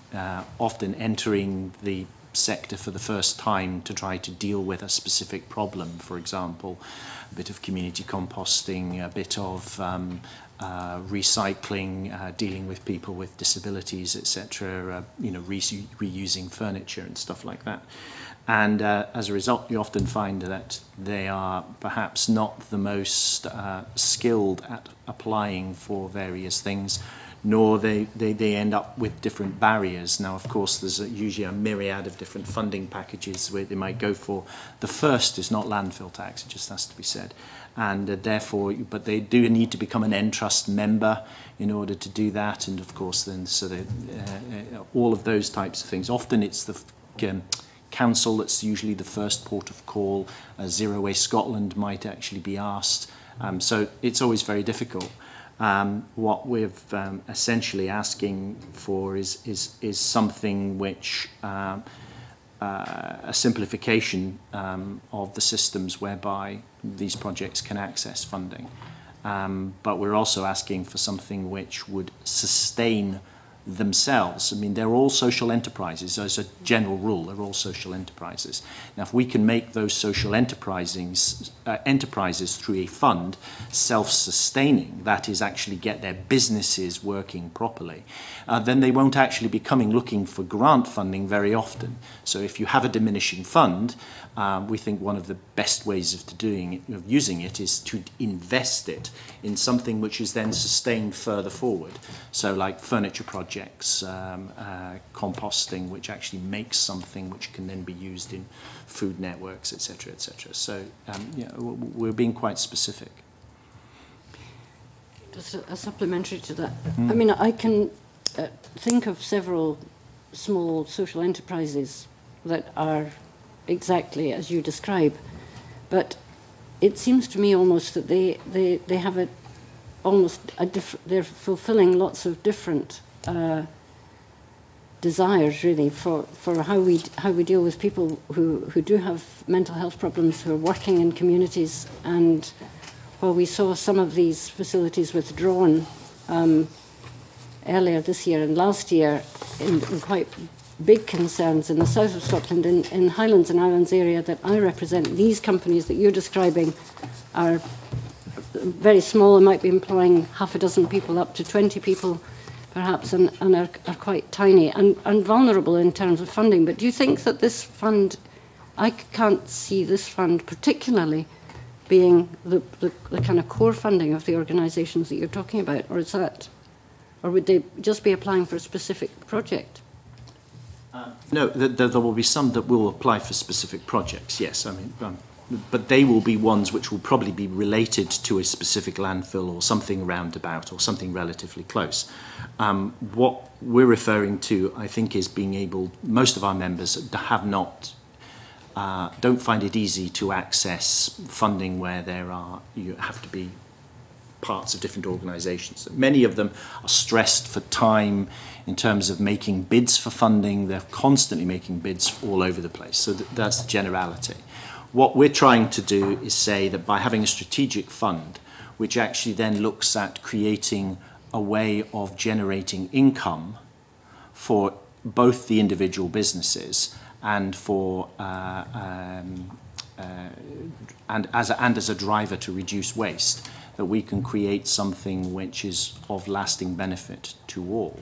often entering the sector for the first time to try to deal with a specific problem. For example, a bit of community composting, a bit of recycling, dealing with people with disabilities, etc. Reusing furniture and stuff like that. And as a result, you often find that they are perhaps not the most skilled at applying for various things, nor they end up with different barriers. Now, of course, there's usually a myriad of different funding packages where they might go for. The first is not landfill tax, it just has to be said. And therefore, but they do need to become an Entrust member in order to do that. And of course, then, so all of those types of things. Often it's the council that's usually the first port of call. Zero Waste Scotland might actually be asked. So it's always very difficult. What we're essentially asking for is something which a simplification of the systems whereby these projects can access funding. But we're also asking for something which would sustain themselves. I mean, they're all social enterprises. As a general rule, they're all social enterprises. Now, if we can make those social enterprises through a fund self-sustaining, that is, actually get their businesses working properly, then they won't actually be looking for grant funding very often. So if you have a diminishing fund, we think one of the best ways of using it is to invest it in something which is then sustained further forward. So like furniture projects, composting, which actually makes something which can then be used in food networks, etc., etc. So we're being quite specific. Just a supplementary to that. I mean, I can think of several small social enterprises that are exactly as you describe, but it seems to me almost that they have they're fulfilling lots of different desires, really, for how we deal with people who do have mental health problems, who are working in communities. And while we saw some of these facilities withdrawn earlier this year and last year in quite big concerns in the south of Scotland, in Highlands and Islands area that I represent, these companies that you're describing are very small and might be employing half a dozen people up to 20 people perhaps, and are quite tiny and vulnerable in terms of funding. But do you think that this fund, I can't see this fund particularly being the kind of core funding of the organisations that you're talking about, or is that, or would they just be applying for a specific project? No, there will be some that will apply for specific projects, yes. I mean, but they will be ones which will probably be related to a specific landfill or something roundabout or something relatively close. What we're referring to, I think, is being able, most of our members have not, don't find it easy to access funding where you have to be parts of different organisations. Many of them are stressed for time in terms of making bids for funding. They're constantly making bids all over the place. So that's the generality. What we're trying to do is say that by having a strategic fund, which actually then looks at creating a way of generating income for both the individual businesses and for and as a driver to reduce waste, that we can create something which is of lasting benefit to all.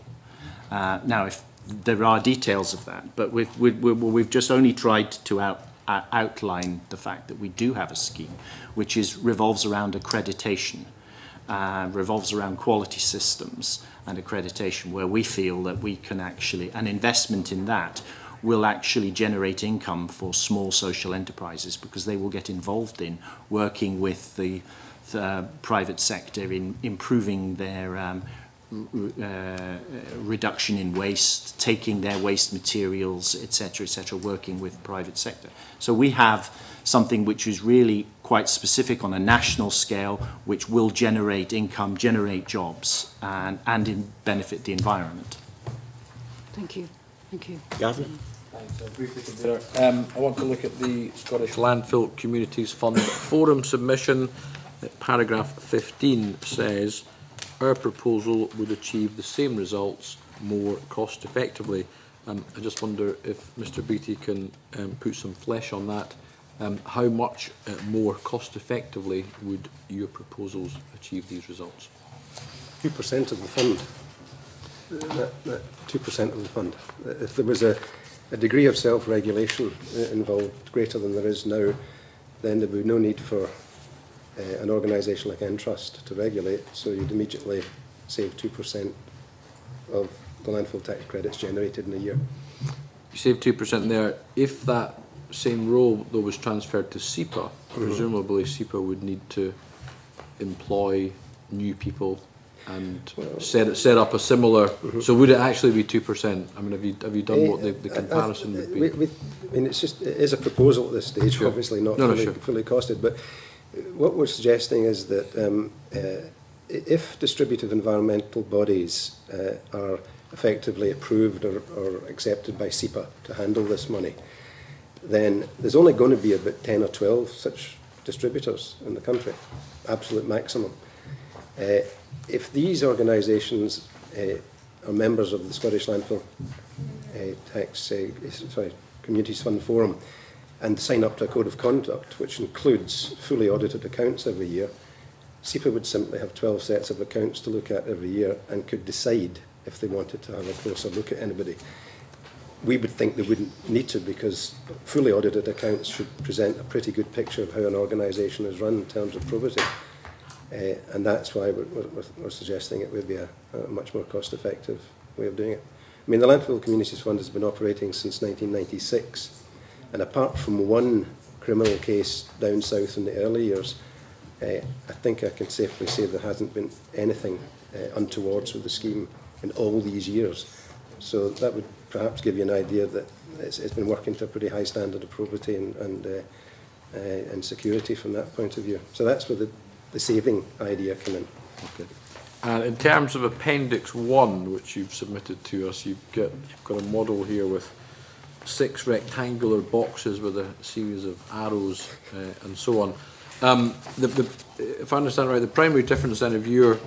Now, if there are details of that, but we've just only tried to outline the fact that we do have a scheme which revolves around accreditation, revolves around quality systems and accreditation, where we feel that we can actually, an investment in that will actually generate income for small social enterprises, because they will get involved in working with the private sector in improving their reduction in waste, taking their waste materials, etc., working with private sector. So we have something which is really quite specific on a national scale, which will generate income, generate jobs, and benefit the environment. Thank you. Thank you. Gavin? Thanks. Briefly consider. I want to look at the Scottish Landfill Communities Fund Forum submission. Paragraph 15 says, our proposal would achieve the same results more cost effectively. I just wonder if Mr Beattie can put some flesh on that. How much more cost effectively would your proposals achieve these results? 2% of the fund. 2% of the fund. If there was a a degree of self-regulation involved greater than there is now, then there would be no need for an organisation like Entrust to regulate, so you'd immediately save 2% of the landfill tax credits generated in a year. You save 2% there. If that same role, though, was transferred to SEPA, presumably SEPA would need to employ new people and set up a similar. So would it actually be 2%? I mean, have you done what the comparison would be? I mean, it is a proposal at this stage, sure. Obviously not fully costed, but what we're suggesting is that if distributive environmental bodies are effectively approved or accepted by SEPA to handle this money, then there's only going to be about 10 or 12 such distributors in the country, absolute maximum. If these organisations are members of the Scottish Landfill Tax Communities Fund Forum and sign up to a code of conduct which includes fully audited accounts every year, SEPA would simply have 12 sets of accounts to look at every year and could decide if they wanted to have a closer look at anybody. We would think they wouldn't need to, because fully audited accounts should present a pretty good picture of how an organisation is run in terms of probity. And that's why we're suggesting it would be a much more cost-effective way of doing it. I mean, the Landfill Communities Fund has been operating since 1996, and apart from one criminal case down south in the early years, I think I can safely say there hasn't been anything untowards with the scheme in all these years. So that would perhaps give you an idea that it's been working to a pretty high standard of probity and security from that point of view. So that's where the saving idea came in. Okay. And in terms of Appendix 1, which you've submitted to us, you've got a model here with 6 rectangular boxes with a series of arrows and so on. If I understand right, the primary difference then of your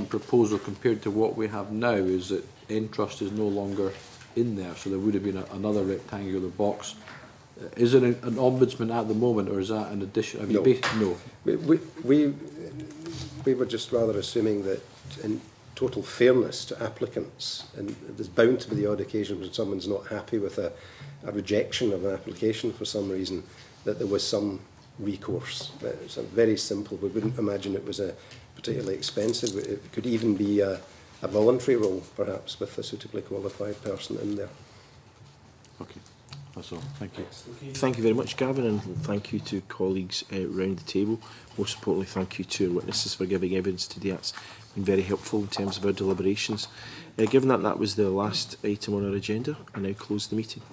proposal compared to what we have now is that Entrust is no longer in there, so there would have been another rectangular box. Is it an ombudsman at the moment, or is that an addition? Have No. No. We were just rather assuming that in total fairness to applicants, and there's bound to be the odd occasion when someone's not happy with a rejection of an application for some reason, that there was some recourse. It's very simple. We wouldn't imagine it was a particularly expensive. It could even be a voluntary role, perhaps, with a suitably qualified person in there. Okay, that's all. Thank you. Thank you very much, Gavin, and thank you to colleagues round the table. Most importantly, thank you to our witnesses for giving evidence today. That's been very helpful in terms of our deliberations. Given that that was the last item on our agenda, I now close the meeting.